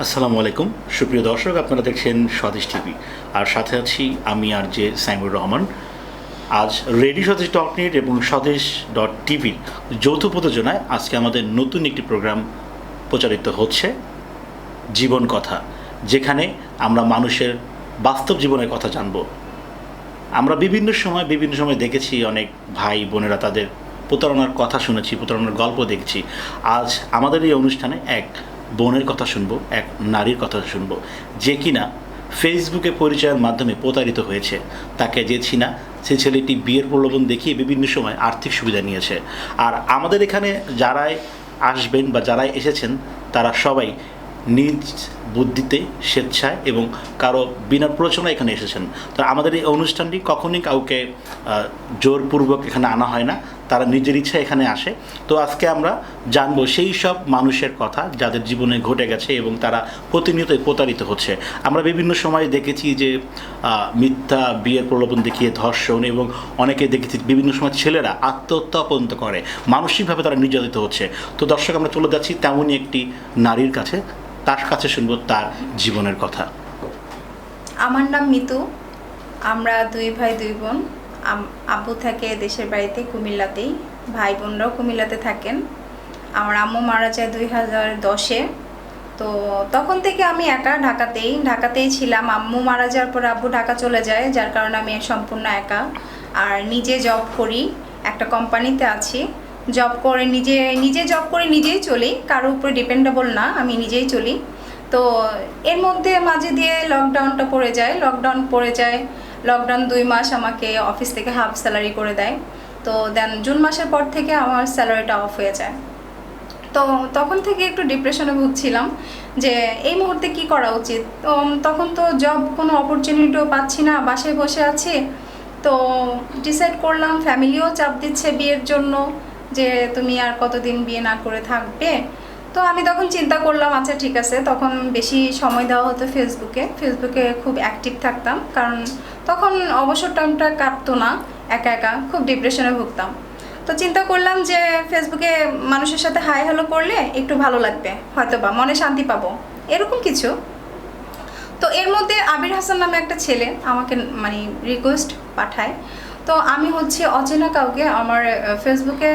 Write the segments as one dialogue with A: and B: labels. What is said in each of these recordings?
A: আসসালামু আলাইকুম সুপ্রিয় দর্শক, আপনারা দেখছেন স্বদেশ টিভি আর সাথে আছি আমি আর জে সাইমুর রহমান। আজ রেডি স্বদেশ .নেট এবং স্বদেশ টিভির যৌথ প্রযোজনায় আজকে আমাদের নতুন একটি প্রোগ্রাম প্রচারিত হচ্ছে, জীবন কথা, যেখানে আমরা মানুষের বাস্তব জীবনের কথা জানব। আমরা বিভিন্ন সময় দেখেছি অনেক ভাই বোনেরা তাদের প্রতারণার কথা শুনেছি, প্রতারণার গল্প দেখছি। আজ আমাদের এই অনুষ্ঠানে এক বোনের কথা শুনবো, এক নারীর কথা শুনবো যে কিনা ফেসবুকে পরিচয়ের মাধ্যমে প্রতারিত হয়েছে। তাকে যে চিনা সে ছেলেটি বিয়ের প্রলোভন দেখিয়ে বিভিন্ন সময় আর্থিক সুবিধা নিয়েছে। আর আমাদের এখানে যারাই আসবেন বা যারাই এসেছেন তারা সবাই নিজ বুদ্ধিতে, স্বেচ্ছায় এবং কারো বিনা প্ররোচনায় এখানে এসেছেন। তো আমাদের এই অনুষ্ঠানটি কখনই কাউকে জোরপূর্বক এখানে আনা হয় না, তারা নিজের ইচ্ছা এখানে আসে। তো আজকে আমরা জানবো সেই সব মানুষের কথা যাদের জীবনে ঘটে গেছে এবং তারা প্রতিনিয়তই প্রতারিত হচ্ছে। আমরা বিভিন্ন সময় দেখেছি যে মিথ্যা বিয়ের প্রলোভন দেখিয়ে ধর্ষণ, এবং অনেকে দেখেছি বিভিন্ন সময় ছেলেরা আত্মহত্যা পর্যন্ত করে, মানসিকভাবে তারা নির্যাতিত হচ্ছে। তো দর্শক, আমরা চলে যাচ্ছি তেমনই একটি নারীর কাছে, তার কাছে শুনবো তার জীবনের কথা।
B: আমার নাম মিতু। আমরা দুই ভাই দুই বোন। আব্বু থাকে দেশের বাড়িতে কুমিল্লাতেই, ভাই বোনরাও কুমিল্লাতে থাকেন। আমার আম্মু মারা যায় 2010-এ। তো তখন থেকে আমি একা ঢাকাতেই ছিলাম। আম্মু মারা যাওয়ার পর আব্বু ঢাকা চলে যায়, যার কারণে আমি সম্পূর্ণ একা। আর নিজে জব করি, একটা কোম্পানিতে আছি। জব করে নিজেই চলি, কারোর উপরে ডিপেন্ডেবল না, আমি নিজেই চলি। তো এর মধ্যে মাঝে দিয়ে লকডাউন পড়ে যায়। লকডাউন 2 মাস আমাকে অফিস থেকে হাফ স্যালারি করে দেয়। তো দেন জুন মাসের পর থেকে আমার স্যালারিটা অফ হয়ে যায়। তো তখন থেকে একটু ডিপ্রেশনে ভুগছিলাম যে এই মুহূর্তে কি করা উচিত। তো তখন তো জব কোনো অপরচুনিটিও পাচ্ছি না, বাসায় বসে আছি। তো ডিসাইড করলাম, ফ্যামিলিও চাপ দিচ্ছে বিয়ের জন্য, যে তুমি আর কতদিন বিয়ে না করে থাকবে। তো আমি তখন চিন্তা করলাম, আচ্ছা ঠিক আছে। তখন বেশি সময় দেওয়া হতো ফেসবুকে খুব অ্যাক্টিভ থাকতাম, কারণ তখন অবসর টাইমটা কাটতো না, একা খুব ডিপ্রেশনে ভুগতাম। তো চিন্তা করলাম যে ফেসবুকে মানুষের সাথে হাই হ্যালো করলে একটু ভালো লাগবে, হয়তো বা মনে শান্তি পাবো, এরকম কিছু। তো এর মধ্যে আবির হাসান নামে একটা ছেলে আমাকে রিকোয়েস্ট পাঠায়। তো আমি অচেনা কাউকে আমার ফেসবুকে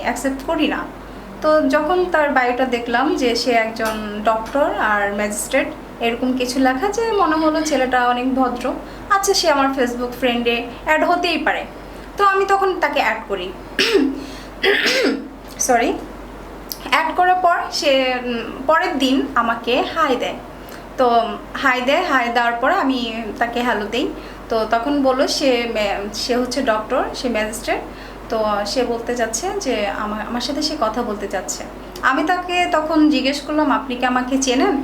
B: অ্যাকসেপ্ট করি না। তো যখন তার বায়োটা দেখলাম যে সে একজন ডক্টর আর ম্যাজিস্ট্রেট, এরকম কিছু লেখা, যে মনে হলো ছেলেটা অনেক ভদ্র, আচ্ছা সে আমার ফেসবুক ফ্রেন্ডে অ্যাড হতেই পারে। তো আমি তখন তাকে অ্যাড করি। সরি, অ্যাড করার পর সে পরের দিন আমাকে হাই দেয়। তো হাই দেওয়ার পরে আমি তাকে হ্যালো দিই। তো তখন বললো সে হচ্ছে ডক্টর, সে ম্যাজিস্ট্রেট। তো সে বলতে চাচ্ছে যে আমার সাথে সে কথা বলতে চাচ্ছে। আমি তাকে তখন জিজ্ঞেস করলাম, আপনি কি আমাকে চেনেন?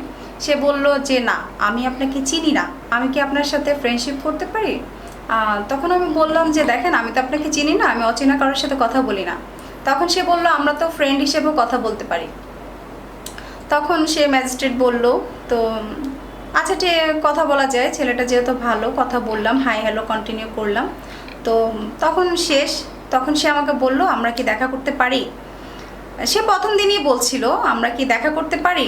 B: সে বলল যে না, আমি আপনাকে চিনি না, আমি কি আপনার সাথে ফ্রেন্ডশিপ করতে পারি? তখন আমি বললাম যে দেখেন, আমি তো আপনাকে চিনি না, আমি অচেনা কারোর সাথে কথা বলি না। তখন সে বলল, আমরা তো ফ্রেন্ড হিসেবেও কথা বলতে পারি। তখন সে ম্যাজিস্ট্রেট বলল, তো আচ্ছা কথা বলা যায়, ছেলেটা যেহেতু ভালো, কথা বললাম, হাই হ্যালো কন্টিনিউ করলাম। তো তখন সে আমাকে বলল, আমরা কি দেখা করতে পারি? সে প্রথম দিনই বলছিল আমরা কি দেখা করতে পারি।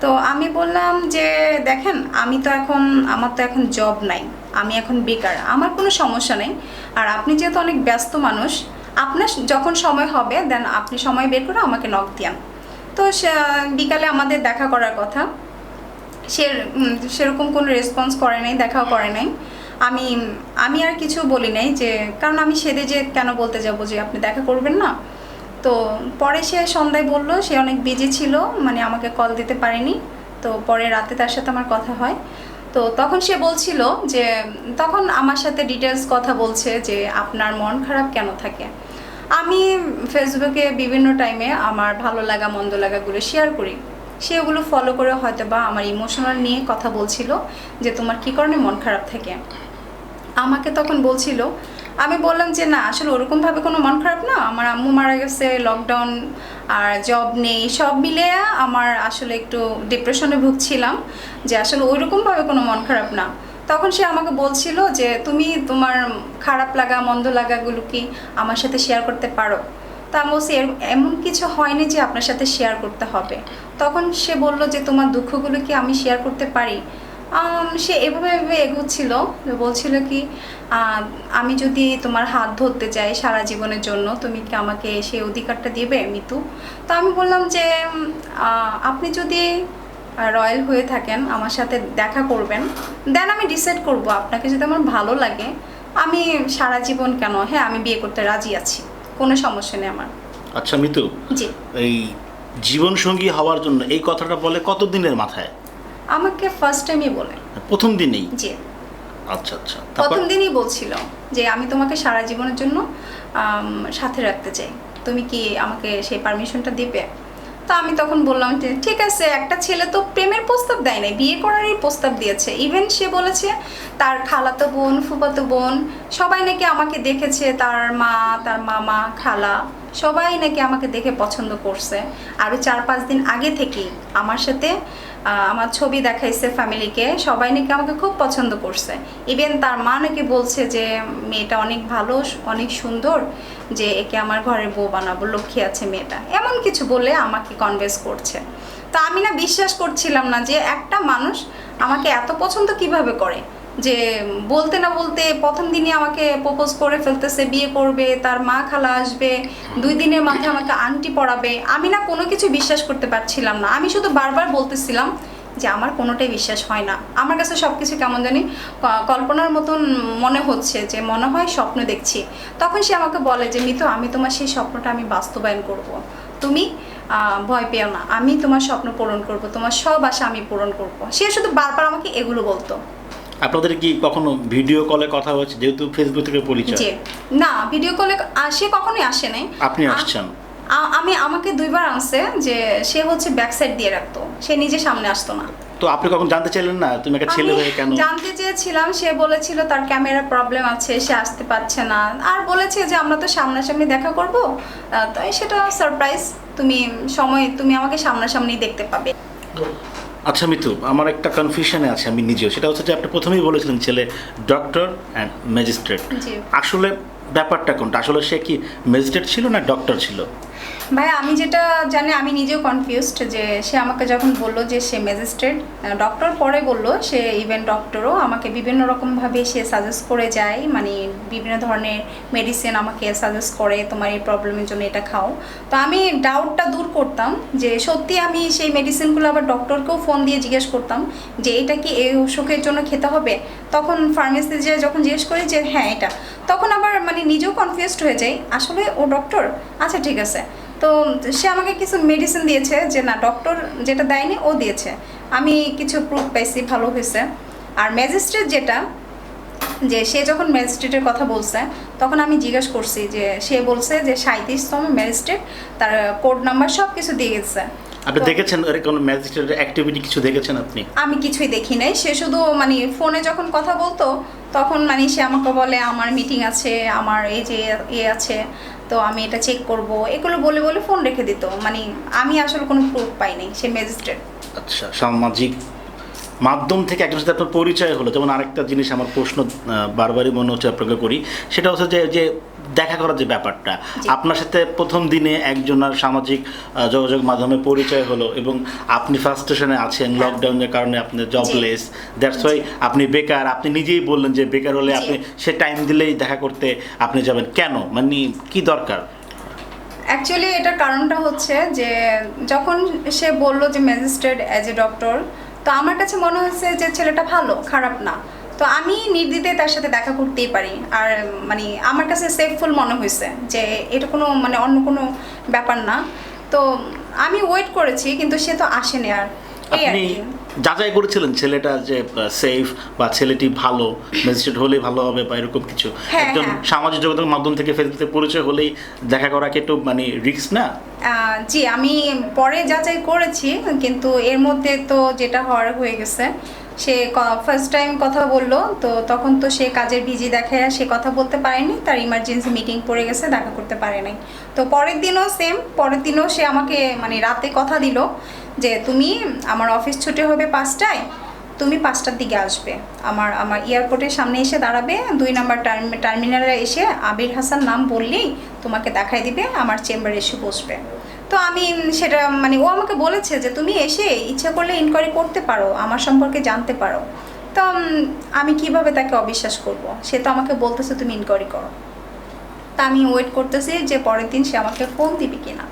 B: তো আমি বললাম যে দেখেন, আমার তো এখন জব নাই, আমি এখন বেকার, আমার কোনো সমস্যা নেই। আর আপনি যেহেতু অনেক ব্যস্ত মানুষ, আপনার যখন সময় হবে দেন আপনি সময় বের করে আমাকে নক দিয়ান। তো বিকালে আমাদের দেখা করার কথা, সেরকম কোনো রেসপন্স করে নাই, দেখাও করে নাই। আমি আর কিছু বলি নাই, যে কারণ আমি সেদে যে কেন বলতে যাব যে আপনি দেখা করবেন না। তো পরে সে সন্ধ্যায় বলল সে অনেক বিজি ছিল, আমাকে কল দিতে পারেনি। তো পরে রাতে তার সাথে আমার কথা হয়। তো তখন সে বলছিল যে, তখন আমার সাথে ডিটেলস কথা বলছে যে আপনার মন খারাপ কেন থাকে। আমি ফেসবুকে বিভিন্ন টাইমে আমার ভালো লাগা মন্দ লাগাগুলো শেয়ার করি, সেগুলো ফলো করে হয়তো বা আমার ইমোশনাল নিয়ে কথা বলছিল যে তোমার কী কারণে মন খারাপ থাকে। আমাকে তখন বলছিল, আমি বললাম যে না, আসলে ওরকমভাবে কোনো মন খারাপ না, আমার আম্মু মারা গেছে, লকডাউন আর জব নেই, সব মিলে আমার আসলে একটু ডিপ্রেশনে ভুগছিলাম, যে আসলে ওইরকমভাবে কোনো মন খারাপ না। তখন সে আমাকে বলছিল যে তুমি তোমার খারাপ লাগা মন্দ লাগাগুলো কি আমার সাথে শেয়ার করতে পারো। তা আমি বলছি এমন কিছু হয়নি যে আপনার সাথে শেয়ার করতে হবে। তখন সে বলল যে তোমার দুঃখগুলো কি আমি শেয়ার করতে পারি। সে এভাবে এভাবে এগোচ্ছিল, বলছিল কি আমি যদি তোমার হাত ধরতে চাই সারা জীবনের জন্য, তুমি কি আমাকে সেই অধিকারটা দেবে মিতু? তো আমি বললাম যে আপনি যদি রয়্যাল হয়ে থাকেন আমার সাথে দেখা করবেন, দেন আমি ডিসাইড করব আপনাকে যদি আমার ভালো লাগে আমি সারা জীবন কেন, হ্যাঁ আমি বিয়ে করতে রাজি আছি, কোনো সমস্যা নেই আমার।
A: আচ্ছা মিতু,
B: জি,
A: এই জীবনসঙ্গী হওয়ার জন্য এই কথাটা বলে কতদিনের মাথায়?
B: আমাকে ফার্স্ট টাইমই বলে।
A: প্রথম দিনেই?
B: জি,
A: আচ্ছা আচ্ছা।
B: প্রথম দিনই বলছিল যে আমি তোমাকে সারা জীবনের জন্য সাথে রাখতে চাই, তুমি কি আমাকে সেই পারমিশনটা দিবে? তো আমি তখন বললাম যে ঠিক আছে, একটা ছেলে তো প্রেমের প্রস্তাব দেয় নাই, বিয়ে করারই প্রস্তাব দিয়েছে। ইভেন সে বলেছে তার খালাতো বোন, ফুফাতো বোন সবাই নাকি আমাকে দেখেছে, তার মা, তার মামা, খালা সবাই নাকি আমাকে দেখে পছন্দ করছে। আরও 4-5 দিন আগে থেকেই আমার সাথে আমার ছবি দেখাইছে ফ্যামিলিকে, সবাই নাকি আমাকে খুব পছন্দ করছে। ইভেন তার মা নাকি বলছে যে মেয়েটা অনেক ভালো, অনেক সুন্দর, যে একে আমার ঘরের বউ বানাবো, লক্ষ্মী আছে মেয়েটা, এমন কিছু বলে আমাকে কনভিন্স করছে। তা আমি না বিশ্বাস করছিলাম না যে একটা মানুষ আমাকে এত পছন্দ কিভাবে করে, যে বলতে না বলতে প্রথম দিনই আমাকে প্রপোজ করে ফেলতেছে, বিয়ে করবে, তার মা খালা আসবে, 2 দিনের মাথায় আমাকে আংটি পরাবে। আমি না কোনো কিছু বিশ্বাস করতে পারছিলাম না। আমি শুধু বারবার বলতেছিলাম যে আমার কোনোটাই বিশ্বাস হয় না, আমার কাছে সব কিছু কেমন জানি কল্পনার মতন মনে হচ্ছে, যে মনে হয় স্বপ্ন দেখছি। তখন সে আমাকে বলে যে মিতু, আমি তোমার সেই স্বপ্নটা আমি বাস্তবায়ন করব, তুমি ভয় পেও না, আমি তোমার স্বপ্ন পূরণ করব, তোমার সব আশা আমি পূরণ করব। সে শুধু বারবার আমাকে এগুলো বলতো।
A: আপনাদের কি কখনো ভিডিও কলে কথা হয়েছে, যেহেতু ফেসবুক থেকে পরিচয়?
B: জি না, ভিডিও কলে সে কখনোই আসে নাই।
A: আপনি আসছেন?
B: আমাকে 2 বার আনছে, যে সে হচ্ছে ব্যাক সাইড দিয়ে রাখতো, সে নিজে সামনে আসতো না।
A: তো আপনি কখন জানতে চাইলেন না তুমি একটা ছেলে হয়ে কেন?
B: জানতে চেয়েছিলাম, সে বলেছিল তার ক্যামেরা প্রবলেম আছে, সে আসতে পারছে না, আর বলেছে যে আমরা তো সামনাসামনি দেখা করব, তাই সেটা সারপ্রাইজ, তুমি সময় তুমি আমাকে সামনাসামনি দেখতে পাবে।
A: আচ্ছা মিতু, আমার একটা কনফিউশনে আছে আমি নিজেও, সেটা হচ্ছে যে আপনি প্রথমেই বলেছিলেন ছেলে ডক্টর অ্যান্ড ম্যাজিস্ট্রেট।
B: জি
A: আসলে ব্যাপারটা কোনটা? আসলে সে কি ম্যাজিস্ট্রেট ছিল না ডক্টর ছিল?
B: ভাই, আমি যেটা জানি, আমি নিজেও কনফিউজড, যে সে আমাকে যখন বললো যে সে ম্যাজিস্ট্রেট, ডক্টর পরে বললো সে ইভেন ডক্টরও, আমাকে বিভিন্ন রকমভাবে সে সাজেস্ট করে যায়, মানে বিভিন্ন ধরনের মেডিসিন আমাকে সাজেস্ট করে, তোমার এই প্রবলেমের জন্য এটা খাও। তো আমি ডাউটটা দূর করতাম যে সত্যি আমি সেই মেডিসিনগুলো আবার ডক্টরকেও ফোন দিয়ে জিজ্ঞেস করতাম যে এটা কি এই অসুখের জন্য খেতে হবে। তখন ফার্মেসি যে যখন জিজ্ঞেস করি যে হ্যাঁ এটা, তখন আবার মানে নিজেও কনফিউজড হয়ে যাই, আসলে ও ডক্টর, আচ্ছা ঠিক আছে। তো সে আমাকে কিছু মেডিসিন দিয়েছে, যে না ডক্টর যেটা দেয়নি ও দিয়েছে, আমি কিছু প্রুফ পাইছি, ভালো হয়েছে। আর ম্যাজিস্ট্রেট যেটা, যে সে যখন ম্যাজিস্ট্রেটের কথা বলছে, তখন আমি জিজ্ঞেস করছি, যে সে বলছে যে 37তম ম্যাজিস্ট্রেট, তার কোড নাম্বার সব কিছু দিয়ে গেছে।
A: আপনি দেখেছেন এর কোনো ম্যাজিস্ট্রেটের অ্যাক্টিভিটি কিছু দেখেছেন আপনি?
B: আমি কিছুই দেখি নাই, সে শুধু মানে ফোনে যখন কথা বলতো তখন মানে সে আমাকে বলে আমার মিটিং আছে, আমার এই যে আছে, তো আমি এটা চেক করব, এগুলো বলে বলে ফোন রেখে দিত। মানে আমি আসলে কোনো প্রুফ পাইনি সে ম্যাজিস্ট্রেট।
A: আচ্ছা, সামাজিক মাধ্যম থেকে একজনের সাথে আপনার পরিচয় হলো, যেমন আরেকটা জিনিস আমার প্রশ্ন বারবারই মনে হচ্ছে আপনাকে করি, সেটা হচ্ছে যে যে দেখা করার যে ব্যাপারটা, আপনার সাথে প্রথম দিনে একজনের সামাজিক যোগাযোগ মাধ্যমে পরিচয় হলো এবং আপনি ফার্স্টেশনে আছেন, লকডাউনের কারণে আপনি জবলেস, দ্যাটস ওয়াই আপনি বেকার, আপনি নিজেই বললেন যে বেকার হলে আপনি সে টাইম দিলেই দেখা করতে আপনি যাবেন, কেন, মানে কি দরকার?
B: অ্যাকচুয়ালি এটার কারণটা হচ্ছে যে যখন সে বলল যে ম্যাজিস্ট্রেট অ্যাজ এ ডক্টর, তো আমার কাছে মনে হচ্ছে যে ছেলেটা ভালো, খারাপ না, তো আমি নির্দ্বিধায় তার সাথে দেখা করতেই পারি। আর মানে আমার কাছে সেফফুল মনে হয়েছে যে এটা কোনো মানে অন্য কোনো ব্যাপার না। তো আমি ওয়েট করেছি, কিন্তু সে তো আসেনি। আর এই আর
A: আপনি
B: কি
A: যাচাই করেছিলেন ছেলেটা যে সেফ বা ছেলেটি ভালো, ম্যাজিস্ট্রেট হলেই ভালো হবে বা এরকম কিছু?
B: হ্যাঁ,
A: একজন
B: হ্যাঁ।
A: সামাজিক যোগাযোগ মাধ্যম থেকে ফেসবুকে পরিচয় হলেই দেখা করা কি একটু মানে রিস্ক না?
B: জি, আমি পরে যাচাই করেছি, কিন্তু এর মধ্যে তো যেটা হওয়ার হয়ে গেছে, সে ফার্স্ট টাইম কথা বললো, তো তখন তো সে কাজের বিজি দেখায় সে কথা বলতে পারেনি, তার ইমার্জেন্সি মিটিং পড়ে গেছে, দেখা করতে পারে নাই। তো পরের দিনও সেম, পরের দিনও সে আমাকে মানে রাতে কথা দিল যে তুমি আমার অফিস ছুটি হবে 5টায়, তুমি 5টার দিকে আসবে, আমার আমার এয়ারপোর্টের সামনে এসে দাঁড়াবে, 2 নাম্বার টার্মিনালে এসে আবির হাসান নাম বললেই তোমাকে দেখাই দিবে, আমার চেম্বারে এসে বসবে। তো আমি সেটা মানে ও আমাকে বলেছে যে তুমি এসে ইচ্ছা করলে ইনকোয়ারি করতে পারো, আমার সম্পর্কে জানতে পারো। তো আমি কিভাবে তাকে অবিশ্বাস করব? সে তো আমাকে বলতেছে তুমি ইনকোয়ারি করো। তা আমি ওয়েট করতেছি যে পরের দিন সে আমাকে ফোন দিবে কিনা।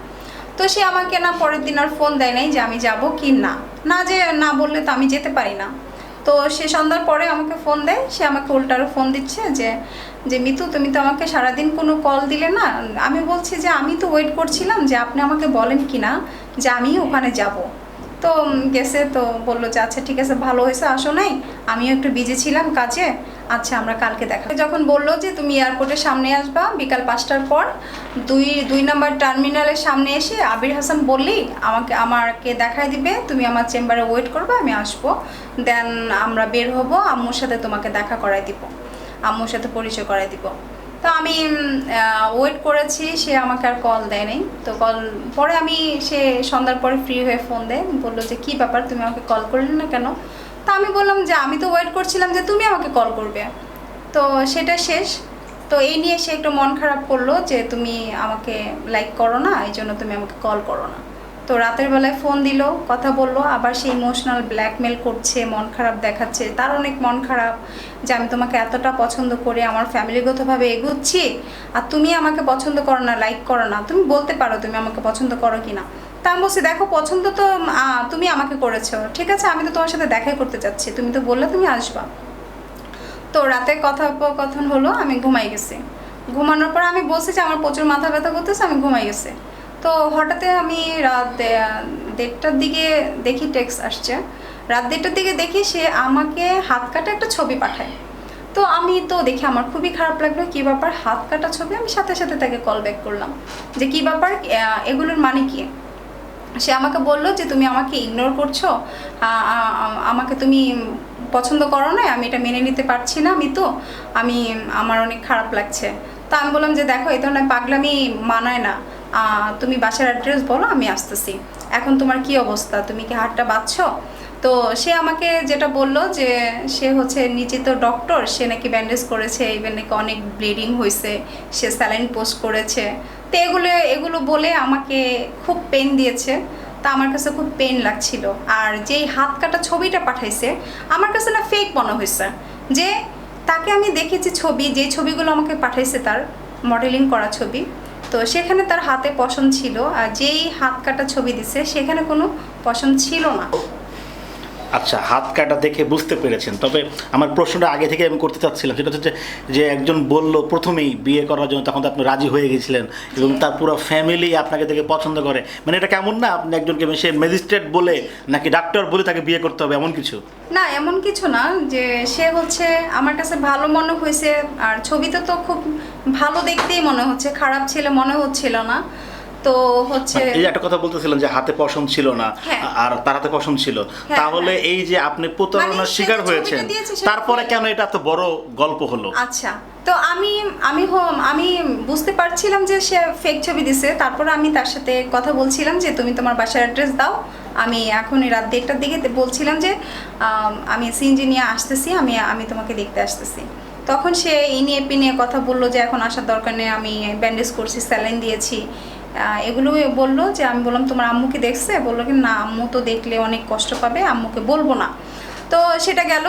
B: তো সে আমাকে না পরের দিন আর ফোন দেয় নাই যে আমি যাব কি না, না যে না বললে তো আমি যেতে পারি না। তো সে সন্ধ্যার পরে আমাকে ফোন দেয়, সে আমাকে উল্টারও ফোন দিচ্ছে যে যে মিতু তুমি তো আমাকে সারাদিন কোনো কল দিলে না। আমি বলছি যে আমি তো ওয়েট করছিলাম যে আপনি আমাকে বলেন কি না যে আমি ওখানে যাব। তো গেছে, তো বললো যে আচ্ছা ঠিক আছে, ভালো হয়েছে আসো নাই, আমিও একটু বিজি ছিলাম কাজে, আচ্ছা আমরা কালকে দেখা। যখন বললো যে তুমি এয়ারপোর্টের সামনে আসবা বিকাল 5টার পর, দুই নাম্বার টার্মিনালের সামনে এসে আবির হাসান বললেই আমাকে দেখাই দিবে, তুমি আমার চেম্বারে ওয়েট করবে, আমি আসবো, দেন আমরা বের হব, আম্মুর সাথে তোমাকে দেখা করাই দিব, আম্মুর সাথে পরিচয় করাই দিব। তো আমি ওয়েট করেছি, সে আমাকে আর কল দেয় নাই। তো কল পরে সে সন্ধ্যার পরে ফ্রি হয়ে ফোন দেয়, বললো যে কী ব্যাপার তুমি আমাকে কল করলে না কেন? তো আমি বললাম যে আমি তো ওয়েট করছিলাম যে তুমি আমাকে কল করবে। তো সেটা শেষ। তো এই নিয়ে সে একটু মন খারাপ করলো যে তুমি আমাকে লাইক করো না, এই জন্য তুমি আমাকে কল করো না। তো রাতের বেলায় ফোন দিল, কথা বললো, আবার সে ইমোশনাল ব্ল্যাকমেল করছে, মন খারাপ দেখাচ্ছে, তার অনেক মন খারাপ যে আমি তোমাকে এতটা পছন্দ করে আমার ফ্যামিলিগতভাবে এগোচ্ছি আর তুমি আমাকে পছন্দ করো না, লাইক করো না, তুমি বলতে পারো তুমি আমাকে পছন্দ করো কি না। তা আমি বলছি দেখো পছন্দ তো তুমি আমাকে করেছো, ঠিক আছে, আমি তো তোমার সাথে দেখাই করতে চাচ্ছি, তুমি তো বললে তুমি আসবা। তো রাতে কথোপকথন হলো, আমি ঘুমাই গেছি। ঘুমানোর পর আমি বলছি যে আমার প্রচুর মাথা ব্যথা করতেছে, আমি ঘুমাই গেছি। তো হঠাৎ আমি রাত 1:30টার দিকে দেখি টেক্সট আসছে, রাত 1:30টার দিকে দেখি সে আমাকে হাত কাটা একটা ছবি পাঠায়। তো আমি তো দেখি আমার খুবই খারাপ লাগলো, কী ব্যাপার হাত কাটা ছবি। আমি সাথে সাথে তাকে কল ব্যাক করলাম যে কী ব্যাপার, এগুলোর মানে কি। সে আমাকে বললো যে তুমি আমাকে ইগনোর করছো, আমাকে তুমি পছন্দ করো না, আমি এটা মেনে নিতে পারছি না, আমার অনেক খারাপ লাগছে। তো আমি বললাম যে দেখো এই ধরনের পাগলামি মানায় না, তুমি বাসার অ্যাড্রেস বলো, আমি আসতেছি। এখন তোমার কি অবস্থা, তুমি কি হাতটা বাঁধছো? তো সে আমাকে যেটা বললো যে সে হচ্ছে নিজে তো ডক্টর, সে নাকি ব্যান্ডেজ করেছে, ইভেন নাকি অনেক ব্লিডিং হয়েছে, সে স্যালাইন পোস্ট করেছে। তো এগুলো বলে আমাকে খুব পেন দিয়েছে। তা আমার কাছে খুব পেন লাগছিল। আর যেই হাত কাটা ছবিটা পাঠাইছে আমার কাছে না ফেক মনে হয়েছে, যে তাকে আমি দেখেছি ছবি, যে ছবিগুলো আমাকে পাঠাইছে তার মডেলিং করা ছবি, তো সেখানে তার হাতে পশম ছিল, আর যেই হাত কাটা ছবি দিছে সেখানে কোনো পশম ছিল না।
A: আচ্ছা, হাত কাটা দেখে বুঝতে পেরেছেন। তবে আমার প্রশ্নটা আগে থেকে আমি করতে চাচ্ছিলাম, সেটা হচ্ছে যে একজন বলল প্রথমেই বিয়ে করার জন্য, তখন তো আপনি রাজি হয়ে গেছিলেন এবং তার পুরো ফ্যামিলি আপনাকে দেখে পছন্দ করে, মানে এটা কেমন না আপনি একজনকে সে ম্যাজিস্ট্রেট বলে নাকি ডাক্তার বলে তাকে বিয়ে করতে হবে এমন কিছু?
B: না, এমন কিছু না, যে সে হচ্ছে আমার কাছে ভালো মনে হয়েছে, আর ছবিতে তো খুব ভালো দেখতেই মনে হচ্ছে, খারাপ ছেলে মনে হচ্ছিল না। তো হচ্ছে
A: এই যে একটা কথা বলতেছিলেন যে হাতে পশম ছিল না, আর তার হাতে পশম ছিল, তাহলে এই যে আপনি প্রতারণার শিকার হয়েছেন, তারপরে কেন এটা এত বড় গল্প হলো?
B: আচ্ছা, তো আমি বুঝতে পারছিলাম যে সে ফেক ছবি দিছে। তারপর আমি তার সাথে কথা বলছিলাম যে তুমি তোমার বাসার অ্যাড্রেস দাও, আমি এখনই রাত 1:30টার দিকে বলছিলাম যে আমি সিএনজি নিয়ে আসতেছি, আমি তোমাকে দেখতে আসতেছি। তখন সে এই নিয়ে কথা বললো যে এখন আসার দরকার নেই, আমি ব্যান্ডেজ করছি, স্যালাইন দিয়েছি, এগুলো বললো। যে আমি বললাম তোমার আম্মুকে দেখছে? বললো কি না, আম্মু তো দেখলে অনেক কষ্ট পাবে, আম্মুকে বলবো না। তো সেটা গেল।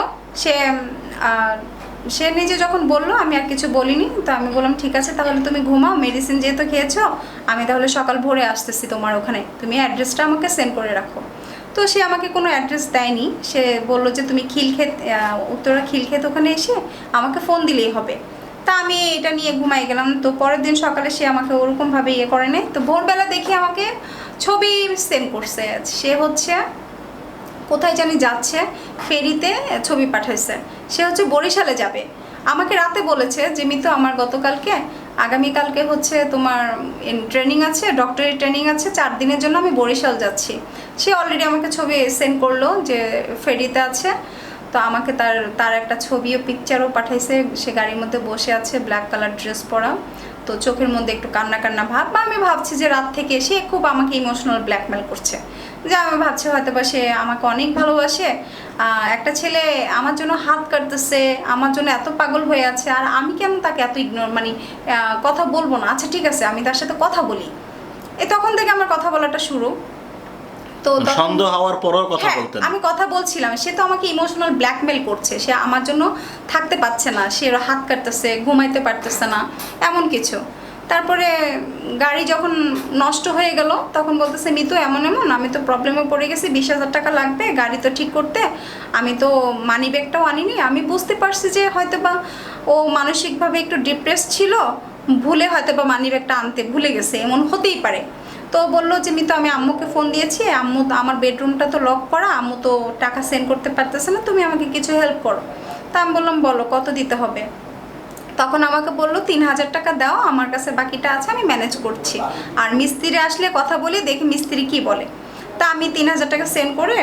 B: সে নিজে যখন বললো আমি আর কিছু বলিনি। তো আমি বললাম ঠিক আছে, তাহলে তুমি ঘুমাও, মেডিসিন যেহেতু খেয়েছো, আমি তাহলে সকাল ভোরে আসতেছি তোমার ওখানে, তুমি অ্যাড্রেসটা আমাকে সেন্ড করে রাখো। তো সে আমাকে কোনো অ্যাড্রেস দেয়নি, সে বললো যে তুমি উত্তরা খিলক্ষেত ওখানে এসে আমাকে ফোন দিলেই হবে। তা আমি এটা নিয়ে ঘুমাই গেলাম। তো পরের দিন সকালে সে আমাকে ওরকমভাবে করে নেয়। তো ভোরবেলা দেখি আমাকে ছবি সেন্ড করছে, সে হচ্ছে কোথায় জানি যাচ্ছে, ফেরিতে ছবি পাঠাইছে, সে হচ্ছে বরিশালে যাবে। আমাকে রাতে বলেছে যে মিতু আমার আগামীকালকে হচ্ছে তোমার ট্রেনিং আছে, ডক্টরের ট্রেনিং আছে, 4 দিনের জন্য আমি বরিশাল যাচ্ছি। সে অলরেডি আমাকে ছবি সেন্ড করলো যে ফেরিতে আছে। তো আমাকে তার একটা ছবিও পিকচারও পাঠাইছে, সে গাড়ির মধ্যে বসে আছে, ব্ল্যাক কালার ড্রেস পরা। তো চোখের মধ্যে একটু কান্না কান্না ভাব, বা আমি ভাবছি যে রাত থেকে সে খুব আমাকে ইমোশনাল ব্ল্যাকমেল করছে, যে আমি ভাবছি হয়তো বা সে আমাকে অনেক ভালোবাসে, একটা ছেলে আমার জন্য হাত কাটতেছে, আমার জন্য এত পাগল হয়ে আছে, আর আমি কেন তাকে এত ইগনোর মানে কথা বলবো না, আচ্ছা ঠিক আছে আমি তার সাথে কথা বলি। তখন থেকে আমার কথা বলাটা শুরু। তো
A: সন্দেহ হওয়ার পরেও কথা বলতেন?
B: আমি কথা বলছিলাম, সে তো আমাকে ইমোশনাল ব্ল্যাকমেল করছে, সে আমার জন্য থাকতে পারছে না, সে হাত কাটতেছে, ঘুমাইতে পারতেছে না, এমন কিছু। তারপরে গাড়ি যখন নষ্ট হয়ে গেল তখন বলতেছে মিতু এমন এমন আমি তো প্রবলেমে পড়ে গেছি, 20,000 টাকা লাগবে গাড়ি তো ঠিক করতে, আমি তো মানি ব্যাগটাও আনিনি। আমি বুঝতে পারছি যে হয়তো বা ও মানসিকভাবে একটু ডিপ্রেস ছিল, ভুলে হয়তো বা মানি ব্যাগটা আনতে ভুলে গেছে, এমন হতেই পারে। তো বললো যে মিতু আমি আম্মুকে ফোন দিয়েছি, আম্মু তো আমার বেডরুমটা তো লক করা, আম্মু তো টাকা সেন্ড করতে পারতেছে না, তুমি আমাকে কিছু হেল্প করো। তা আমি বললাম বলো কত দিতে হবে। তখন আমাকে বললো 3,000 টাকা দাও, আমার কাছে বাকিটা আছে আমি ম্যানেজ করছি, আর মিস্ত্রি আসলে কথা বলি দেখি মিস্ত্রি কি বলে। তা আমি 3,000 টাকা সেন্ড করে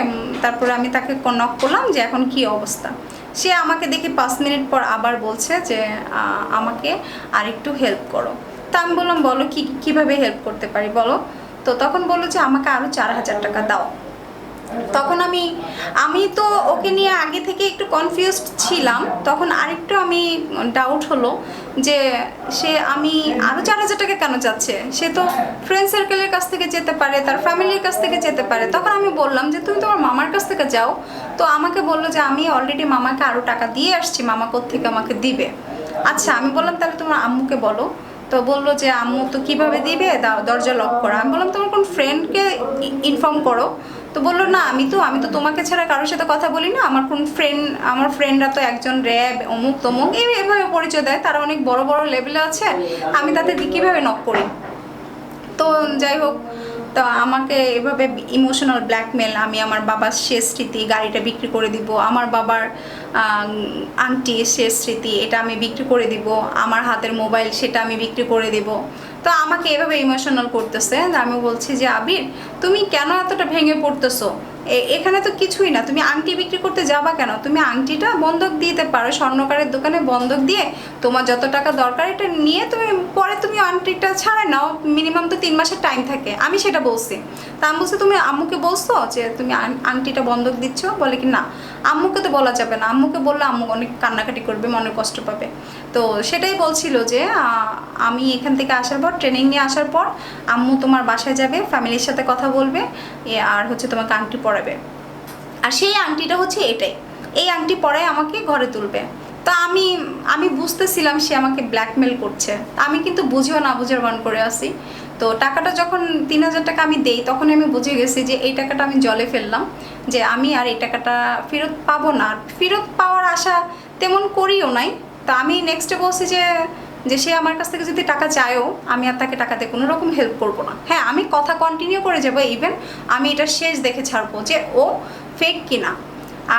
B: তারপরে আমি তাকে নক করলাম যে এখন কি অবস্থা। সে আমাকে দেখি 5 মিনিট পর আবার বলছে যে আমাকে আর একটু হেল্প করো। তা আমি বললাম বলো কীভাবে হেল্প করতে পারি বলো। তো তখন বললো যে আমাকে আরও 4,000 টাকা দাও। তখন আমি তো ওকে নিয়ে আগে থেকে একটু কনফিউজড ছিলাম, তখন আরেকটু আমি ডাউট হলো যে আমি আরও 4,000 টাকা কেন চাচ্ছে, সে তো ফ্রেন্ড সার্কেলের কাছ থেকে যেতে পারে, তার ফ্যামিলির কাছ থেকে যেতে পারে। তখন আমি বললাম যে তুমি তোমার মামার কাছ থেকে যাও। তো আমাকে বললো যে আমি অলরেডি মামাকে আরও টাকা দিয়ে আসছি, মামা কোত্থেকে আমাকে দিবে। আচ্ছা আমি বললাম তাহলে তোমার আম্মুকে বলো। তো বললো যে আম্মু তো কীভাবে দিবে, দরজা লক করা। আমি বললাম তোমার কোন ফ্রেন্ডকে ইনফর্ম করো। তো বললো না আমি তো তোমাকে ছাড়া কারোর সাথে কথা বলি না, আমার ফ্রেন্ডরা তো একজন র্যাব অমুক তমুক এভাবে পরিচয় দেয়, তারা অনেক বড় বড় লেভেলে আছে, আমি তাদের কীভাবে নক করি। তো যাই হোক, তো আমাকে এভাবে ইমোশনাল ব্ল্যাকমেল, আমি আমার বাবার শেষ স্মৃতি গাড়িটা বিক্রি করে দিব, আমার বাবার আংটি শেষ স্মৃতি এটা আমি বিক্রি করে দিব, আমার হাতের মোবাইল সেটা আমি বিক্রি করে দিব। তো আমাকে এভাবে ইমোশনাল করতেছে। আমি বলছি যে আবির তুমি কেন এতটা ভেঙে পড়তেছো, এখানে তো কিছুই না, তুমি আংটি বিক্রি করতে যাবা কেন, তুমি আংটিটা বন্ধক দিতে পারো, স্বর্ণকারের দোকানে বন্ধক দিয়ে তোমার যত টাকা দরকার এটা নিয়ে তুমি আংটিটা ছাড়াই নাও, মিনিমাম তো 3 মাসের টাইম থাকে, আমি সেটা বলছি। তা আমি বলছি তুমি আম্মুকে বলছো যে তুমি আংটিটা বন্ধক দিচ্ছ, বলে কি না আম্মুকে তো বলা যাবে না, আম্মুকে বললে আম্মু অনেক কান্নাকাটি করবে, মনে কষ্ট পাবে। তো সেটাই বলছিল যে আমি এখান থেকে আসার পর ট্রেনিং নিয়ে আসার পর আম্মু তোমার বাসায় যাবে, ফ্যামিলির সাথে কথা বলবে, আর হচ্ছে তোমাকে আংটি পরাবে, আর সেই আংটিটা হচ্ছে এটাই, এই আংটি পরায় আমাকে ঘরে তুলবে। তো আমি বুঝতেছিলাম সে আমাকে ব্ল্যাকমেল করছে, আমি কিন্তু বুঝেও না বুঝের বান করে আসি। তো টাকাটা যখন 3,000 টাকা আমি দেই তখন আমি বুঝে গেছি যে এই টাকাটা আমি জলে ফেললাম, যে আমি আর এই টাকাটা ফেরত পাবো না, ফেরত পাওয়ার আশা তেমন করিও নাই। তো আমি নেক্সটে বলছি যে সে আমার কাছ থেকে যদি টাকা চায়ও আমি আর তাকে টাকাতে কোনো রকম হেল্প করবো না। হ্যাঁ আমি কথা কন্টিনিউ করে যাবো, ইভেন আমি এটা শেষ দেখে ছাড়বো যে ও ফেক কিনা।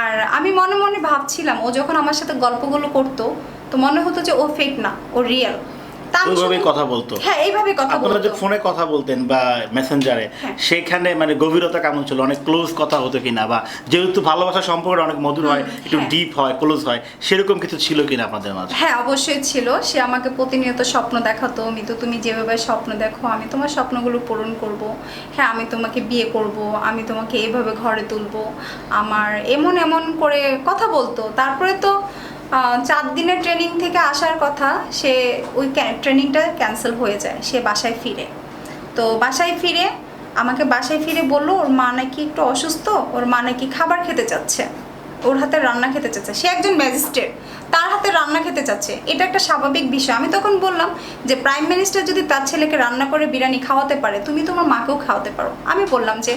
B: আর আমি মনে মনে ভাবছিলাম ও যখন আমার সাথে গল্পগুলো করতো তো মনে হতো যে ও ফেক না, ও রিয়েল।
A: ওইভাবেই কথা বলতো?
B: হ্যাঁ এইভাবে কথা বলতো।
A: আপনারা যে ফোনে কথা বলতেন বা মেসেঞ্জারে, সেখানে মানে গভীরতা কেমন ছিল, অনেক ক্লোজ কথা হতো কিনা, বা যেহেতু ভালোবাসার সম্পর্কটা অনেক মধুর হয়, একটু ডিপ হয়, ক্লোজ হয়, সেরকম কিছু ছিল কিনা আপনাদের মাঝে?
B: হ্যাঁ অবশ্যই ছিল। সে আমাকে প্রতিনিয়ত স্বপ্ন দেখাতো, মিতু তুমি যেভাবে স্বপ্ন দেখো আমি তোমার স্বপ্নগুলো পূরণ করব, হ্যাঁ আমি তোমাকে বিয়ে করব, আমি তোমাকে এইভাবে ঘরে তুলবো, আমার এমন করে কথা বলতো। তারপরে তো 4 দিনের ট্রেনিং থেকে আসার কথা, সে ওই ট্রেনিংটা ক্যান্সেল হয়ে যায়, সে বাসায় ফিরে। তো বাসায় ফিরে বললো ওর মা নাকি একটু অসুস্থ, ওর মা নাকি খাবার খেতে চাচ্ছে, ওর হাতে রান্না খেতে চাচ্ছে, সে একজন ম্যাজিস্ট্রেট, তার হাতে রান্না খেতে চাচ্ছে, এটা একটা স্বাভাবিক বিষয়। আমি তখন বললাম যে প্রাইম মিনিস্টার যদি তার ছেলেকে রান্না করে বিরিয়ানি খাওয়াতে পারে তুমি তোমার মাকেও খাওয়াতে পারো। আমি বললাম যে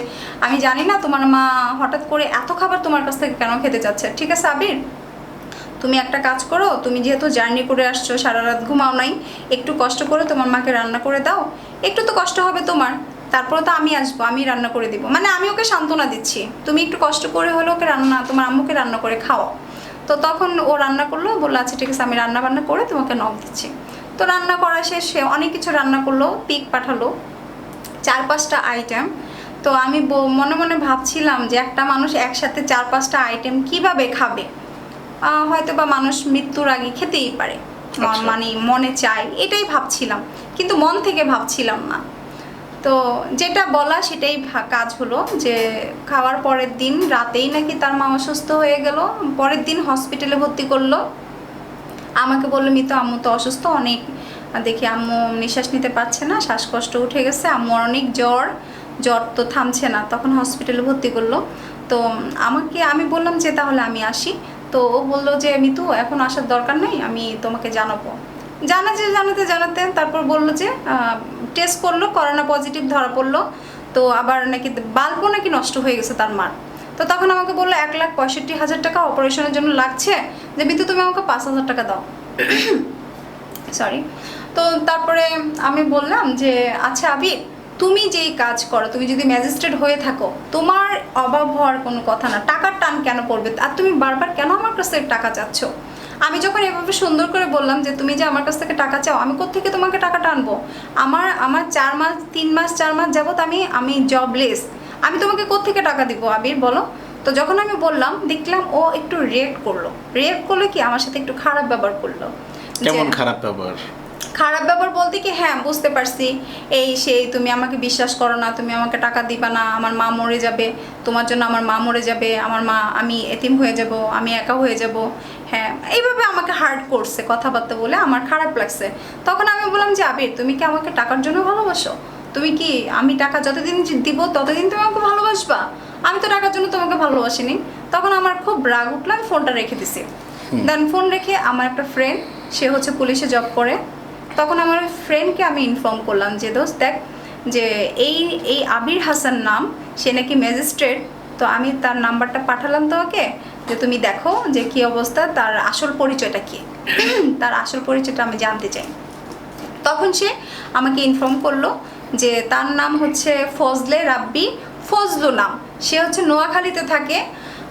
B: আমি জানি না তোমার মা হঠাৎ করে এত খাবার তোমার কাছ থেকে কেন খেতে চাচ্ছে, ঠিক আছে আবির তুমি একটা কাজ করো, তুমি যেহেতু জার্নি করে আসছো, সারা রাত ঘুমাও নাই, একটু কষ্ট করে তোমার মাকে রান্না করে দাও, একটু তো কষ্ট হবে তোমার, তারপরে তো আমি আসবো, আমি রান্না করে দিব, মানে আমি ওকে সান্ত্বনা দিচ্ছি, তুমি একটু কষ্ট করে হলে ওকে তোমার আম্মুকে রান্না করে খাওয়াও। তো তখন ও রান্না করলো, বললো আচ্ছা ঠিক আছে আমি রান্না করে তোমাকে নক দিচ্ছি। তো রান্না করা শেষে অনেক কিছু রান্না করলো, পিক পাঠালো 4-5টা আইটেম। তো আমি মনে মনে ভাবছিলাম যে একটা মানুষ একসাথে 4-5টা আইটেম কিভাবে খাবে, হয়তো বা মানুষ মৃত্যুর আগে খেতেই পারে, মানে মনে চায়, এটাই ভাবছিলাম। কিন্তু মন থেকে ভাবছিলাম না। তো যেটা বলা সেটাই কাজ হলো, যে খাওয়ার পরের দিন রাতেই নাকি তার মা অসুস্থ হয়ে গেল। পরের দিন হসপিটালে ভর্তি করলো। আমাকে বললো মিতু আম্মু তো অসুস্থ অনেক, দেখি আম্মু নিঃশ্বাস নিতে পারছে না, শ্বাসকষ্ট উঠে গেছে, আম্মুর অনেক জ্বর তো থামছে না। তখন হসপিটালে ভর্তি করলো। তো আমি বললাম যে তাহলে আমি আসি। তো ও বললো যে মিতু এখন আসার দরকার নেই, আমি তোমাকে জানাবো। জানাতে তারপর বললো যে টেস্ট করলো, করোনা পজিটিভ ধরা পড়লো। তো আবার নাকি বাল্বও নাকি নষ্ট হয়ে গেছে তার মার। তো তখন আমাকে বললো 1,65,000 টাকা অপারেশনের জন্য লাগছে, যে মিতু তুমি আমাকে 5,000 টাকা দাও। সরি। তো তারপরে আমি বললাম যে আচ্ছা আবির, তুমি যেই কাজ করো, তুমি যদি ম্যাজিস্ট্রেট হয়ে থাকো, তোমার অভাব হওয়ার কোনো কথা না, টাকার টান কেন পড়বে, আর তুমি বারবার কেন আমার কাছ থেকে টাকা চাচ্ছ? আমি যখন এভাবে সুন্দর করে বললাম যে তুমি যে আমার কাছ থেকে টাকা চাও, আমি কোত্থেকে তোমাকে টাকাটা আনবো? আমার 3 মাস 4 মাস যাবত আমি জবলেস, আমি তোমাকে কোত্থেকে টাকা দিব আবির বলো? তো যখন আমি বললাম, দেখলাম ও একটু রিয়েক্ট করলো কি আমার সাথে একটু খারাপ ব্যবহার করলো।
A: কেমন খারাপ ব্যবহার?
B: খারাপ ব্যাপার বলতে কি, হ্যাঁ বুঝতে পারছি, এই সেই তুমি আমাকে বিশ্বাস করো না, তুমি আমাকে টাকা দিবা না, আমার মা মরে যাবে, তোমার জন্য আমার মা মরে যাবে, আমি এতিম হয়ে যাব, আমি একা হয়ে যাব, হ্যাঁ এইভাবে আমাকে হার্ট করছে কথাবার্তা বলে, আমার খারাপ লাগছে। তখন আমি বললাম যে আবির, তুমি কি আমাকে টাকার জন্য ভালোবাসো? তুমি কি আমি টাকা যতদিন দিব ততদিন তুমি আমাকে ভালোবাসবা? আমি তো টাকার জন্য তোমাকে ভালোবাসিনি। তখন আমার খুব রাগ উঠলো, আমি ফোনটা রেখে দিছি। দেন ফোন রেখে আমার একটা ফ্রেন্ড, সে হচ্ছে পুলিশে জব করে, তখন আমার ফ্রেন্ডকে আমি ইনফর্ম করলাম যে দোস্ত দেখ, যে এই আবির হাসান নাম, সে নাকি ম্যাজিস্ট্রেট। তো আমি তার নাম্বারটা পাঠালাম তোমাকে, যে তুমি দেখো যে কী অবস্থা, তার আসল পরিচয়টা কী, তার আসল পরিচয়টা আমি জানতে চাই। তখন সে আমাকে ইনফর্ম করলো যে তার নাম হচ্ছে ফজলে রাব্বি ফজলু নাম, সে হচ্ছে নোয়াখালীতে থাকে,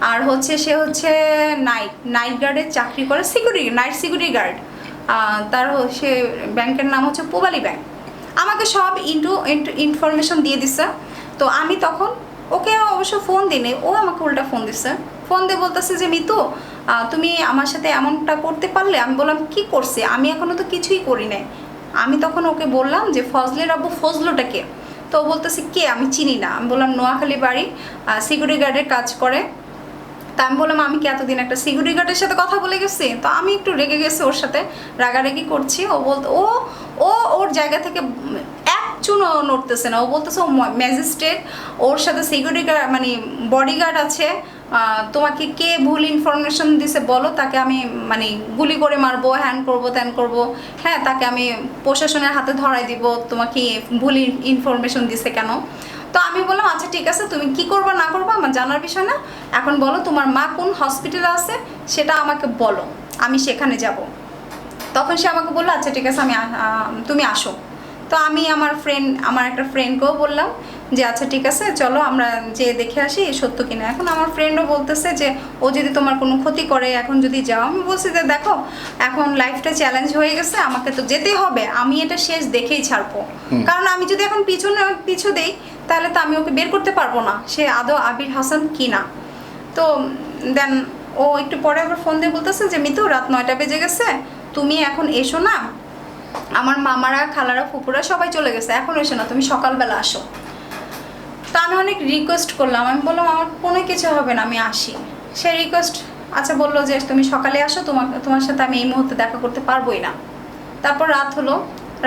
B: আর হচ্ছে সে হচ্ছে নাইট গার্ডের চাকরি করে, নাইট সিকিউরিটি গার্ড। তার সে ব্যাংকের নাম হচ্ছে পূবালী ব্যাংক। আমাকে সব ইনফরমেশন দিয়ে দিছে। তো আমি তখন ওকে অবশ্য ফোন দিই, ও আমাকে উল্টা ফোন দিছে। ফোন দিয়ে বলতেছে যে মিতু তুমি আমার সাথে এমনটা করতে পারলে? আমি বললাম কি করছি, আমি এখনও তো কিছুই করি নাই। আমি তখন ওকে বললাম যে ফজলের আব্বু ফজলুটাকে। তো ও বলতেছে কে, আমি চিনি না। আমি বললাম নোয়াখালী বাড়ি, সিকিউরিটি গার্ডের কাজ করে। তা আমি বললাম আমি কি এতদিন একটা সিকিউরিটি গার্ডের সাথে কথা বলে গেছি? তো আমি একটু রেগে গেছি, ওর সাথে রাগারাগি করছি। ও বলতো ওর জায়গা থেকে এক চুনও নড়তেছে না। ও বলতেছে ও ম্যাজিস্ট্রেট, ওর সাথে সিকিউরিটি গার্ড মানে বডিগার্ড আছে, তোমাকে কে ভুল ইনফরমেশন দিছে বলো, তাকে আমি মানে গুলি করে মারবো, হ্যান করবো ত্যান করবো, হ্যাঁ তাকে আমি প্রশাসনের হাতে ধরাই দিব, তোমাকে ভুল ইনফরমেশন দিছে কেন? তো আমি বললাম আচ্ছা ঠিক আছে, তুমি কি করবা না করবা আমার জানার বিষয় না, এখন বলো তোমার মা কোন হসপিটালে আছে সেটা আমাকে বলো, আমি সেখানে যাব। তখন সে আমাকে বললো আচ্ছা ঠিক আছে, তুমি আসো। তো আমি আমার একটা ফ্রেন্ডকেও বললাম যে আচ্ছা ঠিক আছে চলো আমরা যে দেখে আসি সত্য কিনা। এখন আমার ফ্রেন্ডও বলতেছে যে ও যদি তোমার কোনো ক্ষতি করে এখন যদি যাও। আমি বলছি যে দেখো এখন লাইফটা চ্যালেঞ্জ হয়ে গেছে, আমাকে তো যেতেই হবে, আমি এটা শেষ দেখেই ছাড়বো। কারণ আমি যদি এখন পিছু দেই তাহলে তো আমি ওকে বের করতে পারবো না সে আদৌ আবির হাসান কিনা। তো দেন ও একটু পরে আবার ফোন দিয়ে বলতেছে যে মিতু রাত 9টা বেজে গেছে, তুমি এখন এসো না, আমার মামারা খালারা ফুপুরা সবাই চলে গেছে, এখন এসো না, তুমি সকালবেলা আসো। তো আমি অনেক রিকোয়েস্ট করলাম, আমি বললাম আমার কোনো কিছু হবে না, আমি আসি। সে রিকোয়েস্ট আচ্ছা বললো যে তুমি সকালে আসো, তোমার সাথে আমি এই মুহূর্তে দেখা করতে পারবোই না। তারপর রাত হলো,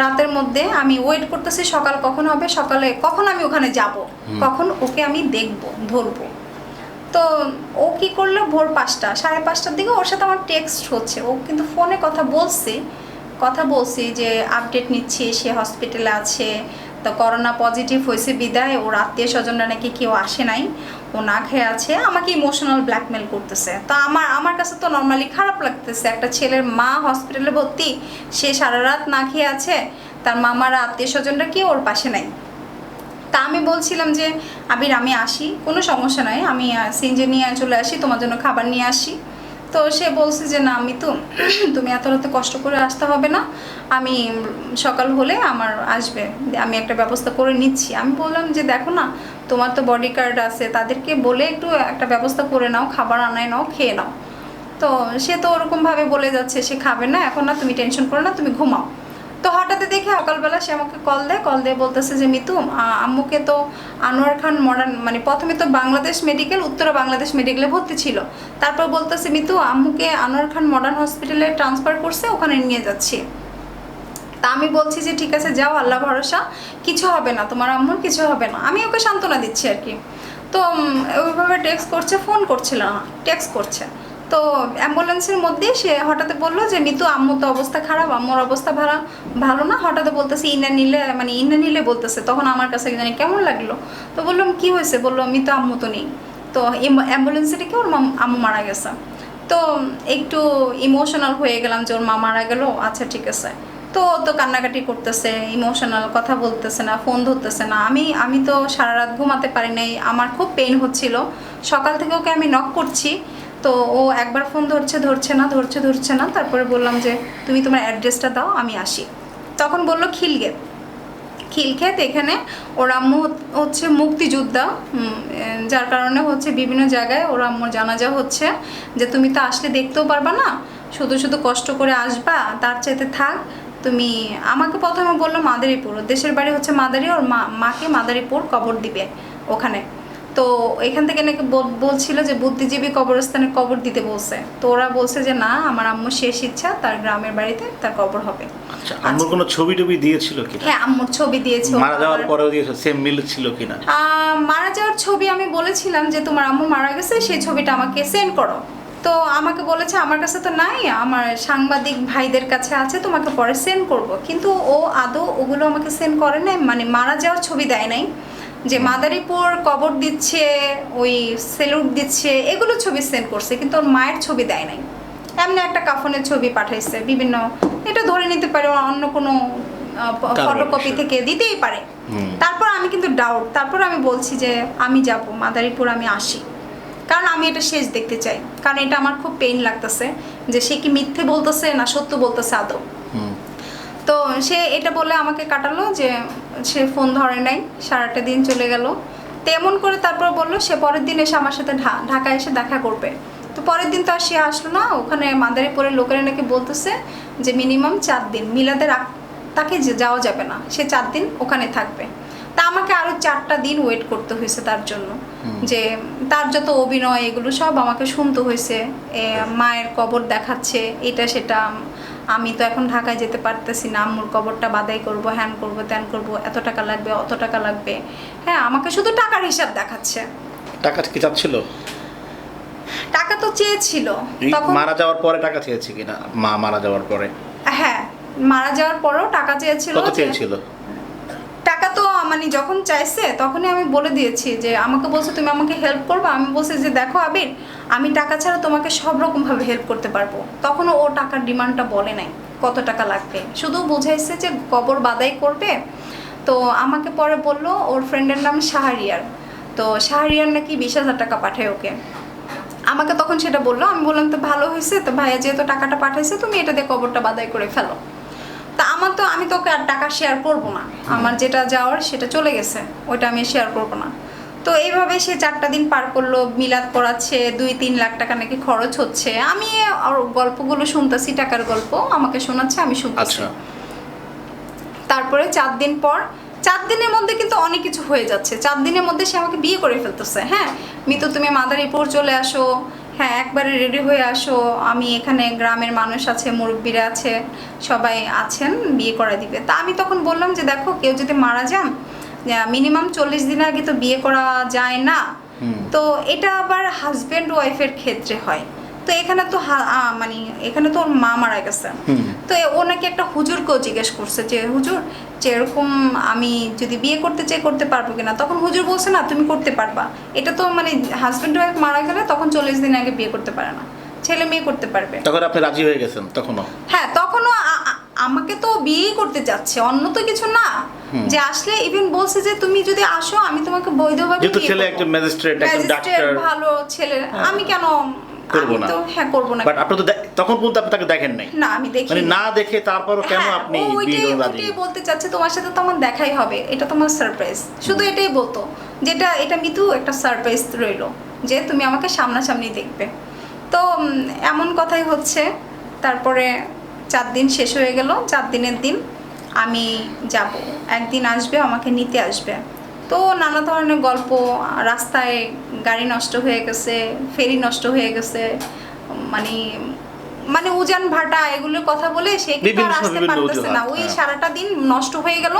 B: রাতের মধ্যে আমি ওয়েট করতেছি সকাল কখন হবে, সকালে কখন আমি ওখানে যাব, কখন ওকে আমি দেখবো ধরবো। তো ও কি করলো, ভোর 5টা 5:30টার দিকে ওর সাথে আমার টেক্সট হচ্ছে, ও কিন্তু ফোনে কথা বলছি যে আপডেট নিচ্ছি, সে হসপিটালে আছে, তো করোনা পজিটিভ হয়েছে বিদায়, ওর আত্মীয় স্বজনরা নাকি কেউ আসে নাই, ও না খেয়ে আছে, আমাকে ইমোশনাল ব্ল্যাকমেল করতেছে। তো আমার কাছে তো নর্মালি খারাপ লাগতেছে, একটা ছেলের মা হসপিটালে ভর্তি, সে সারা রাত না খেয়ে আছে, তার মামারা আত্মীয় স্বজনরা কেউ ওর পাশে নাই। তা আমি বলছিলাম যে আবির আমি আসি, কোনো সমস্যা নাই, আমি সিনজে নিয়ে চলে আসি, তোমার জন্য খাবার নিয়ে আসি। তো সে বলছে যে না আমি তো তুমি এত রাতে কষ্ট করে আসতে হবে না, আমি সকাল হলে আমার আসবে, আমি একটা ব্যবস্থা করে নিচ্ছি। আমি বললাম যে দেখো না তোমার তো বডি গার্ড আছে, তাদেরকে বলে একটু একটা ব্যবস্থা করে নাও, খাবার আনায় নাও, খেয়ে নাও। তো সে তো ওরকমভাবে বলে যাচ্ছে সে খাবে না, এখন না তুমি টেনশন করো না, তুমি ঘুমাও। তো হঠাৎ দেখে সকালবেলা সে আমাকে কল দিয়ে বলতেছে যে মিতু আম্মুকে তো আনোয়ার খান মডার্ন মানে প্রথমে তো বাংলাদেশ মেডিকেল উত্তরা বাংলাদেশ মেডিকেলে ভর্তি ছিল, তারপর বলতেছে মিতু আম্মুকে আনোয়ার খান মডার্ন হসপিটালে ট্রান্সফার করছে, ওখানে নিয়ে যাচ্ছি। তা আমি বলছি যে ঠিক আছে যাও, আল্লাহ ভরসা, কিছু হবে না, তোমার আম্মুর কিছু হবে না। আমি ওকে সান্ত্বনা দিচ্ছি আর কি। তো ওইভাবে টেক্সট করছে, ফোন করছিল না, টেক্সট করছে। তো অ্যাম্বুলেন্সের মধ্যে সে হঠাৎ বললো যে মিতু আম্মুর তো অবস্থা খারাপ, আম্মুর অবস্থা ভালো না। হঠাৎ বলতেছে ইনা নিলে বলতেছে। তখন আমার কাছে জানি কেমন লাগলো। তো বললাম কি হয়েছে? বললো মিতু আম্মু তো নেই, তো অ্যাম্বুলেন্সে ডেকে ওর আম্মু মারা গেছে। তো একটু ইমোশনাল হয়ে গেলাম যে ওর মা মারা গেল, আচ্ছা ঠিক আছে। তো কান্নাকাটি করতেছে, ইমোশনাল, কথা বলতেছে না, ফোন ধরতেছে না। আমি তো সারা রাত ঘুমাতে পারি নাই, আমার খুব পেইন হচ্ছিল। সকাল থেকে ওকে আমি নক করছি, তো ও একবার ফোন ধরছে না। তারপরে বললাম যে তুমি তোমার অ্যাড্রেসটা দাও, আমি আসি। তখন বললো খিলক্ষেত, এখানে ওর আম্মু হচ্ছে মুক্তিযোদ্ধা, যার কারণে হচ্ছে বিভিন্ন জায়গায় ওর আম্মুর জানাজা হচ্ছে, যে তুমি তো আসলে দেখতেও পারবা না, শুধু কষ্ট করে আসবা, তার চাইতে থাক তুমি। আমাকে প্রথমে বললো মাদারীপুর, দেশের বাড়ি হচ্ছে মাদারী, ওর মাকে মাদারীপুর কবর দিবে ওখানে। তো এখান থেকে নাকি বলছিল যে বুদ্ধিজীবী কবরস্থানে কবর দিতে বলছে। তো ওরা বলছে যে না, আমার আম্মুর শেষ ইচ্ছা তার গ্রামের বাড়িতে তার কবর হবে।
A: আচ্ছা, আম্মুর কোনো ছবি টবি দিয়েছিল কিনা?
B: হ্যাঁ, আম্মুর ছবি দিয়েছে।
A: মারা যাওয়ার পরেও দিয়েছে, সেম মিল ছিল কিনা?
B: মারা যাওয়ার ছবি আমি বলেছিলাম যে তোমার আম্মু মারা গেছে, সেই ছবিটা আমাকে সেন্ড করো। তো আমাকে বলেছে আমার কাছে তো নাই, আমার সাংবাদিক ভাইদের কাছে আছে, তোমাকে পরে সেন্ড করব। কিন্তু ও আদৌ ওগুলো আমাকে সেন্ড করে নাই, মানে মারা যাওয়ার ছবি দেয় নাই, যে মাদারীপুর কবর দিচ্ছে, ওই সেলুট দিচ্ছে, এগুলো ছবি সেন্ড করছে, কিন্তু ওর মায়ের ছবি দেয় নাই। এমনি একটা কাফনের ছবি পাঠাইছে বিভিন্ন, এটা ধরে নিতে পারে অন্য কোনো ফটোকপি থেকে দিতেই পারে। তারপর আমি কিন্তু ডাউট, তারপর আমি বলছি যে আমি যাব মাদারীপুর, আমি আসি, কারণ আমি এটা শেষ দেখতে চাই, কারণ এটা আমার খুব পেইন লাগতেছে যে সে কি মিথ্যে বলতেছে না সত্য বলতেছে আদৌ। তো সে এটা বলে আমাকে কাটালো, যে সে ফোন ধরে নাই, সারাটা দিন চলে গেল। তেমন করে তারপর বললো সে পরের দিন এসে আমার সাথে ঢাকায় এসে দেখা করবে। তো পরের দিন তো আর সে আসলো না। ওখানে মাদারীপুরের লোকেরা নাকি বলতেছে যে মিনিমাম 4 দিন, মিলাদের তাকে যাওয়া যাবে না, সে 4 দিন ওখানে থাকবে। তা আমাকে আরও 4টা দিন ওয়েট করতে হয়েছে তার জন্য, যে তার যত অভিনয় এগুলো সব আমাকে শুনতে হয়েছে। মায়ের কবর দেখাচ্ছে, এটা সেটা, আমি তো এখন ঢাকায় যেতে পারতেছি না, আম্মুর কবরটা বাদাই করব, হ্যান করব, ত্যান করব, এত টাকা লাগবে, অত টাকা লাগবে। হ্যাঁ, আমাকে শুধু টাকার হিসাব দেখাচ্ছে।
A: টাকা কি চাচ্ছিল?
B: টাকা তো চেয়েছিল।
A: তখন মারা যাওয়ার পরে টাকা চেয়েছে কিনা? মা মারা যাওয়ার পরে?
B: হ্যাঁ, মারা যাওয়ার পরেও টাকা চেয়েছিল।
A: কত চেয়েছিল?
B: টাকা তো মানে যখন চাইছে তখনই আমি বলে দিয়েছি, যে আমাকে বলছে তুমি আমাকে হেল্প করবে। আমি বলছি যে দেখো আবির, আমি টাকা ছাড়া তোমাকে সব রকমভাবে হেল্প করতে পারবো। তখনও ও টাকার ডিমান্ডটা বলে নাই কত টাকা লাগবে, শুধু বুঝাইছে যে কবর বাদাই করবে। তো আমাকে পরে বললো ওর ফ্রেন্ডের নাম শাহরিয়ার, তো শাহরিয়ার নাকি 20,000 টাকা পাঠায় ওকে। আমাকে তখন সেটা বললো, আমি বললাম তো ভালো হয়েছে, তো ভাইয়া যেহেতু টাকাটা পাঠাইছে তুমি এটা দিয়ে কবরটা বাদাই করে ফেলো। তা আমি তোকে আর টাকা শেয়ার করব না, আমার যেটা যাওয়ার সেটা চলে গেছে, ওইটা আমি শেয়ার করব না। তো এইভাবে সে 4টা দিন পার করলো, মিলাদ পড়াচ্ছে, 2-3 লাখ টাকা নাকি খরচ হচ্ছে। আমি আর গল্পগুলো শুনতেছি, টাকার গল্প আমাকে শোনাচ্ছে, আমি শুনতেছি। তারপরে 4 দিন পর, 4 দিনের মধ্যে কিন্তু অনেক কিছু হয়ে যাচ্ছে। 4 দিনের মধ্যে সে আমাকে বিয়ে করে ফেলতেছে। হ্যাঁ মিতু, তুমি মাদারীপুর চলে আসো, হ্যাঁ একবারে রেডি হয়ে আসো, আমি এখানে গ্রামের মানুষ আছে, মুরব্বীরা আছে, সবাই আছেন, বিয়ে করে দিবে। তা আমি তখন বললাম যে দেখো, কেউ যদি মারা যান মিনিমাম 40 দিন আগে তো বিয়ে করা যায় না। তো এটা আবার হাজব্যান্ড ওয়াইফের ক্ষেত্রে হয়। তো এখানে তো মানে এখানে তো ওর মা মারা গেছে। তো ও নাকি একটা হুজুরকেও জিজ্ঞেস করছে যে হুজুর, যে এরকম আমি যদি বিয়ে করতে চাই করতে পারবো কিনা। তখন হুজুর বলছে না, তুমি করতে পারবা। এটা তো মানে হাজব্যান্ড ওয়াইফ মারা গেলে তখন 40 দিন আগে বিয়ে করতে পারে না, ছেলে মেয়ে করতে পারবে।
A: তখন আপনি রাজি হয়ে গেছেন? তখনও?
B: হ্যাঁ, তখনও আমাকে তো বিয়েই করতে যাচ্ছে, অন্য তো কিছু না। যে আসলে ইভেন বলছে যে তুমি যদি আসো আমি তোমাকে বৈধভাবে
A: যেহেতু ছেলে একজন ম্যাজিস্ট্রেট, একজন ডাক্তার,
B: ভালো ছেলে, আমি কেন
A: করব না?
B: হ্যাঁ, করব না।
A: বাট আপনি তো তখন পর্যন্ত আপনি তাকে দেখেন নাই?
B: না, আমি দেখি
A: মানে না দেখে তারপরও কেন আপনি বিয়ে করতে রাজি?
B: ওইটাই বলতে চাচ্ছে, তোমার সাথে তো আমার দেখাই হবে, এটা তোমার সারপ্রাইজ। শুধু এটাই বলতো, যেটা এটা মিতু একটা সারপ্রাইজ রইলো, যে তুমি আমাকে সামনাসামনি দেখবে। তো এমন কথাই হচ্ছে। তারপরে 4 দিন শেষ হয়ে গেল। 4 দিনের দিন আমি যাব, একদিন আসবে, আমাকে নিতে আসবে। তো নানা ধরনের গল্প, রাস্তায় গাড়ি নষ্ট হয়ে গেছে, ফেরি নষ্ট হয়ে গেছে, মানে মানে উজান ভাটা এগুলোর কথা বলে সে কিন্তু আর আসতে পারতেছে না। ওই সারাটা দিন নষ্ট হয়ে গেল।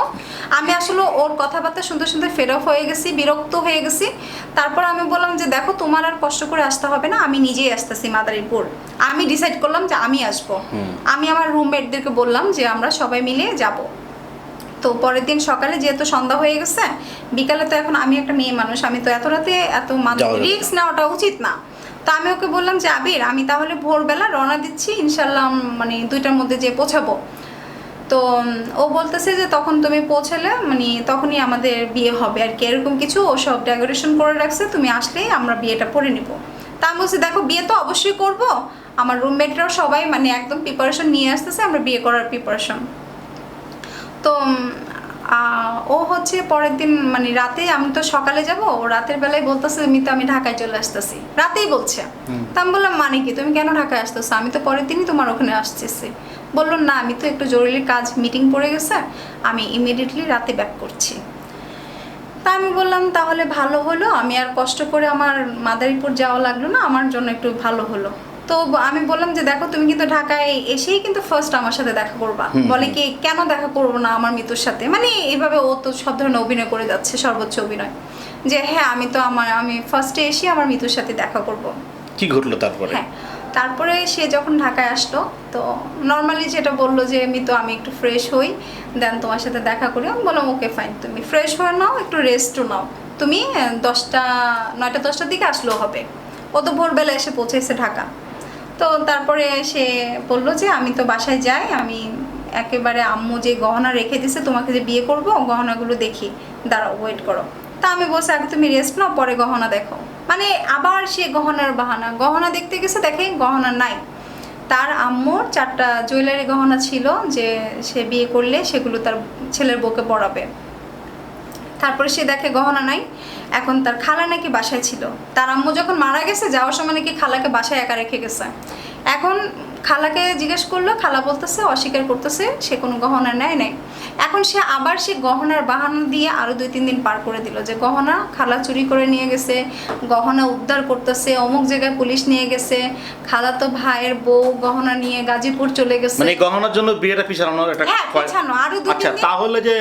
B: আমি আসলে ওর কথাবার্তা শুনতে শুনতে ফেড অফ হয়ে গেছি, বিরক্ত হয়ে গেছি। তারপর আমি বললাম যে দেখো, তোমার আর কষ্ট করে আসতে হবে না, আমি নিজেই আসতেছি মাদারীপুর। আমি ডিসাইড করলাম যে আমি আসবো। আমি আমার রুমমেটদেরকে বললাম যে আমরা সবাই মিলে যাব। তো পরের দিন সকালে, যেহেতু সন্ধ্যা হয়ে গেছে, বিকালে তো এখন আমি একটা মেয়ে মানুষ, আমি তো এত রাতে এত রিস্ক নেওয়াটা উচিত না। তো আমি ওকে বললাম যে আবির, আমি তাহলে ভোরবেলা রওনা দিচ্ছি, ইনশাল্লাহ মানে 2টার মধ্যে যেয়ে পৌঁছাবো। তো ও বলতেছে যে তখন তুমি পৌঁছালে মানে তখনই আমাদের বিয়ে হবে আর কি, এরকম কিছু ও সব ডেকোরেশন করে রাখছে, তুমি আসলেই আমরা বিয়েটা করে নিব। তা আমি বলছি দেখো, বিয়ে তো অবশ্যই করব, আমার রুমমেটরাও সবাই মানে একদম প্রিপারেশন নিয়ে আসতেছে আমরা বিয়ে করার প্রিপারেশন। তো ও হচ্ছে পরের দিন মানে রাতে, আমি তো সকালে যাব, ও রাতের বেলায় বলতেছে আমি ঢাকায় চলে আসতেছি, রাতেই বলছে। তা আমি বললাম মানে কি, তুমি কেন ঢাকায় আসতেছো, আমি তো পরের দিনই তোমার ওখানে আসতেছি। বললো না, আমি তো একটু জরুরি কাজ, মিটিং পড়ে গেছে, আমি ইমিডিয়েটলি রাতে ব্যাক করছি। তা আমি বললাম তাহলে ভালো হলো, আমি আর কষ্ট করে আমার মাদারীপুর যাওয়া লাগলো না, আমার জন্য একটু ভালো হলো। তো আমি বললাম যে দেখো, তুমি কিন্তু ঢাকায় এসেই কিন্তু ফার্স্ট আমার সাথে দেখা করবা। বলে কি কেন দেখা করবো না আমার মিতুর সাথে, মানে এইভাবে ও তো সব ধরনের অভিনয় করে যাচ্ছে, সর্বোচ্চ অভিনয়, যে হ্যাঁ আমি ফার্স্টে এসে আমার মিতুর সাথে দেখা করব।
A: কি ঘটলো তারপরে?
B: হ্যাঁ, তারপরে সে যখন ঢাকায় আসলো, তো নর্মালি যেটা বললো যে মিতু আমি একটু ফ্রেশ হই, দেন তোমার সাথে দেখা করি। আমি বললাম ওকে ফাইন, তুমি ফ্রেশ হয়ে নাও, একটু রেস্টও নাও, তুমি 9টা-10টার দিকে আসলেও হবে। ও তো ভোরবেলা এসে পৌঁছেছে ঢাকা। তো তারপরে সে বললো যে আমি তো বাসায় যাই, আমি একেবারে আম্মু যে গহনা রেখে দিছে তোমাকে যে বিয়ে করবো, গহনাগুলো দেখি, দাঁড়াও ওয়েট করো। তা আমি বলছি আগে তুমি রেস্ট নাও, পরে গহনা দেখো। মানে আবার সে গহনার বাহানা, গহনা দেখতে গেছে, দেখে গহনা নাই। তার আম্মুর 4টা জুয়েলারি গহনা ছিল, যে সে বিয়ে করলে সেগুলো তার ছেলের বউকে পরাবে। তারপরে সে দেখে গহনা নাই। এখন তার খালা নাকি বাসায় ছিল, তার আম্মু যখন মারা গেছে যাওয়ার সময় নাকি খালাকে বাসায় একা রেখে গেছে। এখন খালাকে জিজ্ঞেস করলো, খালা বলতেছে, অস্বীকার করতেছে, সে কোনো গহনা নেয় নাই। এখন সে আবার সে গহনার বাহানা দিয়ে আরও 2-3 দিন পার করে দিল, যে গহনা খালা চুরি করে নিয়ে গেছে, গহনা উদ্ধার করতেছে, অমুক জায়গায় পুলিশ নিয়ে গেছে, খালা তো ভাইয়ের বউ গহনা নিয়ে গাজীপুর চলে গেছে,
A: মানে গহনার জন্য বিয়েটা পিছানোর একটা।
B: হ্যাঁ, পিছানো আরো 2-3
A: আচ্ছা,
B: দিন।
A: তাহলে যে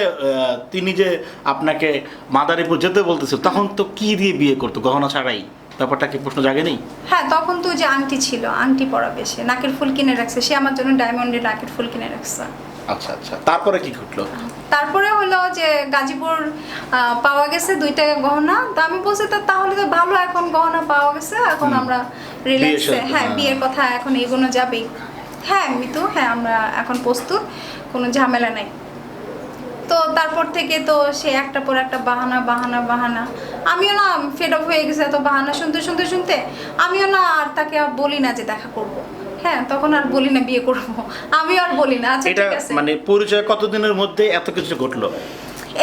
A: তিনি যে আপনাকে মাদারীপুর যেতে বলতেছিল, তখন তো কি দিয়ে বিয়ে করতো, গহনা ছাড়াই? ব্যাপারটা কি প্রশ্ন জাগে নেই?
B: হ্যাঁ, তখন তো যে আংটি ছিল, আংটি পরাবে, সে নাকের ফুল কিনে রাখছে, সে আমার জন্য ডায়মন্ডের নাকের ফুল কিনে রাখছে।
A: আচ্ছা আচ্ছা, তারপরে কি ঘটলো?
B: তারপরে হলো যে গাজীপুর পাওয়া গেছে 2টা গহনা। তো আমি বলছি তাহলে তো ভালো, এখন গহনা পাওয়া গেছে, এখন আমরা রিল্যাক্সে, হ্যাঁ বিয়ের কথা এখন এগোনো যাবেই। হ্যাঁ মিতু, হ্যাঁ আমরা এখন প্রস্তুত, কোনো ঝামেলা নাই। তো তারপর থেকে তো সে একটা পর একটা বাহানা বাহানা বাহানা। আমিও না ফেড অফ হয়ে গেছে এত বাহানা শুনতে শুনতে শুনতে। আমিও না আর তাকে বলি না যে দেখা করব, হ্যাঁ তখন আর বলি না বিয়ে করব, আমিও আর বলি না। আচ্ছা ঠিক আছে,
A: মানে পরিচয় কতদিনের মধ্যে এত কিছু ঘটলো?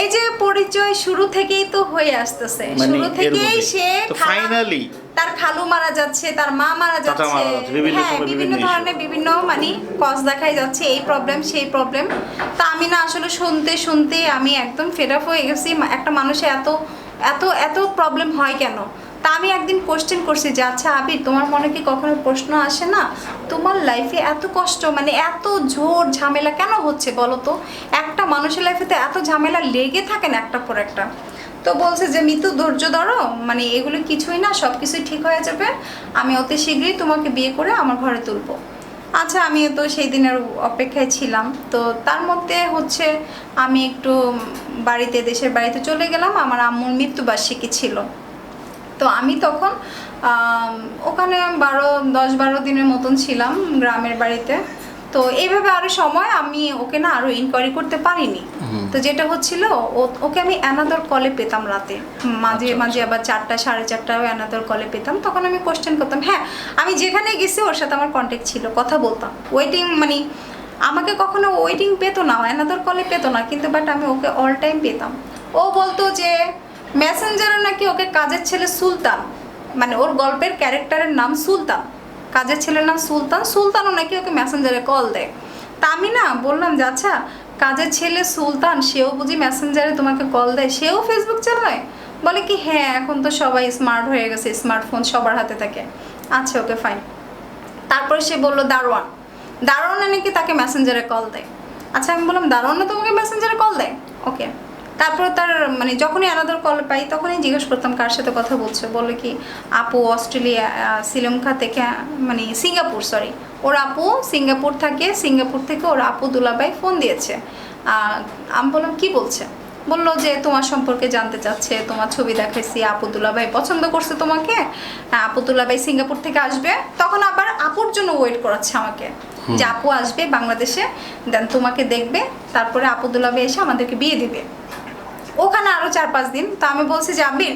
B: এই যে পরিচয় শুরু থেকেই তো হয়ে আসতেছে, শুরু থেকেই সে
A: ফাইনালি
B: তার খালু মারা যাচ্ছে, তার মা মারা যাচ্ছে, হ্যাঁ বিভিন্ন ধরনের বিভিন্ন মানে কজ দেখাই যাচ্ছে, এই প্রবলেম সেই প্রবলেম। তা আমি না আসলে শুনতে শুনতে আমি একদম ফেড আপ হয়ে গেছি, একটা মানুষের এত এত এত প্রবলেম হয় কেন। তা আমি একদিন কোশ্চেন করছি যে আচ্ছা আবির, তোমার মনে কি কখনো প্রশ্ন আসে না, তোমার লাইফে এত কষ্ট মানে এত ঝোর ঝামেলা কেন হচ্ছে বলো তো? একটা মানুষের লাইফে তো এত ঝামেলা লেগে থাকে না একটার পর একটা। তো বলছে যে মিতু ধৈর্য ধরো, মানে এগুলো কিছুই না, সব কিছুই ঠিক হয়ে যাবে, আমি অতি শীঘ্রই তোমাকে বিয়ে করে আমার ঘরে তুলবো। আচ্ছা, আমি তো সেই দিনের অপেক্ষায় ছিলাম। তো তার মধ্যে হচ্ছে আমি একটু দেশের বাড়িতে চলে গেলাম, আমার আম্মুর মৃত্যুবার্ষিকী ছিল। তো আমি তখন ওখানে 10-12 দিনের মতন ছিলাম গ্রামের বাড়িতে। তো এইভাবে আরও সময় আমি ওকে না আরও ইনকোয়ারি করতে পারিনি। তো যেটা হচ্ছিল, ওকে আমি অ্যানাদার কলে পেতাম রাতে, মাঝে মাঝে আবার 4টা-4:30টাও অ্যানাদার কলে পেতাম। তখন আমি কোশ্চেন করতাম, হ্যাঁ আমি যেখানে গেছি ওর সাথে আমার কন্ট্যাক্ট ছিল, কথা বলতাম, ওয়েটিং মানে আমাকে কখনো ওয়েটিং পেতো না, অ্যানাদার কলে পেতো না, কিন্তু বাট আমি ওকে অল টাইম পেতাম। ও বলতো যে মেসেঞ্জারে নাকি ওকে কাজের ছেলে সুলতান, মানে ওর গল্পের ক্যারেক্টারের নাম সুলতান, কাজের ছেলের নাম সুলতান, সুলতানও নাকি ওকে মেসেঞ্জারে কল দেয়। তা আমি না বললাম যে আচ্ছা কাজের ছেলে সুলতান সেও বুঝি মেসেঞ্জারে তোমাকে কল দেয়, সেও ফেসবুক চালায়? বলে কি হ্যাঁ এখন তো সবাই স্মার্ট হয়ে গেছে, স্মার্টফোন সবার হাতে থাকে। আচ্ছা ওকে ফাইন। তারপরে সে বললো দারোয়ানে নাকি তাকে মেসেঞ্জারে কল দেয়। আচ্ছা আমি বললাম দারোয়ানে তোমাকে মেসেঞ্জারে কল দেয়? ওকে। তারপরে তার মানে যখনই আলাদার কল পাই তখনই জিজ্ঞেস করতাম কার সাথে কথা বলছো, বলে কি আপু অস্ট্রেলিয়া শ্রীলঙ্কা থেকে মানে সিঙ্গাপুর সরি, ওর আপু সিঙ্গাপুর থাকে, সিঙ্গাপুর থেকে ওর আপু দুলাভাই ফোন দিয়েছে। আমি বললাম কি বলছে? বললো যে তোমার সম্পর্কে জানতে চাচ্ছে, তোমার ছবি দেখাইছি, আপু দুলাভাই পছন্দ করছে তোমাকে, আপু দুলাভাই সিঙ্গাপুর থেকে আসবে। তখন আবার আপুর জন্য ওয়েট করাচ্ছে আমাকে যে আপু আসবে বাংলাদেশে, দেন তোমাকে দেখবে, তারপরে আপু দুলাভাই এসে আমাদেরকে বিয়ে দিবে। ওখানে আরও 4-5 দিন। তো আমি বলছি যে আবির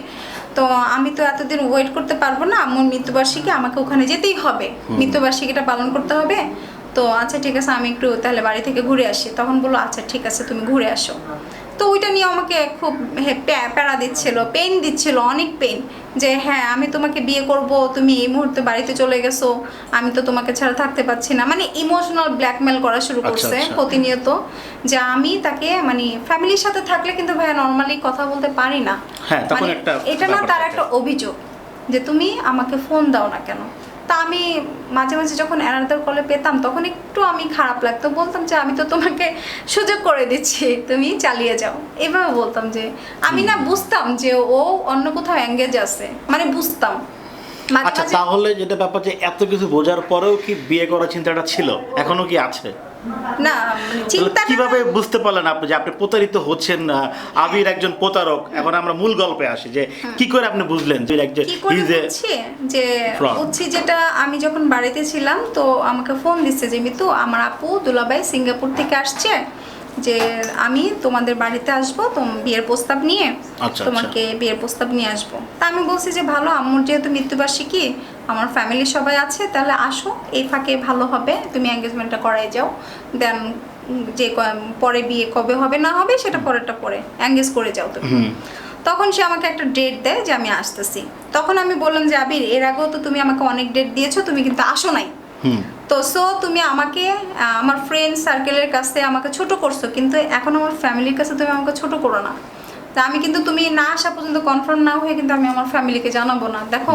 B: তো আমি তো এতদিন ওয়েট করতে পারবো না, আমার মৃত্যুবার্ষিকী আমাকে ওখানে যেতেই হবে, মৃত্যুবার্ষিকীটা পালন করতে হবে। তো আচ্ছা ঠিক আছে আমি একটু তাহলে বাড়ি থেকে ঘুরে আসি। তখন বললো আচ্ছা ঠিক আছে তুমি ঘুরে আসো। তো ওইটা নিয়ে আমাকে খুব প্যারা দিচ্ছিল, পেন দিচ্ছিল, অনেক পেন, যে হ্যাঁ আমি তোমাকে বিয়ে করব, তুমি এই মুহূর্তে বাড়িতে চলে গেছো, আমি তো তোমাকে ছাড়া থাকতে পারছি না, মানে ইমোশনাল ব্ল্যাকমেল করা শুরু করছে প্রতিনিয়ত। যে আমি তাকে মানে ফ্যামিলির সাথে থাকলে কিন্তু ভাইয়া নর্মালি কথা বলতে পারি না, মানে এটা না তার একটা অভিযোগ যে তুমি আমাকে ফোন দাও না কেন। তা আমি মাঝে মাঝে যখন অ্যানাদার কলে পেতাম তখন একটু আমি খারাপ লাগতো, বলতাম যে আমি তো তোমাকে সুযোগ করে দিচ্ছি, তুমি চালিয়ে যাও, এভাবে বলতাম। যে আমি না বুঝতাম যে ও অন্য কোথাও এঙ্গেজ আছে, মানে বুঝতাম।
A: আচ্ছা তাহলে যেটা ব্যাপার যে এত কিছু বোঝার পরেও কি বিয়ে করার চিন্তাটা ছিল, এখনো কি আছে?
B: না চিন্তা
A: কিভাবে বুঝতে পারলেন আপনি যে আপনি প্রতারিত হচ্ছেন, আবির একজন প্রতারক? এখন আমরা মূল গল্পে আসি যে কি করে আপনি বুঝলেন যে
B: যে বুঝছি যেটা আমি যখন বাড়িতে ছিলাম তো আমাকে ফোন দিচ্ছে যে মিতু আমার আপু দুলাভাই সিঙ্গাপুর থেকে আসছে, যে আমি তোমাদের বাড়িতে আসবো বিয়ের প্রস্তাব নিয়ে, তোমাকে বিয়ের প্রস্তাব নিয়ে আসবো। তা আমি বলছি যে ভালো, আম্মুর যেহেতু মৃত্যুবার্ষিকী আমার ফ্যামিলি সবাই আছে, তাহলে আসো, এই ফাঁকে ভালো হবে, তুমি এঙ্গেজমেন্টটা করাই যাও, দেন যে পরে বিয়ে কবে হবে না হবে সেটা পরেরটা পরে এঙ্গেজ করে যাও তুমি। তখন সে আমাকে একটা ডেট দেয় যে আমি আসতেছি। তখন আমি বললাম যে আবির এর আগেও তো তুমি আমাকে অনেক ডেট দিয়েছো, তুমি কিন্তু আসো নাই। তো সো তুমি আমাকে আমার ফ্রেন্ড সার্কেলের কাছে আমাকে ছোট করছো, কিন্তু এখন আমার ফ্যামিলির কাছে তুমি আমাকে ছোট করো না। তা আমি কিন্তু তুমি না আসা পর্যন্ত কনফার্ম না হয়ে কিন্তু আমি আমার ফ্যামিলিকে জানাবো না। দেখো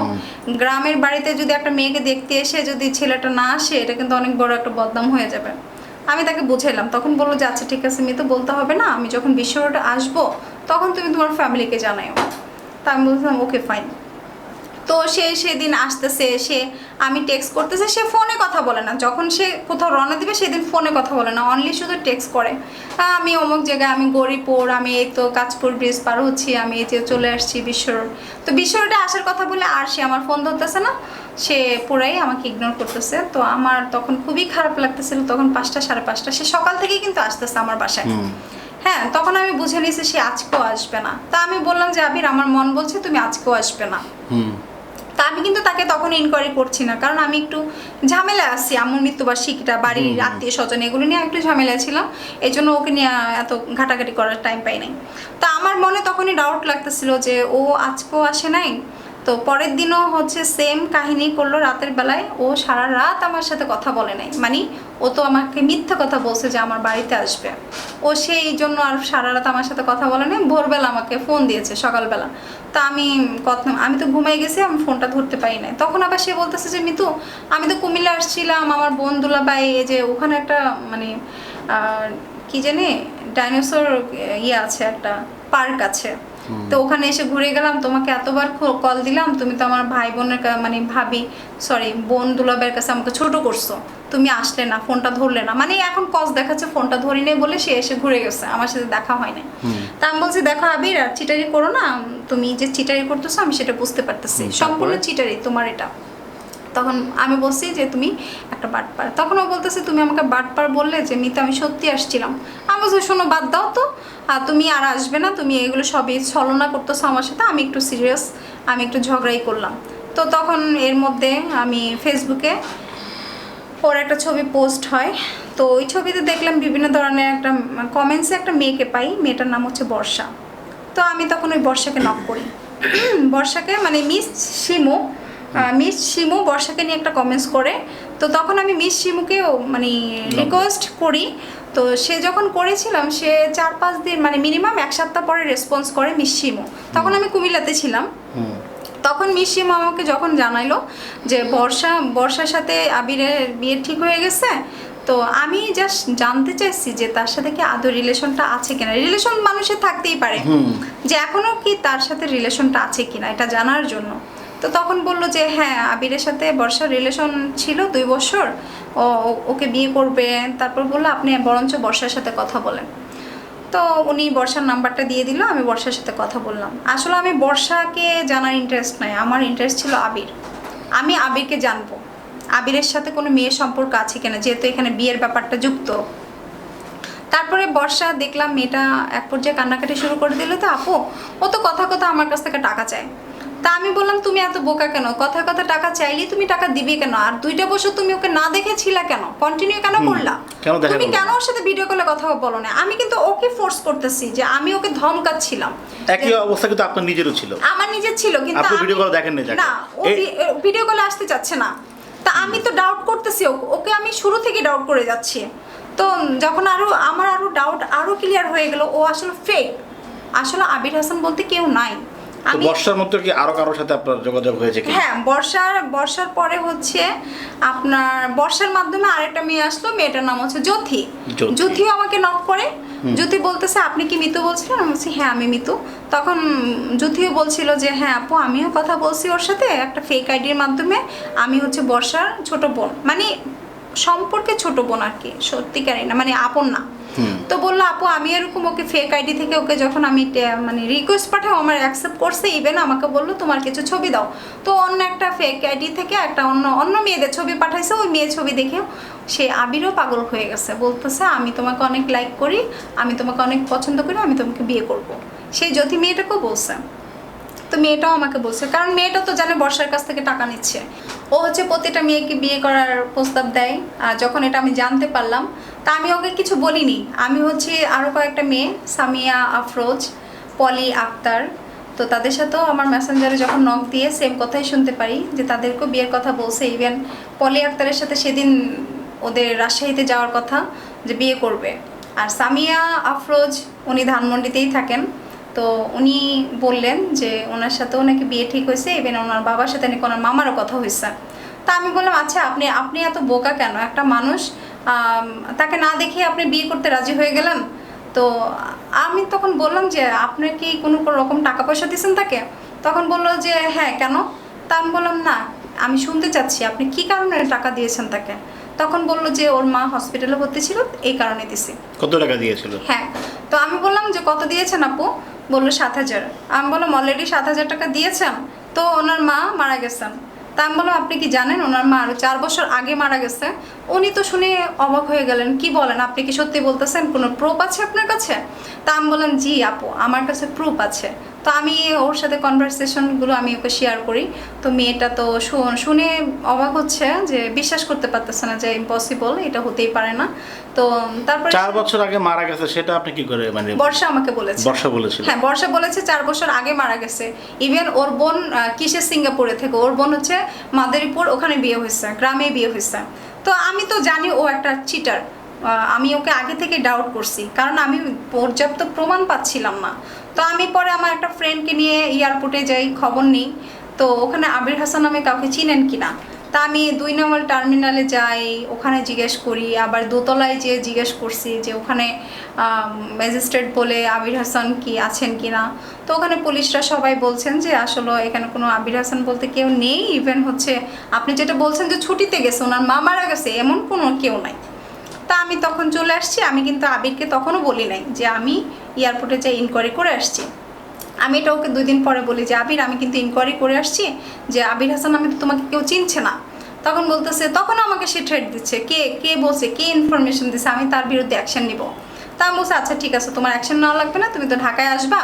B: গ্রামের বাড়িতে যদি একটা মেয়েকে দেখতে এসে যদি ছেলেটা না আসে এটা কিন্তু অনেক বড় একটা বদনাম হয়ে যাবে। আমি তাকে বুঝাইলাম, তখন বললো যে আচ্ছা ঠিক আছে মেয়ে তো বলতে হবে না, আমি যখন বিশ্বটা আসবো তখন তুমি তোমার ফ্যামিলিকে জানাও। তা আমি বলছিলাম ওকে ফাইন। তো সে সেদিন আসতেছে, সে আমি টেক্সট করতেছে, সে ফোনে কথা বলে না, যখন সে কোথাও রওনা দিবে সেদিন ফোনে কথা বলে না, অনলি শুধু টেক্সট করে আমি অমুক জায়গায়, আমি গরিপুর, আমি এই তো কাঁচপুর ব্রিজ পার হচ্ছি, আমি এই যে চলে আসছি বিশ্ব রোড। তো বিশ্ব রোডে আসার কথা বলে আর সে আমার ফোন ধরতেছে না, সে পুরাই আমাকে ইগনোর করতেছে। তো আমার তখন খুবই খারাপ লাগতেছিল, তখন 5টা 5:30 সে সকাল থেকেই কিন্তু আসতেছে আমার বাসায়। হ্যাঁ তখন আমি বুঝে নিয়েছি সে আজকেও আসবে না। তা আমি বললাম যে আবির আমার মন বলছে তুমি আজকেও আসবে না। তা আমি কিন্তু তাকে তখন ইনকোয়ারি করছি না, কারণ আমি একটু ঝামেলা আসছি, আমার মৃত্যুবার্ষিকীটা, বাড়ির আত্মীয় স্বজন এগুলো নিয়ে একটু ঝামেলা ছিলাম, এই জন্য ওকে নিয়ে এত ঘাটাঘাটি করার টাইম পাই নাই। তা আমার মনে তখনই ডাউট লাগতেছিল যে ও আজকেও আসে নাই। তো পরের দিনও হচ্ছে সেম কাহিনী করলো, রাতের বেলায় ও সারা রাত আমার সাথে কথা বলে নাই, মানে ও তো আমাকে মিথ্যা কথা বলছে যে আমার বাড়িতে আসবে, ও সেই জন্য আর সারা রাত আমার সাথে কথা বলে নাই। ভোরবেলা আমাকে ফোন দিয়েছে সকালবেলা, তা আমি তো ঘুমাই গেছি, আমি ফোনটা ধরতে পারি নাই। তখন আবার সে বলতেছে যে মিতু আমি তো কুমিল্লা আসছিলাম, আমার বোন দুলাভাই এই যে ওখানে একটা মানে কি জানি ডাইনোসর আছে, একটা পার্ক আছে, তো ওখানে এসে ঘুরে গেলাম, তোমাকে এতবার কল দিলাম, তুমি তো আমার ভাই বোনের মানে বোন দুলাভাইয়ের কাছে আমাকে ছোট করছো, তুমি আসলে না, ফোনটা ধরলে না, মানে এখন কজ দেখাচ্ছে ফোনটা ধরি নেই বলে সে এসে ঘুরে গেছে, আমার সাথে দেখা হয় না। তা আমি বলছি দেখো আবির আর চিটারি করো না, তুমি যে চিটারি করতেছো আমি সেটা বুঝতে পারতেছি, সম্পূর্ণ চিটারি তোমার এটা। তখন আমি বলছি যে তুমি একটা বাটপার। তখন ও বলতেছে তুমি আমাকে বাটপার বললে যে মিতা আমি সত্যি আসছিলাম। আমি বলছি শোনো বাদ দাও তো, তুমি আর আসবে না, তুমি এগুলো সবই ছলনা করতেছো আমার সাথে, আমি একটু সিরিয়াস, আমি একটু ঝগড়াই করলাম। তো তখন এর মধ্যে আমি ফেসবুকে ওর একটা ছবি পোস্ট হয়, তো ওই ছবিতে দেখলাম বিভিন্ন ধরনের একটা কমেন্টসে একটা মেয়েকে পাই, মেয়েটার নাম হচ্ছে বর্ষা। তো আমি তখন ওই বর্ষাকে নক করি, বর্ষাকে মানে মিস শিমু বর্ষাকে নিয়ে একটা কমেন্টস করে। তো তখন আমি মিস শিমুকেও মানে রিকোয়েস্ট করি। তো সে যখন করেছিলাম সে 4-5 দিন মানে মিনিমাম 1 সপ্তাহ পরে রেসপন্স করে মিস শিমু। তখন আমি কুমিল্লাতে ছিলাম। তখন মিস শিমু আমাকে যখন জানাইলো যে বর্ষার সাথে আবিরের বিয়ে ঠিক হয়ে গেছে, তো আমি জাস্ট জানতে চাইছি যে তার সাথে কি আদৌ রিলেশনটা আছে কিনা। রিলেশন মানুষের থাকতেই পারে, যে এখনো কি তার সাথে রিলেশনটা আছে কিনা এটা জানার জন্য। তো তখন বললো যে হ্যাঁ আবিরের সাথে বর্ষার রিলেশন ছিল 2 বছর, ওকে বিয়ে করবে। তারপর বললো আপনি বরঞ্চ বর্ষার সাথে কথা বলেন। তো উনি বর্ষার নাম্বারটা দিয়ে দিল, আমি বর্ষার সাথে কথা বললাম। আসলে আমি বর্ষাকে জানার ইন্টারেস্ট নাই, আমার ইন্টারেস্ট ছিল আবির। আমি আবিরকে জানবো আবিরের সাথে কোনো মেয়ের সম্পর্ক আছে কিনা, যেহেতু এখানে বিয়ের ব্যাপারটা যুক্ত। তারপরে বর্ষা দেখলাম মেয়েটা এক পর্যায়ে কান্নাকাটি শুরু করে দিল। তো আপু ও তো কথা আমার কাছ থেকে টাকা চায়। তা আমি বললাম তুমি এত বোকা কেন, কথা টাকা চাইলে তুমি টাকা দিবে কেন, আর 2টা বছর তুমি ওকে না দেখেছিলা কেন, কন্টিনিউ কেন করলা, তুমি কেন ওর সাথে ভিডিও কলে কথা বলো না। আমি কিন্তু ওকে ফোর্স করতেছি, যে আমি ওকে ধমকাচ্ছিলাম।
A: একই অবস্থা কিন্তু আপনার নিজেরও ছিল।
B: আমার নিজের ছিল, কিন্তু
A: আপনি ভিডিও কল দেখেন না,
B: ও ভিডিও কলে আসতে চাচ্ছে না। তা আমি তো ডাউট করতেছি ওকে, আমি শুরু থেকে ডাউট করে যাচ্ছি। তো যখন আমার ডাউট আরো ক্লিয়ার হয়ে গেল ও আসলে ফেক, আসলে আবির হাসান বলতে কেউ নাই।
A: বর্ষার মধ্যে কি আরো কারোর সাথে আপনার যোগাযোগ হয়েছে কি?
B: হ্যাঁ, বর্ষার পরে হচ্ছে আপনার বর্ষার মাধ্যমে আরেকটা মেয়ে আসলো, মেয়েটার নাম হচ্ছে জ্যোতিও আমাকে নক করে। জ্যোতি বলতেছে আপনি কি মিতু বলছিলেন? আমি বলছি হ্যাঁ আমি মিতু। তখন জ্যোতিও বলছিল যে হ্যাঁ আপু আমিও কথা বলছি ওর সাথে একটা ফেক আইডির মাধ্যমে। আমি হচ্ছে বর্ষার ছোট বোন, মানে সম্পর্কে ছোট বোন আর কি, সত্যিকারই না, মানে আপন না। তো বললো আপু আমি এরকম ওকে ফেক আইডি থেকে ওকে যখন আমি মানে রিকোয়েস্ট পাঠাও আমার অ্যাকসেপ্ট করছে, ইভেন আমাকে বললো তোমার কিছু ছবি দাও। তো অন্য একটা ফেক আইডি থেকে একটা অন্য মেয়েদের ছবি পাঠাইছে, ওই মেয়ের ছবি দেখে সে আবিরও পাগল হয়ে গেছে, বলতেছে আমি তোমাকে অনেক লাইক করি, আমি তোমাকে অনেক পছন্দ করি, আমি তোমাকে বিয়ে করব। সেই জ্যোতি মেয়েটাকেও বলছে। তো মেয়েটাও আমাকে বলছে, কারণ মেয়েটা তো জানে বর্ষার কাছ থেকে টাকা নিচ্ছে। ও হচ্ছে প্রতিটা মেয়েকে বিয়ে করার প্রস্তাব দেয়। আর যখন এটা আমি জানতে পারলাম, তা আমি ওকে কিছু বলিনি। আমি হচ্ছে আরও কয়েকটা মেয়ে, সামিয়া আফরোজ, পলি আক্তার, তো তাদের সাথেও আমার মেসেঞ্জারে যখন নক দিয়ে সেম কথাই শুনতে পারি যে তাদেরকেও বিয়ের কথা বলছে। ইভেন পলি আক্তারের সাথে সেদিন ওদের রাজশাহীতে যাওয়ার কথা, যে বিয়ে করবে। আর সামিয়া আফরোজ উনি ধানমন্ডিতেই থাকেন। তো উনি বললেন যে ওনার সাথেও নাকি বিয়ে ঠিক হয়েছে, ইভেন ওনার বাবার সাথে নাকি ওনার মামারও কথা হয়েছে। তা আমি বললাম আচ্ছা আপনি এত বোকা কেন, একটা মানুষ তাকে না দেখে আপনি বিয়ে করতে রাজি হয়ে গেলেন। তো আমি তখন বললাম যে আপনি কি কোনো রকম টাকা পয়সা দিয়েছেন তাকে? তখন বললো যে হ্যাঁ কেন? তা আমি বললাম না আমি শুনতে চাচ্ছি আপনি কি কারণে টাকা দিয়েছেন তাকে। তখন বললো যে ওর মা হসপিটালে ভর্তি ছিল, এই কারণে দিছি।
A: কত টাকা দিয়েছিল? হ্যাঁ,
B: তো আমি বললাম যে কত দিয়েছেন আপু? বললো 7,000। আমি বললাম অলরেডি 7,000 টাকা দিয়েছেন, তো ওনার মা মারা গেছেন। তা আমি বললাম আপনি কি জানেন ওনার মা আরও 4 বছর আগে মারা গেছে? উনি তো শুনে অবাক হয়ে গেলেন, কি বলেন, আপনি কি সত্যি বলতেছেন, কোনো প্রুফ আছে আপনার কাছে? তা আমি বললাম জি আপু আমার কাছে প্রুফ আছে। তো আমি ওর সাথে কনভারসেশনগুলো আমি ওকে শেয়ার করি। তো মেয়েটা তো শুনে অবাক হচ্ছে, যে বিশ্বাস করতে পারতেছে না যে ইম্পসিবল, এটা হতেই পারে না। তো তারপরে
A: 4 বছর আগে মারা গেছে, সেটা আপনি কি করে মানে?
B: বর্ষা আমাকে বলেছে।
A: বর্ষা বলেছিল? হ্যাঁ
B: বর্ষা বলেছে 4 বছর আগে মারা গেছে। ইভেন ওর বোন কিসের সিঙ্গাপুরে থেকে, ওর বোন হচ্ছে মাদারীপুর, ওখানে বিয়ে হয়েছে, গ্রামে বিয়ে হয়েছে। তো আমি তো জানি ও একটা চিটার, আমি ওকে আগে থেকে ডাউট করছি, কারণ আমি পর্যাপ্ত প্রমাণ পাচ্ছিলাম না। তো আমি পরে আমার একটা ফ্রেন্ডকে নিয়ে এয়ারপোর্টে যাই, খবর নিই তো ওখানে আবির হাসান নামে কাউকে চিনেন কিনা। তা আমি 2 নম্বর টার্মিনালে যাই, ওখানে জিজ্ঞেস করি, আবার দোতলায় যেয়ে জিজ্ঞেস করছি যে ওখানে ম্যাজিস্ট্রেট বলে আবির হাসান কি আছেন কিনা। তো ওখানে পুলিশরা সবাই বলছেন যে আসলে এখানে কোনো আবির হাসান বলতে কেউ নেই। ইভেন হচ্ছে আপনি যেটা বলছেন যে ছুটিতে গেছে, ওনার মা মারা গেছে, এমন কোনো কেউ নাই। তা আমি তখন চলে আসছি। আমি কিন্তু আবিরকে তখনও বলি নাই যে আমি এয়ারপোর্টে যাই ইনকোয়ারি করে আসছি। আমি এটা ওকে 2 দিন পরে বলি যে আবির আমি কিন্তু ইনকোয়ারি করে আসছি, যে আবির হাসান আমি তো তোমাকে কেউ চিনছে না। তখন বলতেছে, তখন আমাকে সে থ্রেট দিচ্ছে, কে বলছে, কে ইনফরমেশন দিচ্ছে, আমি তার বিরুদ্ধে অ্যাকশন নিব। তা আমি বলছি আচ্ছা ঠিক আছে, তোমার অ্যাকশন নেওয়া লাগবে না, তুমি তো ঢাকায় আসবা,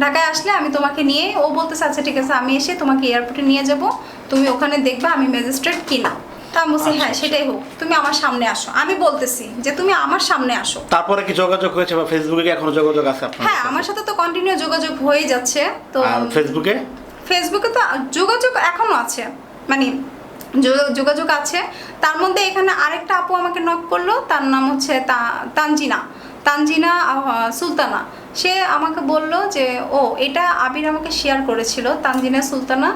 B: ঢাকায় আসলে আমি তোমাকে নিয়ে, ও বলতেছে আচ্ছা ঠিক আছে আমি এসে তোমাকে এয়ারপোর্টে নিয়ে যাব, তুমি ওখানে দেখবা আমি ম্যাজিস্ট্রেট কিনা। তা আমি বলছি হ্যাঁ সেটাই হোক, তুমি আমার সামনে আসো, আমি বলতেছি যে তুমি আমার সামনে আসো।
A: তারপরে কি যোগাযোগ হয়েছে বা ফেসবুকে কি এখনো যোগাযোগ আছে আপনার?
B: হ্যাঁ আমার সাথে তো কন্টিনিউ যোগাযোগ হয়ে যাচ্ছে। তো
A: আর ফেসবুকে
B: তো যোগাযোগ এখনো আছে, মানে যোগাযোগ আছে। তার মধ্যে এখানে আরেকটা আপু আমাকে নক করলো, তার নাম হচ্ছে তানজিনা সুলতানা। সে আমাকে বলল যে ও এটা আবির আমাকে শেয়ার করেছিল, তানজিনা সুলতানা।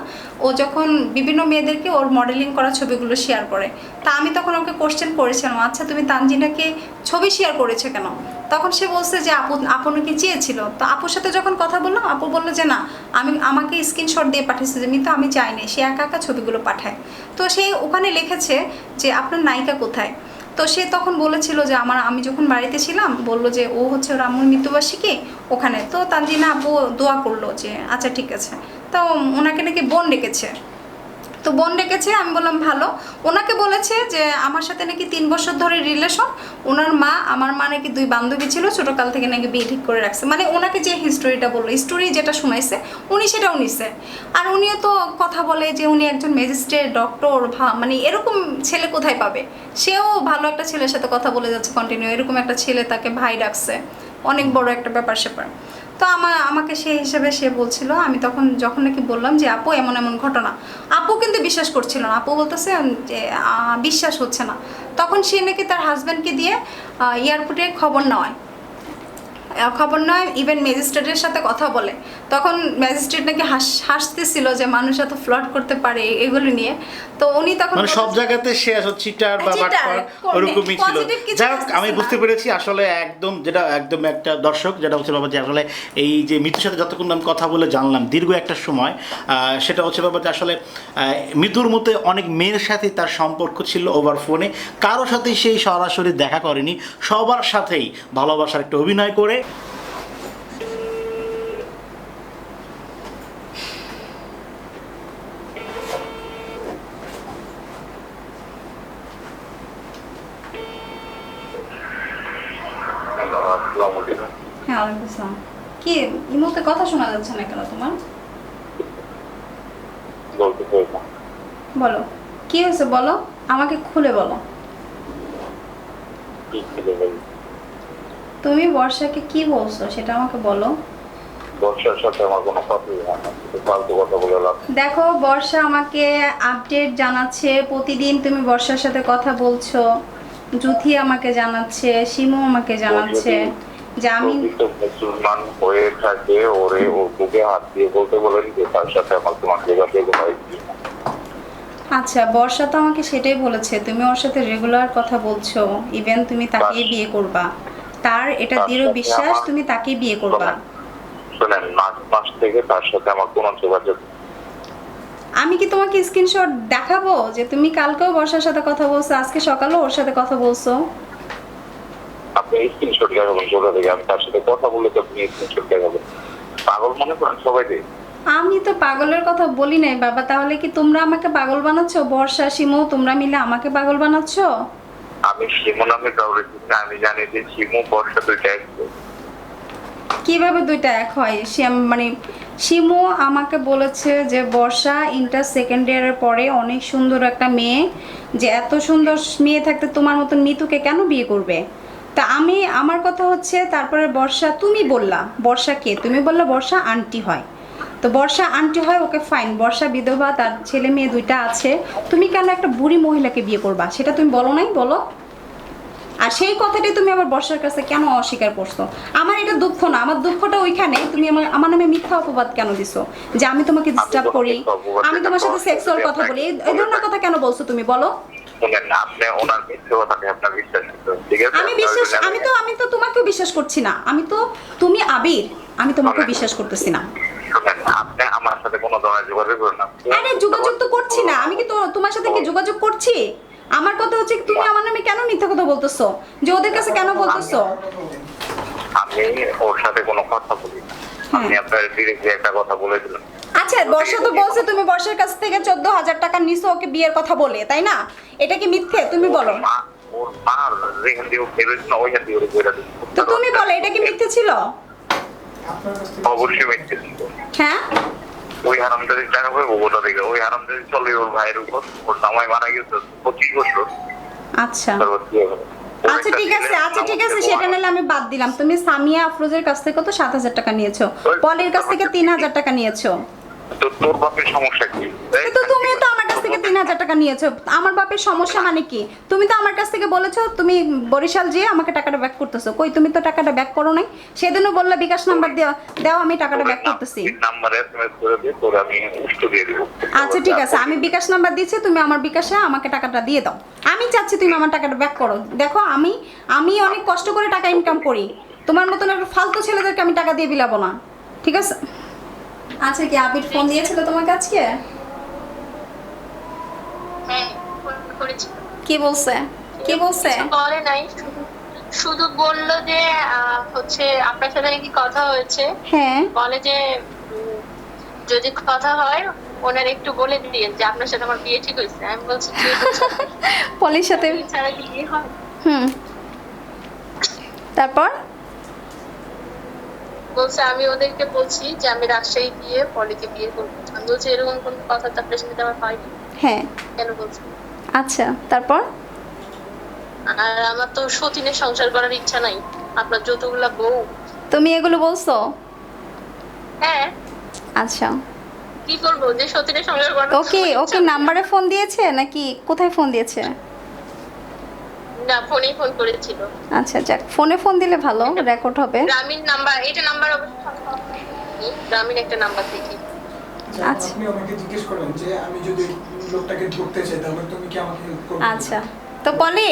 B: ও যখন বিভিন্ন মেয়েদেরকে ওর মডেলিং করা ছবিগুলো শেয়ার করে, তা আমি তখন ওকে কোশ্চেন করেছিলাম, আচ্ছা তুমি তানজিনাকে ছবি শেয়ার করেছো কেন? তখন সে বলছে যে আপু নাকি চেয়েছিল। তো আপুর সাথে যখন কথা বললাম, আপু বললো যে না, আমাকে স্ক্রিনশট দিয়ে পাঠিয়েছে যে মিতু আমি চাইনি, সে একা একা ছবিগুলো পাঠায়। তো সে ওখানে লিখেছে যে আপনার নায়িকা কোথায়। তো সে তখন বলেছিল যে আমি যখন বাড়িতে ছিলাম, বললো যে ও হচ্ছে ওর আম্মুর মৃত্যুবার্ষিকী ওখানে। তো তানজিনা আপু দোয়া করলো যে আচ্ছা ঠিক আছে। তো ওনাকে নাকি বোন ডেকেছে, তো বোন ডেকেছে। আমি বললাম ভালো। ওনাকে বলেছে যে আমার সাথে নাকি 3 বছর ধরে রিলেশন, ওনার মা আমার মা নাকি 2 বান্ধবী ছিল, ছোটোকাল থেকে নাকি বিয়ে ঠিক করে রাখছে। মানে ওনাকে যে হিস্টোরিটা বললো, হিস্টোরি যেটা শোনাইছে উনি সেটাও নিছে। আর উনিও তো কথা বলে যে উনি একজন ম্যাজিস্ট্রেট, ডক্টর, মানে এরকম ছেলে কোথায় পাবে। সেও ভালো একটা ছেলের সাথে কথা বলে যাচ্ছে কন্টিনিউ, এরকম একটা ছেলে তাকে ভাই ডাকছে, অনেক বড় একটা ব্যাপার স্যাপার। তো আমাকে সেই হিসেবে সে বলছিল। আমি যখন নাকি বললাম যে আপু এমন এমন ঘটনা, আপু কিন্তু বিশ্বাস করছিল না। আপু বলতেছে যে বিশ্বাস হচ্ছে না। তখন সে নাকি তার হাজব্যান্ডকে দিয়ে এয়ারপোর্টে খবর নেয়, ইভেন ম্যাজিস্ট্রেটের সাথে কথা বলে। তখন ম্যাজিস্ট্রেট নাকি হাসতেছিল যে মানুষ এত ফ্লড করতে পারে এগুলো নিয়ে। তো উনি তখন
A: মানে সব জায়গাতে সে আসলে চিটার বা বাটপার ওরকমই ছিল। যাই হোক, আমি বুঝতে পেরেছি আসলে একদম একটা দর্শক যেটা হচ্ছে বাবা যে আসলে এই যে মিতুর সাথে যতক্ষণ আমি কথা বলে জানলাম দীর্ঘ একটা সময়, সেটা হচ্ছে বাবা যে আসলে মিতুর মতো অনেক মেয়ের সাথে তার সম্পর্ক ছিল ওভার ফোনে, কারোর সাথেই সেই সরাসরি দেখা করেনি, সবার সাথেই ভালোবাসার একটা অভিনয় করে
B: হ্যাঁ ওয়ালাইকুম আসসালাম। কি এই মুহূর্তে কথা শোনা যাচ্ছে না কেন তোমার? বলো কি হয়েছে, বলো আমাকে খুলে বলো। তুমি বর্ষাকে কি বলছো সেটা আমাকে বলো।
C: বর্ষার সাথে আমার কোনো কথাই হয় না, ফালতু কথা বলে লাভ।
B: দেখো বর্ষা আমাকে আপডেট জানাচ্ছে প্রতিদিন, তুমি বর্ষার সাথে কথা বলছো, জুথি আমাকে জানাচ্ছে, শিমু আমাকে জানাচ্ছে যে আমি
C: মুসলমান হয়ে থাকে ওর বুকে হাত দিয়ে বলতে বলেন যে তার সাথে আমার তোমার যোগাযোগ হয়েছে।
B: আচ্ছা বর্ষা তো আমাকে সেটাই বলেছে, তুমি ওর সাথে রেগুলার কথা বলছো, ইভেন তুমি তাকেই বিয়ে করবা, তার এটা দৃঢ় বিশ্বাস তুমি তাকেই বিয়ে করবা।
C: শোনেন, মাস থেকে তার সাথে আমার কোনো যোগাযোগ।
B: আমি কি তোমাকে স্ক্রিনশট দেখাবো যে তুমি কালকেও বর্ষার সাথে কথা বলছো, আজকে সকালেও ওর সাথে কথা বলছো?
C: আপনি স্ক্রিনশট দেখাবেন কোথা থেকে? আমি তার সাথে কথা বলে তো আপনি স্ক্রিনশট দেখাবেন? পাগল মনে করেন সবাই দিয়ে?
B: আমি তো পাগলের কথা বলি নাই বাবা, তাহলে কি তোমরা আমাকে পাগল বানাচ্ছো? বর্ষা শিমু তোমরা মিলে আমাকে পাগল বানাচ্ছো?
C: আমি শিমু নামে কাউরে আমি জানি যে শিমু বর্ষা দুইটা এক।
B: কিভাবে দুইটা এক হয়? মানে শিমু আমাকে বলেছে যে বর্ষা ইন্টার সেকেন্ড ইয়ারের পরে অনেক সুন্দর একটা মেয়ে, যে এত সুন্দর মেয়ে থাকতে তোমার মতন মিতুকে কেন বিয়ে করবে। তা আমার কথা হচ্ছে, তারপরে বর্ষা তুমি বললা বর্ষাকে, তুমি বললা বর্ষা আন্টি হয়, তো বর্ষা আন্টি হয় ওকে ফাইন, বর্ষা বিধবা, তার ছেলে মেয়ে 2টা আছে, তুমি কেন একটা বুড়ি মহিলাকে বিয়ে করবা সেটা তুমি বলো নাই, বলো। আর সেই কথাটি তুমি আবার বর্ষার কাছে কেন অস্বীকার করছো? আমার এটা দুঃখ না, আমার দুঃখটা ওইখানে তুমি আমার নামে মিথ্যা অপবাদ কেন দিছো, যে আমি তোমাকে ডিস্টার্ব করি, আমি তোমার সাথে সেক্সুয়াল কথা বলি, এই ধরনের কথা কেন বলছো তুমি, বলো।
C: আপনি ওনার মিথ্যে কথাকে আপনার বিশ্বাস করতে, ঠিক আছে?
B: আমি তো তোমাকেও বিশ্বাস করছি না, তুমি আবির, আমি তোমাকে বিশ্বাস করতেছি না।
C: আপনি আমার সাথে কোনো ধরনের যোগাযোগ করেন না।
B: আরে যোগাযোগ তো করছি না, আমি কি তো তোমার সাথে কি যোগাযোগ করছি? আমার কথা হচ্ছে তুমি আমার নামে কেন মিথ্যা কথা বলতেছো, যে ওদের কাছে কেন বলতেছো?
C: আমি ওর সাথে কোনো কথা বলি না, আমি আপনার ডিরেক্টলি একটা কথা বলে দিলাম।
B: আচ্ছা বর্ষা তো বলছে তুমি বর্ষার কাছ থেকে 14,000 টাকা নিছো ওকে বিয়ের কথা বলে, তাই না? এটা কি মিথ্যে? তুমি বলো।
C: ওর মা যেখান দিয়ে ফেরেছিল ওইখান দিয়ে ওরে কইরা দিল।
B: তো তুমি বলো এটা কি মিথ্যে ছিল?
C: অবশ্যই মিথ্যে ছিল।
B: হ্যাঁ
C: ওই হারামজাদি টাকা পাবো কোথা থেকে? ওই হারামজাদি চলে ওর ভাইয়ের উপর, ওর জামাই মারা গেছে 25 বছর।
B: আচ্ছা আচ্ছা ঠিক আছে সেটা নিলে আমি বাদ দিলাম। তুমি সামিয়া আফরোজের কাছ থেকে তো 7,000 টাকা নিয়েছো, পলির কাছ থেকে 3,000 টাকা নিয়েছো,
C: তো তোর বাপের সমস্যা কি?
B: তো তুমি তো আমার কাছ থেকে
D: থেকে 3,000 টাকা নিয়েছো, আমার বাপের সমস্যা মানে কি? তুমি তো আমার কাছ থেকে বলেছো তুমি বরিশাল যেয়ে আমাকে টাকাটা ব্যাক করতেছো, কই তুমি তো টাকাটা ব্যাক করো নাই। সেদিনও বললে বিকাশ নাম্বার দাও আমি টাকাটা ব্যাক করতেছি।
C: নাম্বারে এসএমএস করে দিয়ে তোর আমি উত্তর দিয়ে দিব।
D: আচ্ছা ঠিক আছে, আমি বিকাশ নাম্বার দিচ্ছি, তুমি আমার বিকাশে আমাকে টাকাটা দিয়ে দাও। আমি চাচ্ছি তুমি আমার টাকাটা ব্যাক করো। দেখো আমি অনেক কষ্ট করে টাকা ইনকাম করি, তোমার মতন একটা ফালতু ছেলেদেরকে আমি টাকা দিয়ে বিলাবো না, ঠিক আছে? আচ্ছা, কি আবির ফোন দিয়েছিল তোমাকে আজকে?
E: হ্যাঁ, ফোন করেছি।
D: কি বলছে? কি বলছে?
E: কিছু বলে নাই, শুধু বললো যে হচ্ছে আপনার সাথে নাকি কথা হয়েছে।
D: হ্যাঁ,
E: বলে যে যদি কথা হয় ওনার একটু বলে দিন যে আপনার সাথে আমার বিয়ে ঠিক হয়েছে। আমি বলছি
D: পলির সাথে।
E: ছাড়া কি বিয়ে হয়?
D: হুম, তারপর
E: বলছে আমি ওদেরকে বলছি যে আমি রাজশাহী গিয়ে পলিকে বিয়ে করবো। আমি বলছি এরকম কোনো কথা তো আপনার সাথে আমার হয়নি,
D: হ্যাঁ
E: কেন বলছেন?
D: আচ্ছা, তারপর
E: আর আমার তো সতীনের সংসার করার ইচ্ছা নাই, আপনার যতগুলা বউ।
D: তুমি এগুলো বলছো?
E: হ্যাঁ,
D: আচ্ছা,
E: কি করবো যে সতীনের সংসার করার
D: ওকে ওকে নাম্বারে ফোন দিয়েছে নাকি কোথায় ফোন দিয়েছে?
E: না, ফোনেই ফোন করেছিল।
D: আচ্ছা, যাক, ফোনে ফোন দিলে ভালো, রেকর্ড হবে।
E: গ্রামীণ নাম্বার, এটা নাম্বার গ্রামীণ একটা নাম্বার থেকে।
D: আচ্ছা।
F: আপনি আমাকে জিজ্ঞেস করেন যে আমি যদি লোকটাকে ধরতে চাই তাহলে তুমি কি আমাকে হেল্প করবে?
D: আচ্ছা, তো পলি,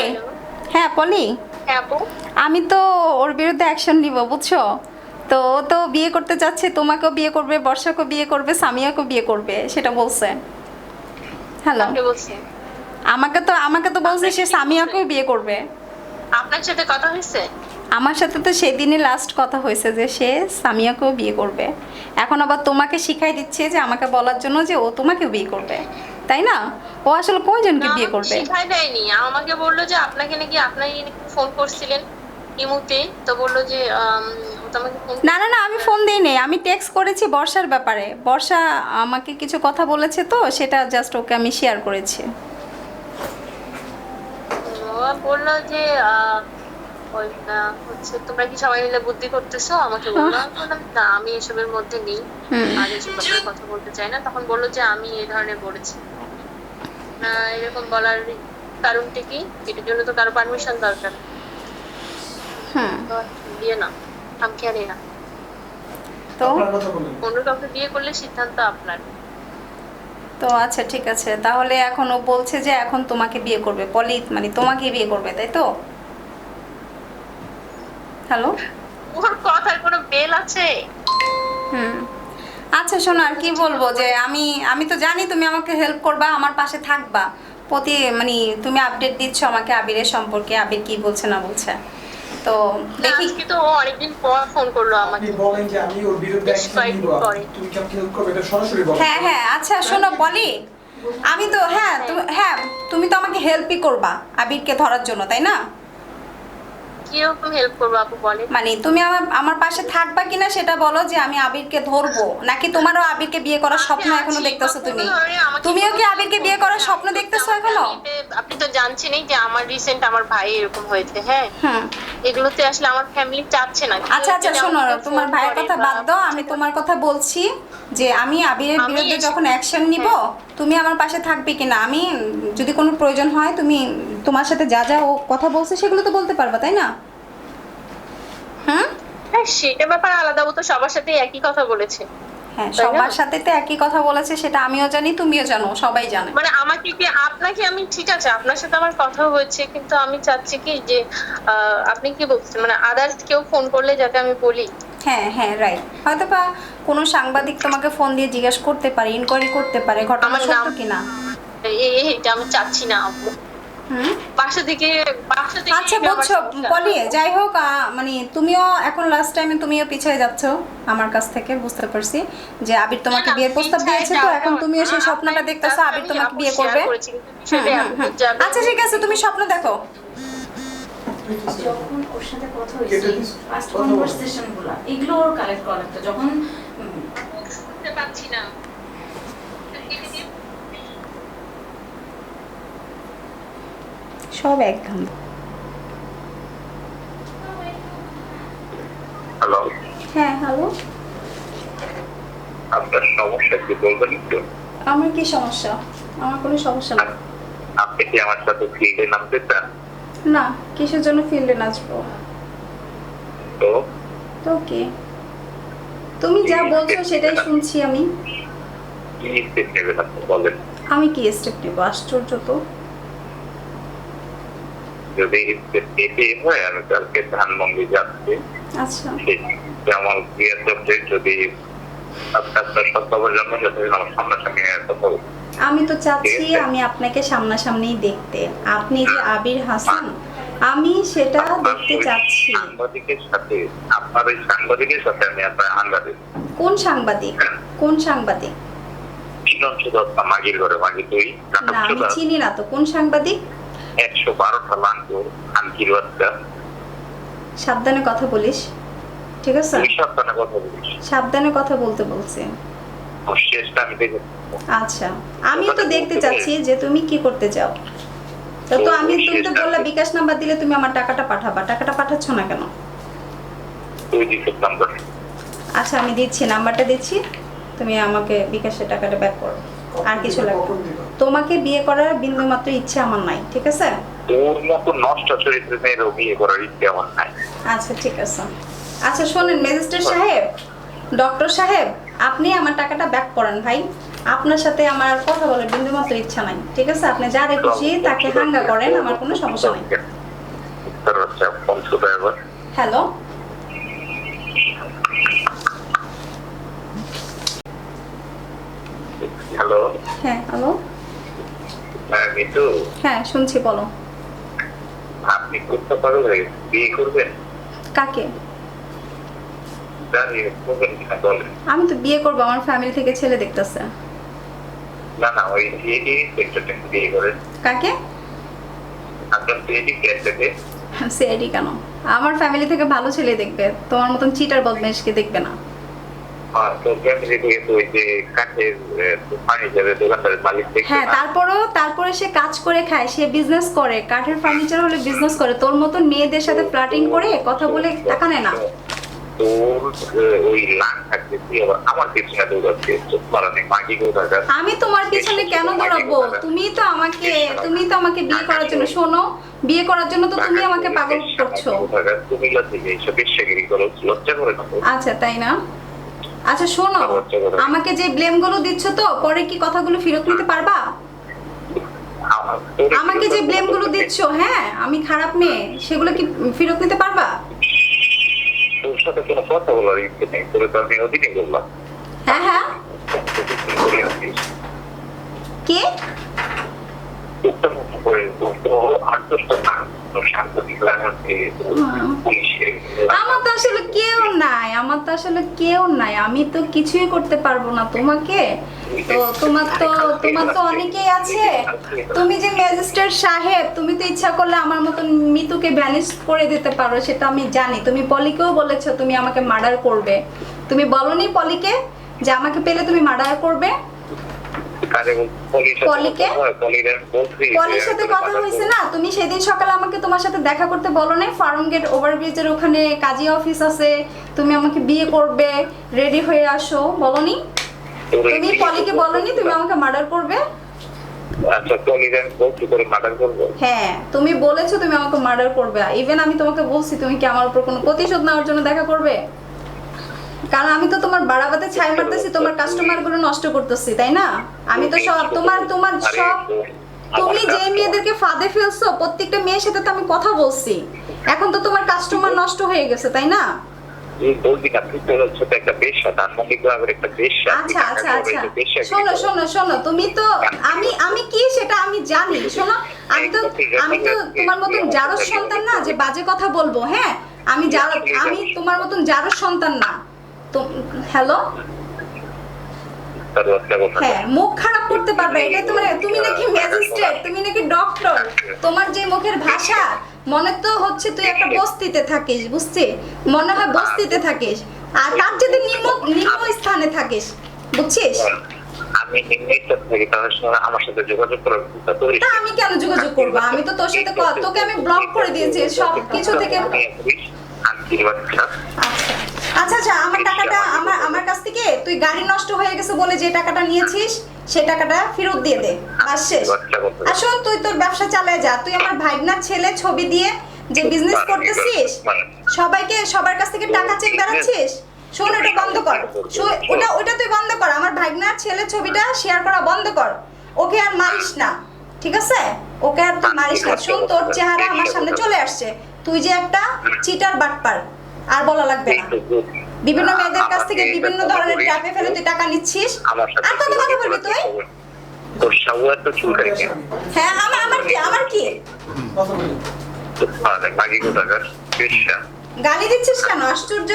D: হ্যাঁ পলি,
E: হ্যাঁ আপু,
D: আমি তো ওর বিরুদ্ধে অ্যাকশন নিব, বুঝছো? তো ও তো বিয়ে করতে যাচ্ছে, তোমাকেও বিয়ে করবে, বর্ষাকেও বিয়ে করবে, সামিয়াকেও বিয়ে করবে, সেটা বলছে। হ্যালো,
E: আপনি বলছেন
D: আমাকে তো বলছে সে সামিয়াকেও বিয়ে করবে।
E: আপনার সাথে কথা হয়েছে?
D: আমার সাথে তো সেদিনই লাস্ট কথা হয়েছে যে সে সামিয়াকেও বিয়ে করবে। এখন আবার তোমাকে শিখাই দিচ্ছে যে আমাকে বলার জন্য যে ও তোমাকেও বিয়ে করবে, তাই না? ও আসলে কয়জনকে বিয়ে করবে?
E: শিখাই দেয়নি, আমাকে বললো যে আপনাকে নাকি আপনি ফোন করছিলেন ইমুতে, তো বললো যে ও তো আমাকে ফোন।
D: না না না, আমি ফোন দিই নাই, আমি টেক্সট করেছি বর্ষার ব্যাপারে। বর্ষা আমাকে কিছু কথা বলেছে, তো সেটা জাস্ট ওকে আমি শেয়ার করেছি।
E: ও বললো যে ওই হচ্ছে তোমরা কি সবাই মিলে বুদ্ধি করতেছো, আমাকে বললো। আমি বললাম না, আমি এসবের মধ্যে নেই, আর এসব ব্যাপারে কথা বলতে চাই না। তখন বললো যে আমি এই ধরনের বলেছি না, এরকম বলার কারণটা কি? এটার জন্য তো কারো পারমিশন দরকার।
D: হুম,
E: তো বিয়ে না, আমি খেয়ালি না।
D: তো
F: আপনার কথা বলেন।
E: অন্য কাউকে বিয়ে করলে সিদ্ধান্ত আপনার।
D: তো আচ্ছা ঠিক আছে, তাহলে এখন ও বলছে যে এখন তোমাকে বিয়ে করবে, পলি মানে তোমাকে বিয়ে করবে, তাই তো? হ্যালো,
E: ওর কথার কোনো বেল আছে?
D: হুম, আচ্ছা শোনো, আর কি বলবো, যে আমি তো জানি তুমি আমাকে হেল্প করবা, আমার পাশে থাকবা প্রতি, মানে তুমি আপডেট দিচ্ছ আমাকে আবিরের সম্পর্কে, আবির কি বলছে না বলছে, তো দেখি।
E: আজকে তো ও অনেকদিন পর ফোন করলো
F: আপনি
E: আমাকে।
F: বলেন যে আমি ওর বিরুদ্ধে
E: বেশ
F: অ্যাকশন নিব,
E: কয়েকদিন পরে।
F: তুমি কি আমাকে হেল্প করবে? এটা সরাসরি বলো।
D: হ্যাঁ হ্যাঁ, আচ্ছা শোনো পলি, আমি তো হ্যাঁ তুমি তো আমাকে হেল্পই করবা আবিরকে ধরার জন্য, তাই না?
E: কিরকম হেল্প করবো আপু বলে?
D: মানে তুমি আমার পাশে থাকবা কিনা সেটা বলো, যে আমি আবিরকে ধরবো, নাকি তোমারও আবিরকে বিয়ে করার স্বপ্ন এখনো দেখতেছো? তুমিও কি আবিরকে বিয়ে করার স্বপ্ন দেখতেছো এখনো?
E: আপনি তো জানছেনই যে আমার রিসেন্ট আমার ভাই এরকম হয়েছে। হ্যাঁ,
D: হ্যাঁ,
E: এগুলোতে আসলে আমার ফ্যামিলি চাচ্ছে না।
D: আচ্ছা আচ্ছা শোনো, তোমার ভাইয়ের কথা বাদ দাও, আমি তোমার কথা বলছি যে আমি আবিরের বিরুদ্ধে যখন অ্যাকশন নিব, তুমি আমার পাশে থাকবে কিনা। আমি যদি কোনো প্রয়োজন হয়, তুমি তোমার সাথে যা যা ও কথা বলছে সেগুলো তো বলতে পারবা, তাই না? হুম,
E: হ্যাঁ, সেটা ব্যাপার আলাদা, ও তো সবার সাথে একই কথা বলেছে।
D: হ্যাঁ,
E: তাই না?
D: সবার সাথে তো একই কথা বলেছে, সেটা আমিও জানি, তুমিও জানো, সবাই জানে।
E: মানে আমাকে কি আপনাকে আমি, ঠিক আছে আপনার সাথে আমার কথা হয়েছে, কিন্তু আমি চাচ্ছি কি যে আপনি কি বলছেন, মানে আদার্স কেউ ফোন করলে যাতে আমি বলি।
D: হ্যাঁ হ্যাঁ, রাইট, হয়তো বা কোনো সাংবাদিক তোমাকে ফোন দিয়ে জিজ্ঞেস করতে পারে, ইনকোয়ারি করতে পারে ঘটনা
E: আমার
D: সত্য
E: নাম-
D: কিনা।
E: এটা আমি চাচ্ছি না আপু।
D: হুম,
E: বাসা থেকে
D: আচ্ছা বুঝছো পলি, যাই হোক, মানে তুমিও এখন লাস্ট টাইমে তুমিও পিছিয়ে যাচ্ছ আমার কাছ থেকে, বুঝতে পারছি যে আবির তোমাকে
E: না, না,
D: বিয়ের প্রস্তাব
E: পিছায়
D: দিয়েছে, তো
E: যাওয়া
D: এখন তুমিও সেই
E: না,
D: স্বপ্নটা
E: আপনার
D: দেখতেছো
E: কাছে
D: আবির
E: আমি
D: তোমাকে
E: আপু
D: বিয়ে
E: share
D: করবে।
E: করেছি, কিন্তু বিষয়টা আপু যাবে।
D: আচ্ছা ঠিক আছে, তুমি স্বপ্ন দেখো।
G: যখন ওর সাথে কথা
F: কেটে
G: হয়েছে,
F: দিস,
G: ফার্স্ট
F: কথা বলো।
G: কনভারসেশন গুলো এগুলো ওর কালেক্ট করা লাগতো। যখন
E: শুনতে পাচ্ছি না।
D: সব এক ঘাম।
C: হ্যালো,
D: হ্যাঁ হ্যালো,
C: আপনার সমস্যা কি বলবেন একটু?
D: আমার কি সমস্যা? আমার কোনো সমস্যা নেই।
C: আপনি কি আমার সাথে ফিল্ডে নামতে চান?
D: না, কিসের জন্য ফিল্ডে নাচবো?
C: তো
D: তো কি তুমি যা বলছো সেটাই শুনছি আমি।
C: কি স্টেপ নেবেন আপনি বলেন?
D: আমি কি স্টেপ নেব? আশ্চর্য তো।
C: যদি স্টেপ নিতে হয় আমি কালকে ধানমন্ডি যাচ্ছি।
D: আচ্ছা,
C: আমার বিয়ের জন্য যদি আপনার সত্যবার জন্য যাতে আমার সামনাসামনি কথা বলবো।
D: আমি তো চাচ্ছি আমি আপনাকে সামনাসামনি দেখতে। আপনি যে আবির হাসান, আমি সেটা দেখতে চাচ্ছি।
C: সাংবাদিকের সাথে আপনার ওই সাংবাদিকের সাথে আমি আপনার আন্দাজে
D: কোন সাংবাদিক? কোন সাংবাদিক?
C: মাগির ঘরে মাগি তুই
D: না, আমি চিনি না তো। কোন সাংবাদিক?
C: 112টা লাঙ্গুর আনকির বাচ্চা।
D: সাবধানে কথা বলিস, ঠিক আছে?
C: তুই সাবধানে কথা বলিস।
D: সাবধানে কথা বলতে বলছে।
C: শেষটা আমি দেখে
D: আচ্ছা, আমিও তো দেখতে চাচ্ছি যে তুমি কি করতে চাও। তো আমি, তুমি তো বললা বিকাশ নাম্বার দিলে তুমি আমার টাকাটা পাঠাবা। টাকাটা পাঠাচ্ছ না কেন?
C: তুই দিতে নাম্বার।
D: আচ্ছা, আমি দিচ্ছি, নাম্বারটা দিচ্ছি, তুমি আমাকে বিকাশের টাকাটা ব্যাক করো। আর কিছু লাগবে?
F: কখন দিবা?
D: তোমাকে বিয়ে করার বিন্দু মাত্র ইচ্ছে আমার নাই, ঠিক আছে?
C: তোর মতো নষ্ট চরিত্রের মেয়েরও বিয়ে করার ইচ্ছে আমার নাই।
D: আচ্ছা, ঠিক আছে। আচ্ছা শোনেন ম্যাজিস্ট্রেট সাহেব, ডক্টর সাহেব, আপনি আমার টাকাটা ব্যাক করেন ভাই। আপনার সাথে আমার আর কথা বলার বিন্দু মাত্র ইচ্ছা নাই, ঠিক আছে? আপনি যারে খুশি তাকে হাঙ্গা করেন, আমার কোনো সমস্যা নাই। হ্যালো,
C: হ্যালো,
D: হ্যাঁ হ্যালো,
C: হ্যাঁ মিতু,
D: হ্যাঁ শুনছি, বলো।
C: আপনি করতে পারবেন? বিয়ে করবেন?
D: কাকে?
C: জানি করবেন কিনা বলেন।
D: আমি তো বিয়ে করবো, আমার ফ্যামিলি থেকে ছেলে দেখতেছে।
C: না না, ওই সিএডি সেক্টরটা বিয়ে করেন।
D: কাকে?
C: আপনার সিএডি ক্যান্ডিডেটে।
D: সিআইডি কেন? আমার ফ্যামিলি থেকে ভালো ছেলে দেখবে, তোমার মতন চিটার বদমাইশকে দেখবে না।
C: আর তো ফ্যামিলি থেকে তো ওই যে কাঠের ফার্নিচারের দোকানদারের মালিক দেখতে
D: হ্যাঁ, তারপরে সে কাজ করে খায়, সে বিজনেস করে, কাঠের ফার্নিচার হলে বিজনেস করে। তোর মতন মেয়েদের সাথে ফ্লার্টিং করে কথা বলে টাকা নেয় না।
C: তোর ওই লাখ থাকতে তুই আবার আমার পিছনে দৌড়াচ্ছে, চোখ মারানি মাগি কোথাকা।
D: আমি তোমার পিছনে কেন দৌড়াবো? তুমি তো আমাকে বিয়ে করার জন্য, শোনো, বিয়ে করার জন্য তো তুমি আমাকে পাগল করছো।
C: তুমি লজ্জা এইসব বেশ্যাগিরি করো, লজ্জা করে না?
D: আচ্ছা, তাই না? আচ্ছা শোনো, আমাকে যে ব্লেম গুলো দিচ্ছ তো পরে কি কথাগুলো ফেরত নিতে পারবা? আমাকে যে ব্লেম গুলো দিচ্ছ, হ্যাঁ আমি খারাপ মেয়ে, সেগুলো কি ফেরত নিতে পারবা?
C: তোর সাথে কোনো কথা বলার ইচ্ছে নেই, তোর তো আমি ওদিকে বললাম।
D: হ্যাঁ হ্যাঁ, কে? আমার তো আসলে কেউ নাই, আমি তো কিছুই করতে পারবো না তোমাকে। তো তোমার তো অনেকেই আছে। তুমি যে ম্যাজিস্ট্রেট সাহেব, তুমি তো ইচ্ছা করলে আমার মতন মিতুকে ভ্যানিশ করে দিতে পারো, সেটা আমি জানি। তুমি পলিকেও বলেছো তুমি আমাকে মার্ডার করবে। তুমি বলনি পলিকে যে আমাকে পেলে তুমি মার্ডার করবে? পলির সাথে কথা হয়েছে না? তুমি সেদিন সকালে আমাকে তোমার সাথে দেখা করতে বলো না? ফার্ম গেট ওভারব্রিজের ওখানে কাজী অফিস আছে, তুমি আমাকে বিয়ে করবে, রেডি হয়ে আসো, বলনি? তুমি পলিকে বলনি তুমি আমাকে মার্ডার করবে? হ্যাঁ, তুমি বলেছো তুমি আমাকে মার্ডার করবে। ইভেন আমি তোমাকে বলছি তুমি কি আমার উপর কোনো প্রতিশোধ নেওয়ার জন্য দেখা করবে? কারণ আমি তো তোমার বাড়াবাতে ছাই মারতেছি, তোমার কাস্টমার গুলো নষ্ট করতেছি, তাই না? আমি তো সব তোমার সব, তুমি যে মেয়েদেরকে ফাঁদে ফেলছো প্রত্যেকটা মেয়ের সাথে তো আমি কথা বলছি। এখন তো তোমার কাস্টমার নষ্ট হয়ে গেছে, তাই না? আচ্ছা আচ্ছা আচ্ছা, শোনো, তুমি তো, আমি কি সেটা আমি জানি। শোনো, আমি তো তোমার মতন জারজ সন্তান না যে বাজে কথা বলবো। হ্যাঁ, আমি তোমার মতন জারজ সন্তান না তো। হ্যালো, হ্যাঁ, মুখ খারাপ করতে পারবে এটা তোমার? তুমি নাকি ম্যাজিস্ট্রেট, তুমি নাকি ডক্টর, তোমার যে মুখের ভাষা মনে তো হচ্ছে তুই একটা বস্তিতে থাকিস, বুঝছি? মনে হয় বস্তিতে থাকিস, আর তার যদি নিম্ন স্থানে থাকিস, বুঝছিস? আমি কেন যোগাযোগ করবো? আমি তো তোর সাথে তোকে আমি ব্লক করে দিয়েছি সব কিছু থেকে। আচ্ছা, আমার টাকাটা আমার কাছ থেকে তুই গাড়ি নষ্ট হয়ে গেছে বলে যে টাকাটা নিয়েছিস সে টাকাটা ফেরত দিয়ে দে, বাস শেষ। আর শোন, তুই তোর ব্যবসা চালিয়ে যা। তুই আমার ভাইগনার ছেলে ছবি দিয়ে যে বিজনেস করতেছিস, সবাইকে সবার কাছ থেকে টাকা চেক বেড়াচ্ছিস, শোন ওটা বন্ধ কর। ওটা তুই বন্ধ কর। আমার ভাইগনার ছেলে ছবিটা শেয়ার করা বন্ধ কর। ওকে আর মারিস না, ঠিক আছে? ওকে আর তুই মারিস না। শোন, তোর চেহারা আমার সামনে চলে আসছে। তুই যে একটা চিটার বাটপার, আর বলা লাগবে না। বিভিন্ন মেয়েদের কাছ থেকে বিভিন্ন ধরনের ট্র্যাপে ফেলে তুই টাকা নিচ্ছিস। আর কত কথা বলবি তুই?
C: তোর সামনে তো চুলকাই কেন?
D: হ্যাঁ, আমার কি
F: কথা বলি।
C: আরে বাকি কোথাকার পেশা
D: গালি দিচ্ছিস কেন? আশ্চর্য।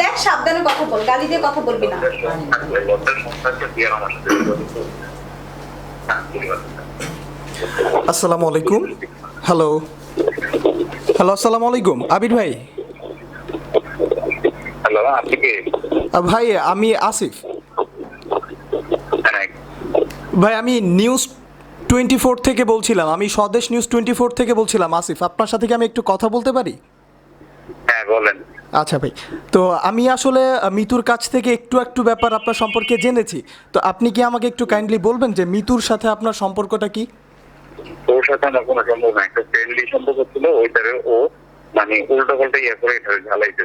D: দেখ, সাবধানে কথা বল, গালি দিয়ে কথা বলবি না।
C: লজ্জার সংসারটা দিয়ে আমার সাথে
H: আসসালামু আলাইকুম। হ্যালো হ্যালো, আসসালামু আলাইকুম আবির ভাই।
C: হ্যালো, আপনি কে?
H: ভাই আমি আসিফ
C: হ্যাঁ,
H: ভাই। আমি নিউজ 24 থেকে বলছিলাম, আমি স্বদেশ নিউজ 24 থেকে বলছিলাম আসিফ। আপনার সাথে কি আমি একটু কথা বলতে পারি?
C: হ্যাঁ বলেন।
H: আচ্ছা ভাই, তো আমি আসলে মিতুর কাছ থেকে একটু ব্যাপার আপনার সম্পর্কে জেনেছি। তো আপনি কি আমাকে একটু কাইন্ডলি বলবেন যে মিতুর সাথে আপনার সম্পর্কটা কি?
C: ওর সাথে আমার কোনো সম্পর্ক নাই, একটা ফ্রেন্ডলি সম্পর্ক ছিল। ওইটারে ও মানে উল্টো পাল্টা ইয়ে করে এটা ঝালাইতে।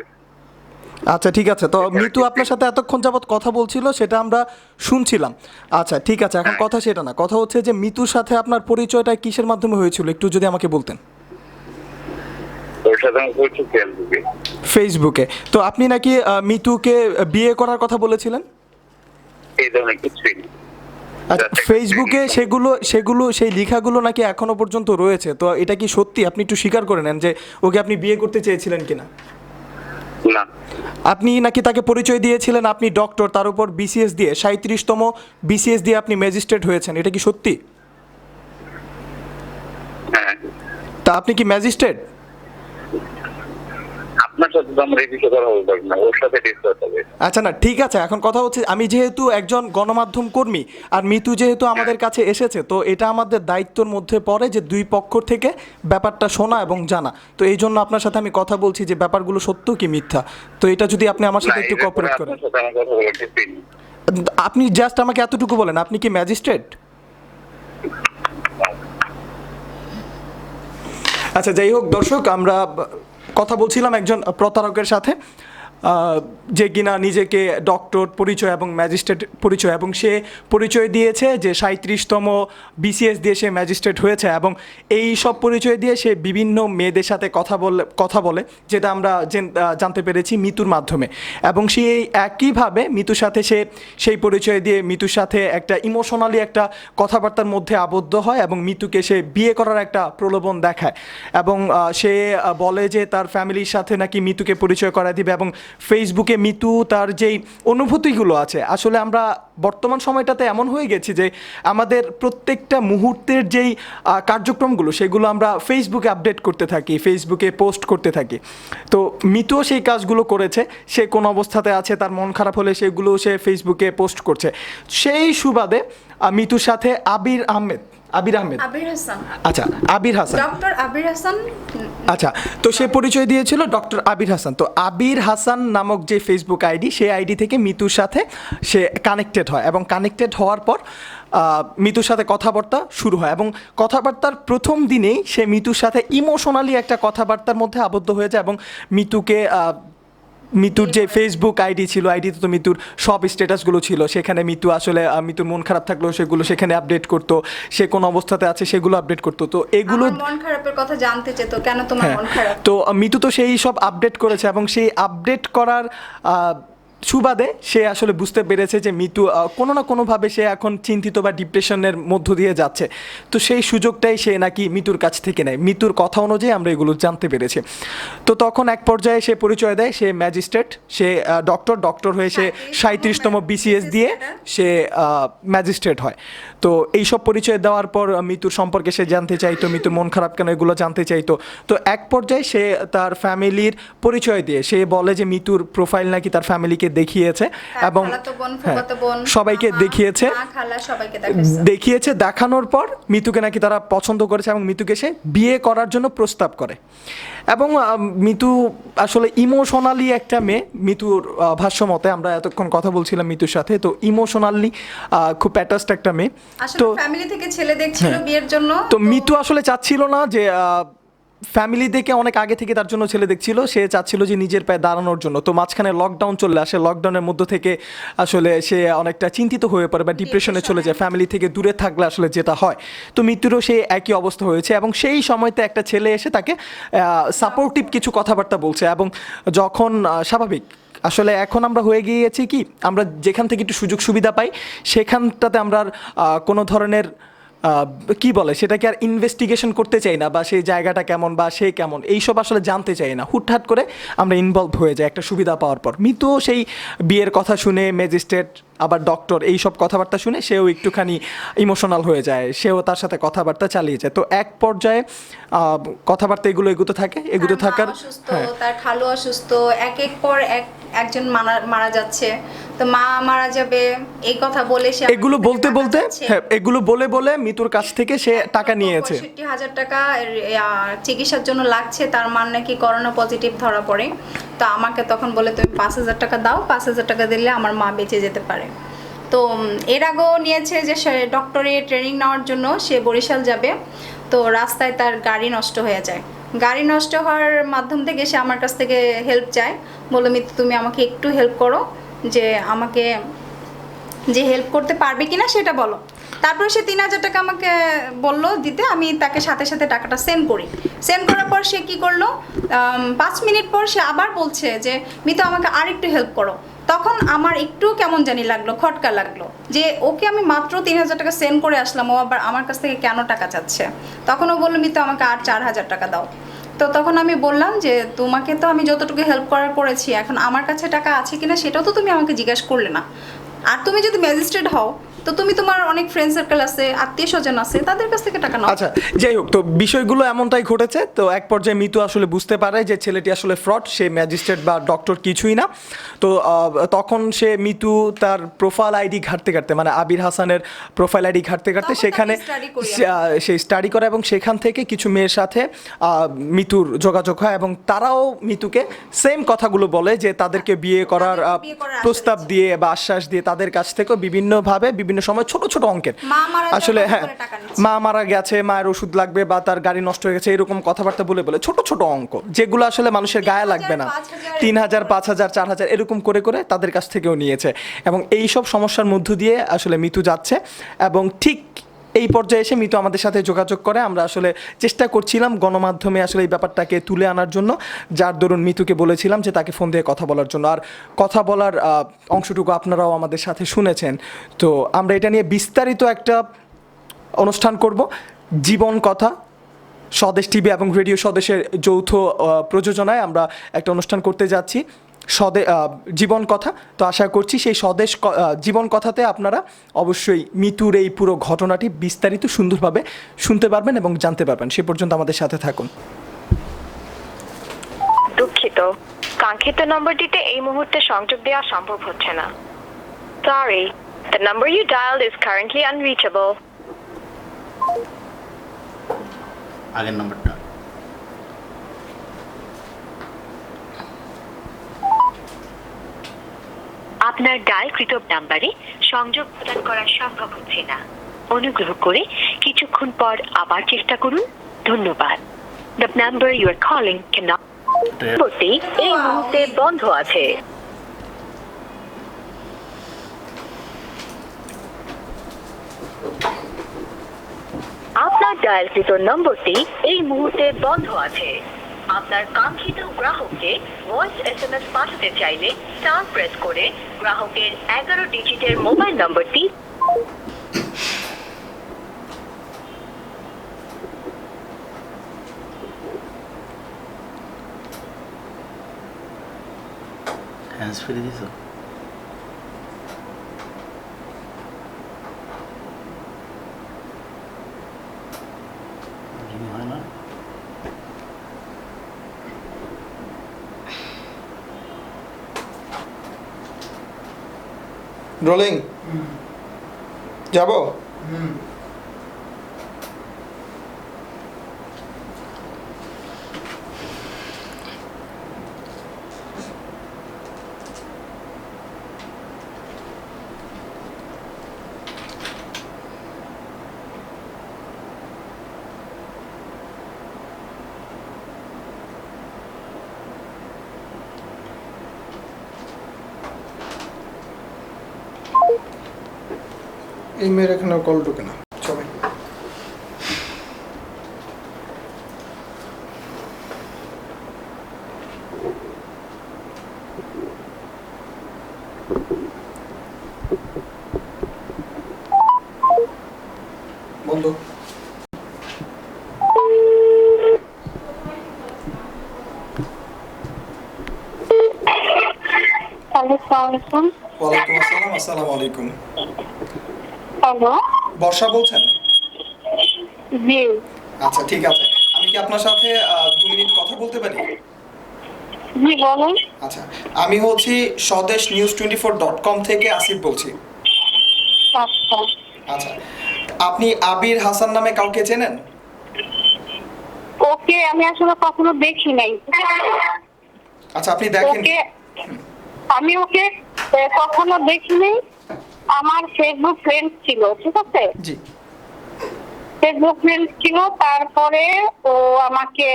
H: আচ্ছা ঠিক আছে, তো মিতু আপনার সাথে এতক্ষণ যাবত কথা বলছিল, সেটা আমরা শুনছিলাম। আচ্ছা ঠিক আছে, এখন কথা সেটা না, কথা হচ্ছে যে মিতুর সাথে আপনার পরিচয়টা কিসের মাধ্যমে হয়েছিল, একটু যদি আমাকে বলতেন।
C: ওর সাথে আমি বলছি ফেসবুকে।
H: ফেসবুকে। তো আপনি নাকি মিতুকে বিয়ে করার কথা বলেছিলেন?
C: এই ধরনের কিছুই না।
H: আচ্ছা, ফেসবুকে সেগুলো সেই লেখাগুলো নাকি এখনো পর্যন্ত রয়েছে, তো এটা কি সত্যি? আপনি একটু স্বীকার করে নেন যে ওকে আপনি বিয়ে করতে চেয়েছিলেন কিনা।
C: না,
H: আপনি নাকি তাকে পরিচয় দিয়েছিলেন আপনি ডক্টর, তার উপর বিসিএস দিয়ে 37তম বিসিএস দিয়ে আপনি ম্যাজিস্ট্রেট হয়েছেন, এটা কি সত্যি?
C: হ্যাঁ।
H: তা আপনি কি ম্যাজিস্ট্রেট?
C: আপনার সাথে তো আমরা এই বিষয়ে কথা বলতে পারি না, ওর সাথে ডিসকাস হবে।
H: আচ্ছা না, ঠিক আছে, এখন কথা হচ্ছে আমি যেহেতু একজন গণমাধ্যম কর্মী আর মিতু যেহেতু আমাদের কাছে এসেছে, তো এটা আমাদের দায়িত্বের মধ্যে পড়ে যে দুই পক্ষ থেকে ব্যাপারটা শোনা এবং জানা। তো এই জন্য আপনার সাথে আমি কথা বলছি যে ব্যাপারগুলো সত্য কি মিথ্যা। তো এটা যদি আপনি আমার সাথে একটু কোঅপারেট করেন।
C: আপনার সাথে আমার কথা বলে ঠিক নেই।
H: আপনি জাস্ট আমাকে এতটুকু বলেন, আপনি কি ম্যাজিস্ট্রেট? আচ্ছা যাই হোক দর্শক, আমরা কথা বলছিলাম একজন প্রতারকের সাথে, যে কিনা নিজেকে ডক্টর পরিচয় এবং ম্যাজিস্ট্রেট পরিচয়, এবং সে পরিচয় দিয়েছে যে 37তম বিসিএস দিয়ে সে ম্যাজিস্ট্রেট হয়েছে, এবং এই সব পরিচয় দিয়ে সে বিভিন্ন মেয়েদের সাথে কথা বলে, যেটা আমরা জানতে পেরেছি মিতুর মাধ্যমে। এবং সেই একইভাবে মিতুর সাথে সেই পরিচয় দিয়ে মিতুর সাথে একটা ইমোশনালি একটা কথাবার্তার মধ্যে আবদ্ধ হয়, এবং মিতুকে সে বিয়ে করার একটা প্রলোভন দেখায়, এবং সে বলে যে তার ফ্যামিলির সাথে নাকি মিতুকে পরিচয় করা দিবে। এবং ফেসবুকে মিতু তার যেই অনুভূতিগুলো আছে, আসলে আমরা বর্তমান সময়টাতে এমন হয়ে গেছি যে আমাদের প্রত্যেকটা মুহূর্তের যেই কার্যক্রমগুলো সেগুলো আমরা ফেসবুকে আপডেট করতে থাকি, ফেসবুকে পোস্ট করতে থাকি। তো মিতুও সেই কাজগুলো করেছে, সে কোন অবস্থাতে আছে, তার মন খারাপ হলে সেগুলো সে ফেসবুকে পোস্ট করছে। সেই সুবাদে মিতুর সাথে আবির আহমেদ, আচ্ছা আবির হাসান,
B: ডক্টর আবির হাসান,
H: আচ্ছা, তো সে পরিচয় দিয়েছিল ডক্টর আবির হাসান। তো আবির হাসান নামক যে ফেসবুক আইডি, সেই আইডি থেকে মিতুর সাথে সে কানেক্টেড হয়, এবং কানেক্টেড হওয়ার পর মিতুর সাথে কথাবার্তা শুরু হয়, এবং কথাবার্তার প্রথম দিনেই সে মিতুর সাথে ইমোশনালি একটা কথাবার্তার মধ্যে আবদ্ধ হয়ে যায়, এবং মিতুর যে ফেসবুক আইডি ছিল, আইডিতে তো মিতুর সব স্ট্যাটাসগুলো ছিল, সেখানে মিতু আসলে মিতুর মন খারাপ থাকলেও সেগুলো সেখানে আপডেট করতো, সে কোন অবস্থাতে আছে সেগুলো আপডেট করতো। তো এগুলো
B: মন খারাপের কথা জানতে চেত, কেন তোমার মন খারাপ?
H: তো মিতু তো সেই সব আপডেট করেছে, এবং সেই আপডেট করার সুবাদে সে আসলে বুঝতে পেরেছে যে মিতু কোনো না কোনোভাবে সে এখন চিন্তিত বা ডিপ্রেশনের মধ্য দিয়ে যাচ্ছে। তো সেই সুযোগটাই সে নাকি মিতুর কাছ থেকে নেয়, মিতুর কথা অনুযায়ী আমরা এগুলো জানতে পেরেছি। তো তখন এক পর্যায়ে সে পরিচয় দেয় সে ম্যাজিস্ট্রেট, সে ডক্টর হয়ে সে 37তম বিসিএস দিয়ে সে ম্যাজিস্ট্রেট হয়। তো এইসব পরিচয় দেওয়ার পর মিতুর সম্পর্কে সে জানতে চাইতো, মিতুর মন খারাপ কেন এগুলো জানতে চাইতো। তো এক পর্যায়ে সে তার ফ্যামিলির পরিচয় দিয়ে সে বলে যে মিতুর প্রোফাইল নাকি তার ফ্যামিলিকে দেখিয়েছে এবং
B: খালাতো বোন,
H: হ্যাঁ,
B: ফুফাতো বোন,
H: সবাইকে
B: মামা,
H: দেখিয়েছে।
B: মা, খালা সবাইকে দেখাইছে।
H: দেখিয়েছে, দেখানোর পর মিতুকে নাকি তারা পছন্দ করেছে এবং মিতুকে সে বিয়ে করার জন্য প্রস্তাব করে। এবং মিতু আসলে ইমোশনালি একটা মেয়ে, মিতুর ভাষ্য মতে, আমরা এতক্ষণ কথা বলছিলাম মিতুর সাথে, তো ইমোশনালি খুব অ্যাটাচড একটা মেয়ে।
B: আসলে
H: তো
B: ফ্যামিলি থেকে ছেলে দেখছিল বিয়ের জন্য,
H: তো মিতু আসলে চাচ্ছিল না যে ফ্যামিলি দেখে অনেক আগে থেকে তার জন্য ছেলে দেখছিল, সে চাচ্ছিল যে নিজের পায়ে দাঁড়ানোর জন্য। তো মাঝখানে লকডাউন চলে আসে, লকডাউনের মধ্য থেকে আসলে সে অনেকটা চিন্তিত হয়ে পড়ে বা ডিপ্রেশনে চলে যায়, ফ্যামিলি থেকে দূরে থাকলে আসলে যেটা হয়। তো মৃত্যুরও সেই একই অবস্থা হয়েছে এবং সেই সময়তে একটা ছেলে এসে তাকে সাপোর্টিভ কিছু কথাবার্তা বলছে। এবং যখন স্বাভাবিক আসলে এখন আমরা হয়ে গিয়েছি কি, আমরা যেখান থেকে একটু সুযোগ সুবিধা পাই সেখানটাতে আমরা আর কোনো ধরনের কি বলে সেটাকে আর ইনভেস্টিগেশন করতে চাই না, বা সেই জায়গাটা কেমন বা সে কেমন এইসব আসলে জানতে চাই না, হুটহাট করে আমরা ইনভলভ হয়ে যাই একটা সুবিধা পাওয়ার পর। মিতুও সেই বিয়ের কথা শুনে, ম্যাজিস্ট্রেট আবার ডক্টর এইসব কথাবার্তা শুনে সেও একটুখানি ইমোশনাল হয়ে যায়, সেও তার সাথে কথাবার্তা চালিয়ে যায়। তো এক পর্যায়ে কথাবার্তা এগুতে থাকে, এগুতে
B: তার মা
H: থাকার
B: অসুস্থ,
H: হ্যাঁ
B: তার খালু অসুস্থ, এক পর একজন মারা যাচ্ছে। তো মা মারা যাবে এই কথা বলে সে
H: এগুলো
B: আমার
H: বলতে
B: টাকা
H: বলতে
B: চাচ্ছে।
H: হ্যাঁ এগুলো বলে বলে মিতুর কাছ থেকে সে টাকা নিয়েছে।
B: ৬৫,০০০ টাকা চিকিৎসার জন্য লাগছে, তার মান নাকি করোনা পজিটিভ ধরা পড়ে। তো আমাকে তখন বলে তুমি ৫,০০০ টাকা দাও, ৫,০০০ টাকা দিলে আমার মা বেঁচে যেতে পারে। তো এর আগেও নিয়েছে যে সে ডক্টরে ট্রেনিং নেওয়ার জন্য সে বরিশাল যাবে, তো রাস্তায় তার গাড়ি নষ্ট হয়ে যায়। গাড়ি নষ্ট হওয়ার মাধ্যম থেকে সে আমার কাছ থেকে হেল্প চায়, বললো মিতু তুমি আমাকে একটু হেল্প করো, যে আমাকে যে হেল্প করতে পারবে কিনা সেটা বলো। তারপরে সে ৩,০০০ টাকা আমাকে বললো দিতে, আমি তাকে সাথে সাথে টাকাটা সেন্ড করি। সেন্ড করার পর সে কী করলো, ৫ মিনিট পর সে আবার বলছে যে মিতু আমাকে আর একটু হেল্প করো। তখন আমার একটু কেমন জানি লাগলো, খটকা লাগলো, যে ওকে আমি মাত্র ৩,০০০ টাকা সেন্ড করে আসলাম, ও আবার আমার কাছ থেকে কেন টাকা চাচ্ছে। তখন ও বললো মিতু আমাকে আর ৪,০০০ টাকা দাও। তো তখন আমি বললাম যে তোমাকে তো আমি যতটুকু হেল্প করেছি, এখন আমার কাছে টাকা আছে কিনা সেটাও তো তুমি আমাকে জিজ্ঞাসা করলে না। আর তুমি যদি ম্যাজিস্ট্রেট হও তো তুমি তোমার অনেক ফ্রেন্ড সার্কেল আছে, আত্মীয় স্বজন আছে, তাদের কাছ থেকে টাকা নাও।
H: আচ্ছা যাই হোক, তো বিষয়গুলো এমনটাই ঘটেছে। তো এক পর্যায়ে মিতু আসলে বুঝতে পারে যে ছেলেটি আসলে ফ্রড, সে ম্যাজিস্ট্রেট বা ডক্টর কিছুই না। তো তখন সে মিতু তার প্রোফাইল আইডি ঘাটতে ঘাটতে, মানে আবির হাসানের প্রোফাইল আইডি ঘাটতে ঘাটতে
B: তখন
H: সেখানে
B: তাকে study করি
H: সে স্টাডি করে এবং সেখান থেকে কিছু মেয়ের সাথে মিতুর যোগাযোগ হয় এবং তারাও মিতুকে সেম কথাগুলো বলে যে তাদেরকে বিয়ে করার
B: বিয়ে করার আশ্বাস
H: প্রস্তাব দিয়ে বা আশ্বাস দিয়ে তাদের কাছ থেকেও বিভিন্নভাবে বিভিন্ন সময় ছোট ছোট অঙ্কের
B: মা মারা যাওয়ার
H: আসলে
B: পর
H: হ্যাঁ
B: করে টাকা নিচ্ছে।
H: মা মারা গেছে, মায়ের ওষুধ লাগবে বা তার গাড়ি নষ্ট হয়ে গেছে, এরকম কথাবার্তা বলে বলে ছোট ছোট অঙ্ক যেগুলো আসলে মানুষের গায়ে লাগবে না,
B: 3,000,
H: ৩,০০০, ৫,০০০, ৪,০০০ এরকম করে করে তাদের কাছ থেকেও নিয়েছে। এবং এই সব সমস্যার মধ্য দিয়ে আসলে মিতু যাচ্ছে এবং ঠিক এই পর্যায়ে এসে মিতু আমাদের সাথে যোগাযোগ করে। আমরা আসলে চেষ্টা করছিলাম গণমাধ্যমে আসলে এই ব্যাপারটাকে তুলে আনার জন্য, যার দরুন মিতুকে বলেছিলাম যে তাকে ফোন দিয়ে কথা বলার জন্য। আর কথা বলার অংশটুকু আপনারাও আমাদের সাথে শুনেছেন। তো আমরা এটা নিয়ে বিস্তারিত একটা অনুষ্ঠান করব, জীবন কথা, স্বদেশ টিভি এবং রেডিও স্বদেশের যৌথ প্রযোজনায় আমরা একটা অনুষ্ঠান করতে যাচ্ছি, জীবন কথা। তো আশা করছি সেই স্বদেশ জীবন কথাতে আপনারা অবশ্যই মিতুর এই পুরো ঘটনাটি বিস্তারিত সুন্দরভাবে শুনতে পারবেন এবং জানতে পারবেন। সে পর্যন্ত আমাদের সাথে থাকুন।
I: দুঃখিত, কাঙ্ক্ষিত নম্বরটিতে এই মুহূর্তে সংযোগ দেওয়া সম্ভব হচ্ছে না। Sorry, the number you dialed is currently unreachable.
A: আগের নাম্বারটা
I: আপনার ডায়ালকৃত নাম্বারে সংযোগ প্রদান করা সম্ভব হচ্ছে না। অনুগ্রহ করে কিছুক্ষণ পর আবার চেষ্টা করুন। ধন্যবাদ। The number you are calling cannot নম্বরটি এই মুহূর্তে বন্ধ আছে। আপনার ডায়ালকৃত নম্বরটি এই মুহূর্তে বন্ধ আছে। আপনার কাঙ্ক্ষিত গ্রাহককে ভয়েস এসএমএস পাঠাতে চাইলে স্টার প্রেস করে গ্রাহকের 11 ডিজিটের মোবাইল নম্বরটি
A: হ্যান্ডস ফ্রি দিছো? হয় না।
H: রোলিং যাব। এই মেয়ের এখানে কল ঢুকে না সবাই। বন্ধ।
E: আসসালামু
H: ওয়ালাইকুম আসসালাম। আসসালামু আলাইকুম।
E: হ্যালো,
H: বর্ষা বলছেন?
E: জি
H: আচ্ছা ঠিক আছে, আমি কি আপনার সাথে 2 মিনিট কথা বলতে পারি?
E: জি বলুন।
H: আচ্ছা, আমি হচ্ছি স্বদেশ news24.com থেকে আসিফ বলছি।
E: আচ্ছা,
H: আচ্ছা, আপনি আবির হাসান নামে কাউকে চেনেন?
E: ওকে আমি আসলে কখনো দেখি নাই।
H: আচ্ছা, আপনি দেখেন?
E: ওকে আমি ওকে কখনো দেখিনি। আমার ফেসবুক ফ্রেন্ড ছিল, ঠিক আছে?
H: জি।
E: ফেসবুক ফ্রেন্ড ছিল, তারপরে ও আমাকে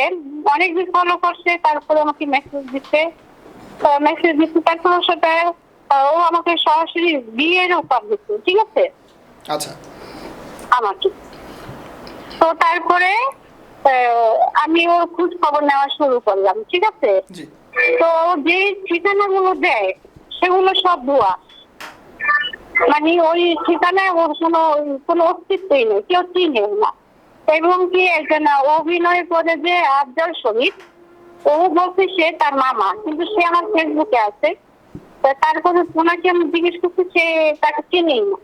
E: অনেকদিন ফলো করছে, তারপরে আমাকে মেসেজ দিচ্ছে, তারপর ওর সাথে ও আমাকে সরাসরি বিয়ের অফার দিচ্ছে, ঠিক আছে?
H: আচ্ছা।
E: আমাকে তো তারপরে আমি ওর খোঁজ খবর নেওয়া শুরু করলাম, ঠিক আছে?
H: জি।
E: তো যে ঠিকানাগুলো দেয় সেগুলো সব ভুয়া, মানে ওই ঠিকানায় ওর কোনো অস্তিত্বই নেই, কেউ চিনেও না। এবং কি একজন অভিনয় করে যে আফজাল শরীফ, ও বলছে সে তার মামা, কিন্তু সে আমার ফেসবুকে আছে। তারপরে ওনাকে আমি জিজ্ঞেস করছি, সে তাকে চিনেই না,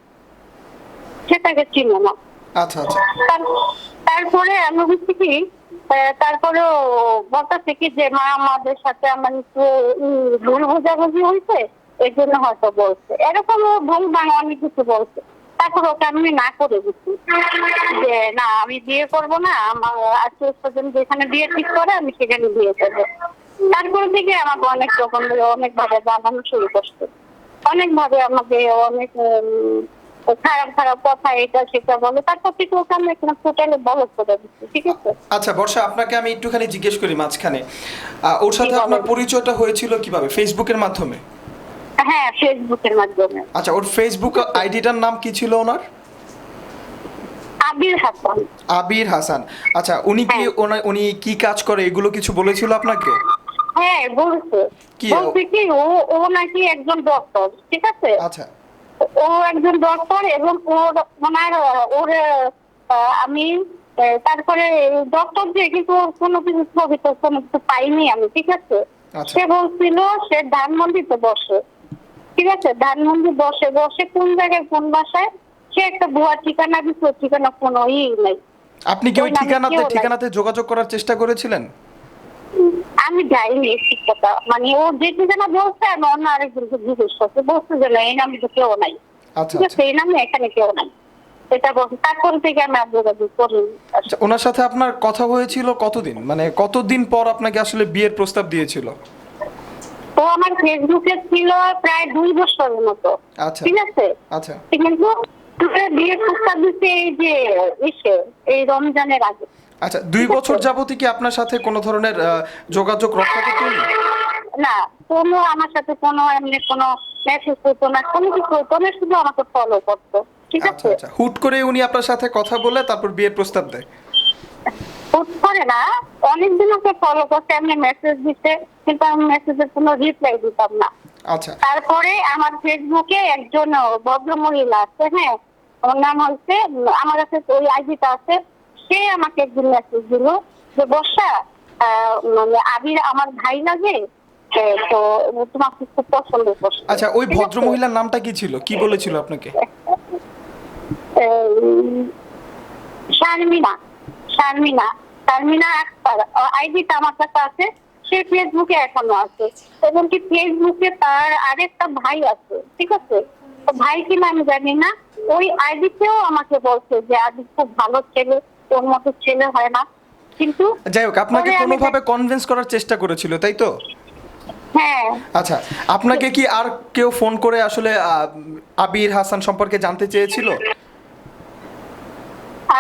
E: সে তাকে চিনে না।
H: আচ্ছা আচ্ছা।
E: তারপরে আমি বুঝছি কি, তারপরে বলতেছে কি যে মা আমাদের সাথে আমার একটু ভুল বোঝাবুঝি হয়েছে, এই জন্য হয়তো বলছে এরকম, ভুল বাংলা অনেক কিছু বলছে। তারপর ওকে আমি না করে দিচ্ছি যে না আমি বিয়ে করবো না, আমার আত্মীয় স্বজন যেখানে বিয়ে ঠিক করে আমি সেখানে বিয়ে করবো। তারপর থেকে আমাকে অনেক রকম অনেক ভাবে জানানো শুরু করছে, অনেক ভাবে আমাকে অনেক খারাপ খারাপ কথা এটা সেটা বলে। তারপর থেকে ওকে আমি এখানে টোটালি বলদ করে দিচ্ছি, ঠিক আছে?
H: আচ্ছা বর্ষা, আপনাকে আমি একটুখানি জিজ্ঞেস করি মাঝখানে, ওর সাথে আপনার পরিচয়টা হয়েছিল কিভাবে? ফেসবুকের মাধ্যমে?
E: হ্যাঁ, ফেসবুকের মাধ্যমে।
H: আচ্ছা, ওর ফেসবুক আইডিটার নাম কি ছিল ওনার?
E: আবির হাসান।
H: আবির হাসান। আচ্ছা, উনি কি উনি কি কাজ করে এগুলো কিছু বলেছিল আপনাকে?
E: হ্যাঁ বলছে, বলছে কি ও নাকি একজন ডক্টর, ঠিক আছে?
H: আচ্ছা।
E: ও একজন ডক্টর এবং ওর আমি তারপরে ডক্টর যে, কিন্তু কোনো কিছু ছবি তো কোনো কিছু পাইনি আমি, ঠিক আছে? সে বলছিল সে ধানমন্ডিতে বসে, ঠিক আছে? ধানমন্ডি বসে কোন জায়গায় কোন বাসায় সে একটা ভুয়া ঠিকানা দিচ্ছে, ঠিকানা কোনো নাই।
H: আপনি কি ওই ঠিকানাতে যোগাযোগ করার চেষ্টা করেছিলেন?
E: আমি যাইনি, ঠিক কথা, মানে ও যে ঠিকানা বলছে আমি অন্য আরেকজনকে জিজ্ঞেস করতে বলছে যে না এই নামে তো কেউ নাই, ঠিক আছে? এই নামে এখানে কেউ নাই, এটা বলছে। তারপর থেকে আমি আর যোগাযোগ করিনি।
H: ওনার সাথে আপনার কথা হয়েছিল কতদিন, মানে কতদিন পর আপনাকে আসলে বিয়ের প্রস্তাব দিয়েছিল?
E: ও আমার ফেসবুকে ছিল প্রায় 2 বছরের মতো, ঠিক আছে?
H: আচ্ছা।
E: কিন্তু বিয়ের প্রস্তাব দিচ্ছে এই রমজানের আগে।
H: আচ্ছা, 2 বছর যাবতই কি আপনার সাথে কোনো ধরনের যোগাযোগ রক্ষা করতেন?
E: না, কোনো আমার সাথে কোনো এমনি কোনো মেসেজ করতো না, কোনো কিছু করতো না, শুধু আমাকে ফলো করতো, ঠিক আছে?
H: আচ্ছা, হুট করে উনি আপনার সাথে কথা বলে তারপর বিয়ের প্রস্তাব দেয়?
E: হুট করে না, অনেকদিন ওকে ফলো করতে আমি মেসেজ দিতে, কিন্তু আমি মেসেজের কোনো রিপ্লাই দিতাম না।
H: আচ্ছা।
E: তারপরে আমার ফেসবুকে একজন ভদ্রমহিলা আছে, হ্যাঁ, ওর নাম হচ্ছে, আমার কাছে ওই আইডিটা আছে, সে আমাকে একদিন মেসেজ দিল যে বর্ষা মানে আবির আমার ভাই লাগে, তো তোমাকে খুব পছন্দ করছে।
H: আচ্ছা, ওই ভদ্রমহিলার নামটা কি ছিল, কি বলেছিল আপনাকে? শারমিনা আক্তার আইডিটা আমার কাছে আছে, সে ফেসবুকে এখনো আছে। এবং কি ফেসবুকে তার আরেকটা ভাই আছে, ঠিক আছে?
J: ভাই কিনা আমি জানি না, ওই আইডিতেও আমাকে বলছে যে আদি খুব ভালো ছেলে, ওর মতো ছেলে হয় না। কিন্তু
H: যাই হোক, আপনাকে
J: পরে আমি
H: কোনোভাবে কনভিন্স করার চেষ্টা করেছিল, তাই তো?
J: হ্যাঁ।
H: আচ্ছা, আপনাকে কি আর কেউ ফোন করে আসলে আবির হাসান সম্পর্কে জানতে চেয়েছিল?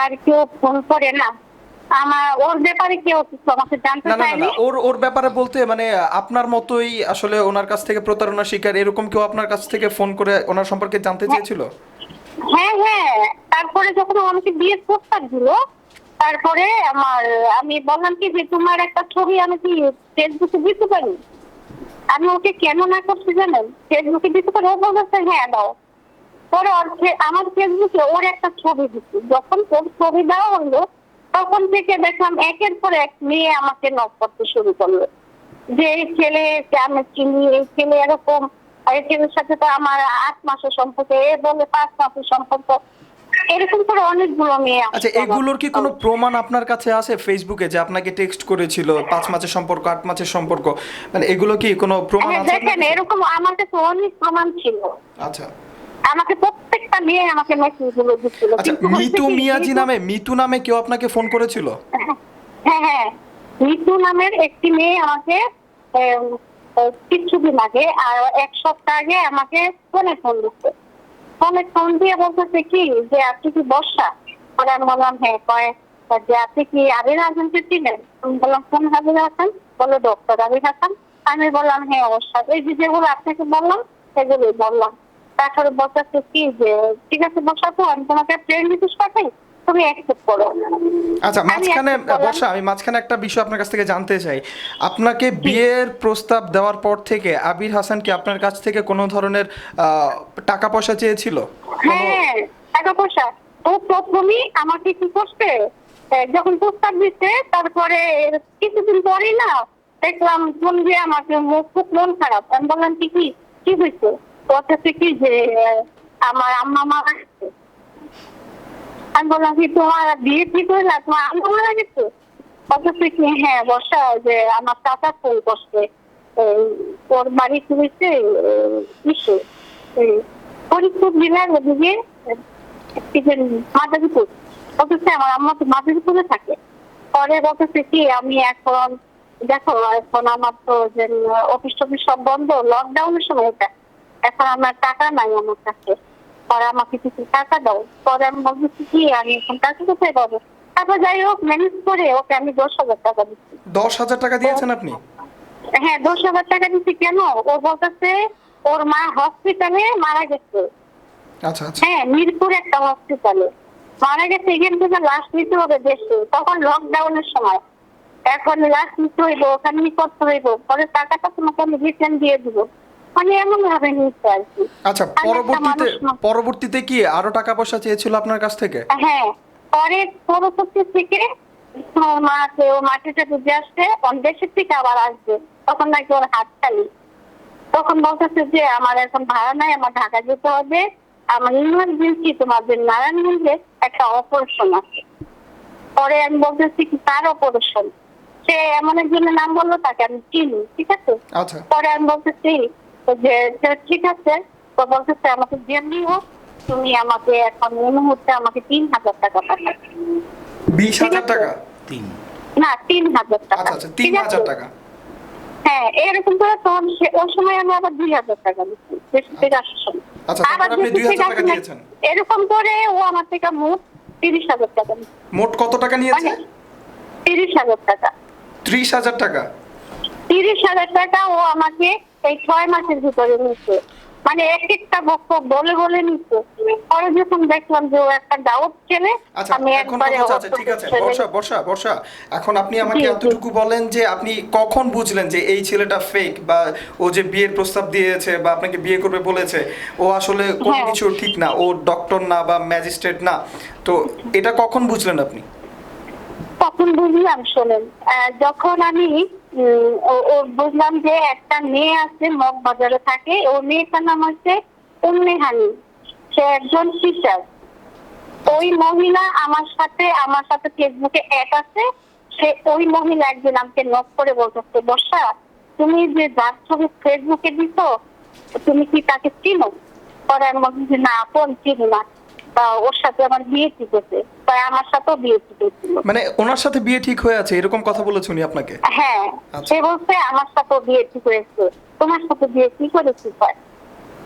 J: আর কেউ ফোন করে না, আমার ওর ব্যাপারে কেউ কিছু আমাকে জানতে
H: না না না
J: চায়নি।
H: না, ওর ব্যাপারে বলতে মানে আপনার মতোই আসলে ওনার কাছ থেকে প্রতারণা শিকার এরকম কেউ আপনার কাছ থেকে ফোন করে ওনার সম্পর্কে জানতে চেয়েছিল?
J: হ্যাঁ হ্যাঁ, তারপরে যখন ও আমাকে বিয়ের প্রস্তাব দিল, তারপরে আমি বললাম কি যে তোমার একটা ছবি আমি কি ফেসবুকে দিতে পারি? আমি ওকে কেন না করছি জানেন, ফেসবুকে দিতে পারি? ও বলছে হ্যাঁ দাও। পরে আমার ফেসবুকে ওর একটা ছবি দিচ্ছি, যখন ওর ছবি দেওয়া হলো তখন থেকে দেখলাম একের পর এক মেয়ে আমাকে নক করতে শুরু করলো যে এই ছেলেকে আমি চিনি, এই ছেলে এরকম, এই ছেলের সাথে তো আমার 8 মাসের সম্পর্ক, এ বলে 5 মাসের সম্পর্ক, এরকম করে অনেকগুলো মেয়ে।
H: আচ্ছা, এগুলোর কি কোনো প্রমাণ আপনার কাছে আছে ফেসবুকে যে আপনাকে টেক্সট করেছিল 5 মাসের সম্পর্ক, 8 মাসের সম্পর্ক, মানে এগুলো কি কোনো প্রমাণ আছে?
J: দেখেন এরকম আমার কাছে অনেক প্রমাণ ছিল।
H: আচ্ছা
J: আমাকে প্রত্যেকটা মেয়ে আমাকে মেসেজগুলো দিচ্ছিল।
H: আচ্ছা, মিতু নামে কেউ আপনাকে ফোন করেছিল?
J: হ্যাঁ হ্যাঁ, মিতু নামের একটি মেয়ে আমাকে কিছুদিন আগে আর 1 সপ্তাহ আগে আমাকে ফোন দিচ্ছে। ফোন দিয়ে বলতেছে কি যে আপনি কি বর্ষা? পরে আমি বললাম হ্যাঁ। কয় যে আপনি কি আবির হাসানকে চিনেন? আমি বললাম কোন আবির হাসান? বললো ডক্টর আবির হাসান। আমি বললাম হ্যাঁ অবশ্যই, এই যেগুলো আপনাকে বললাম সেগুলোই বললাম। তারপরে বলতেছে কি যে ঠিক আছে বর্ষা, তো আমি তোমাকে ফ্রেন্ড রিকোয়েস্ট পাঠাই, তুমি অ্যাকসেপ্ট করো।
H: আচ্ছা, আমি মাঝখানে একটা বিষয় আপনার কাছ থেকে জানতে চাই। আপনাকে বিয়ের প্রস্তাব দেওয়ার পর থেকে আবির হাসান কি আপনার কাছ থেকে কোনো ধরনের টাকা পয়সা চেয়েছিল?
J: হ্যাঁ, টাকা পয়সা। ও প্রথমেই আমাকে কি করছে, যখন প্রস্তাব দিচ্ছে তারপরে কিছুদিন পরেই না দেখলাম ফোন দিয়ে আমাকে খুব মন খারাপ। আমি বললাম কি হয়েছে? বলতেছে কি যে আমার আম্মা মারা গেছে। আমি বললাম কি তোমার বিয়ে ঠিক হয়ে না, তোমার আম্মা মারা গেছে? বলতেছে কি হ্যাঁ বর্ষা, যে আমার চাচা ফোন করছে, ওর বাড়ি খুঁজেছে ফরিদপুর জেলার ওদিকে মাদারীপুর। বলতেছে আমার আম্মা তো মাদারীপুরে থাকে। পরে বলতেছে কি আমি এখন দেখো, এখন আমার তো যে অফিস টফিস সব বন্ধ, লকডাউনের সময় এটা, এখন আমার টাকা নাই আমার কাছে, পরে আমাকে কিছু টাকা দাও। পরে আমি বলতেছি কি আমি এখন টাকা কোথায় পাবো? তারপর যাই হোক ম্যানেজ করে ওকে আমি 10,000 টাকা দিচ্ছি।
H: 10,000 টাকা দিয়েছেন আপনি?
J: হ্যাঁ 10,000 টাকা দিচ্ছি। কেন? ও বলতেছে ওর মা হসপিটালে মারা গেছে।
H: আচ্ছা আচ্ছা,
J: হ্যাঁ মিরপুর একটা হসপিটালে মারা গেছে, এখান থেকে লাশ নিতে হবে দেশে, তখন লকডাউনের সময়। এখন লাশ নিতে হইব, ওখানে করতে হইব, পরে টাকাটা তোমাকে আমি রিটার্ন দিয়ে দিব, মানে এমন ভাবে নিচ্ছে আর কি।
H: আচ্ছা, পরবর্তীতে কি আরো টাকা পয়সা চেয়েছিল আপনার কাছ থেকে?
J: হ্যাঁ, পরবর্তী থেকে ও মাটিটা বুঝে আসছে, দেশের থেকে আবার আসবে, তখন নাকি ওর হাত খালি। তখন বলতেছে যে আমার এখন ভাড়া নাই, আমার ঢাকা যেতে হবে, আমার ইমার্জেন্সি তোমাদের নারায়ণগঞ্জে একটা অপারেশন আছে। পরে আমি বলতেছি কি তার অপারেশন? সে এমন একজনের নাম বললো, তাকে আমি চিনি, ঠিক আছে। পরে আমি বলতেছি যে ঠিক আছে, তো বলতেছে আমাকে যেমনি হোক তুমি আমাকে এখন এই মুহূর্তে আমাকে 3,000 টাকা পাঠাও।
H: 20,000 টাকা?
J: না 3,000 টাকা।
H: আচ্ছা 3,000 টাকা।
J: হ্যাঁ এরকম করে তখন ওই সময় আমি আবার 2,000 টাকা দিচ্ছি দেশ থেকে আসার সময়।
H: আচ্ছা, তারপর আপনি 2,000 টাকা দিয়েছেন?
J: এরকম করে ও আমার থেকে মোট 30,000 টাকা নিয়েছে।
H: মোট কত টাকা নিয়েছে?
J: 30,000 টাকা।
H: 30,000 টাকা?
J: 30,000 টাকা ও আমাকে এই 6 মাসের ভিতরে নিচ্ছে, মানে এক একটা বক্তব্য বলে বলে নিচ্ছে। পরে যখন দেখলাম যে ও একটা ডাউট ছেলে, আমি একবারে
H: ঠিক আছে বর্ষা, এখন আপনি আমাকে এতটুকু বলেন যে আপনি কখন বুঝলেন যে এই ছেলেটা ফেক, বা ও যে বিয়ের প্রস্তাব দিয়েছে বা আপনাকে বিয়ে করবে বলেছে ও আসলে কোনো কিছু ঠিক না, ও ডক্টর না বা ম্যাজিস্ট্রেট না, তো এটা কখন বুঝলেন আপনি?
J: তখন বুঝলাম, শোনেন, যখন আমি বুঝলাম যে একটা মেয়ে আছে মগবাজারে থাকে, ও মেয়েটার নাম হচ্ছে উম্মেহানি, সে একজন টিচার। ওই মহিলা আমার সাথে ফেসবুকে অ্যাড আছে। সে ওই মহিলা একদিন আমাকে নক করে বলতেছে, বর্ষা তুমি যে যার ছবি ফেসবুকে দিছো তুমি কি তাকে চিনো? পরে আমি বলছি যে না কোন চিনি না, তা ওর সাথে আমার বিয়ে ঠিক হয়েছে, তাই আমার সাথেও বিয়ে ঠিক হয়েছিল।
H: মানে ওনার সাথে বিয়ে ঠিক হয়ে আছে এরকম কথা বলেছে উনি আপনাকে?
J: হ্যাঁ, সে বলছে আমার সাথেও বিয়ে ঠিক হয়েছে, তোমার সাথে বিয়ে কি করে ঠিক হয়।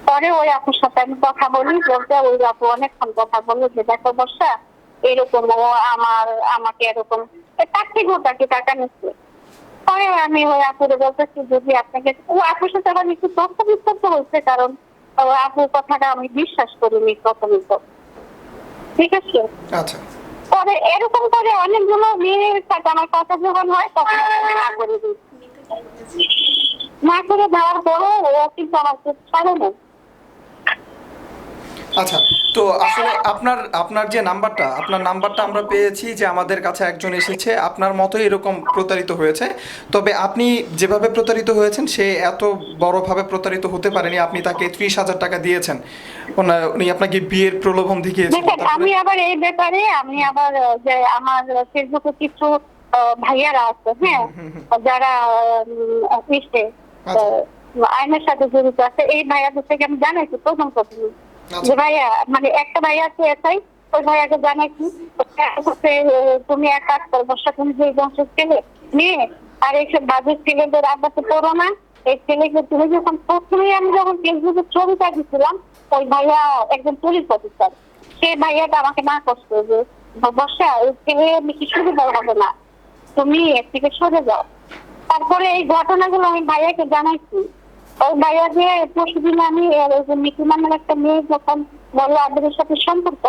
J: পরে ওই আপুর সাথে আমি কথা বলি, বলতে ওই আপু অনেকক্ষণ কথা বললো যে দেখো বর্ষা এরকম ও আমাকে এরকম তার থেকে ওটাকে টাকা নিচ্ছে। পরে আমি ওই আপুরে বলতেছি যদি আপনাকে, ও আপুর সাথে আমার একটু তথ্য বিস্তর্ক হয়েছে, কারণ আপুর কথাটা আমি বিশ্বাস করিনি প্রথমে তো, ঠিক আছে।
H: আচ্ছা,
J: পরে এরকম করে অনেকগুলো মেয়ের সাথে আমার কথা যখন হয় তখন আমি না করে দিই, না করে দেওয়ার পরও ও কিন্তু আমার খুব ছাড়ে না।
H: আচ্ছা, তো আসলে আপনার যে নাম্বারটা, আপনার নাম্বারটা আমরা পেয়েছি যে আমাদের কাছে একজন এসেছে আপনার মতো এরকম প্রতারিত হয়েছে। তবে আপনি যেভাবে প্রতারিত হয়েছেন সে এত বড়ভাবে প্রতারিত হতে পারেনি। আপনি তাকে 30,000 টাকা দিয়েছেন, উনি আপনাকে বিয়ের প্রলোভন দেখিয়েছেন।
J: আমি আবার এই ব্যাপারে যে আমার ফেসবুকে কিছু ভাইয়ারা আছে, হ্যাঁ, যারা আইনের সাথে জড়িত আছে, এই ভাইয়াদের থেকে আমি জানাইছি প্রথম যে ভাইয়া, মানে একটা ভাইয়া আছে এটাই, ওই ভাইয়াকে জানাইছি তুমি এক কাজ করো বর্ষা, তুমি যে বংশের ছেলে মেয়ে আর এইসব বাজের ছেলেদের আব্বাসে পড়ো না, এই ছেলেকে তুমি যখন প্রথমে আমি যখন ফেসবুকে ছবিটা দিচ্ছিলাম, ওই ভাইয়া একজন পুলিশ অফিসার, সেই ভাইয়াটা আমাকে না করছে যে বর্ষা ওই ছেলে কি সুবিধা হবে না, তুমি এর থেকে সরে যাও। তারপরে এই ঘটনাগুলো আমি ভাইয়াকে জানাইছি। ওই ভাইয়া যে প্রতিদিন আমি মিঠু নামের একটা মেয়ে যখন বললো আবেদের সাথে সম্পর্ক,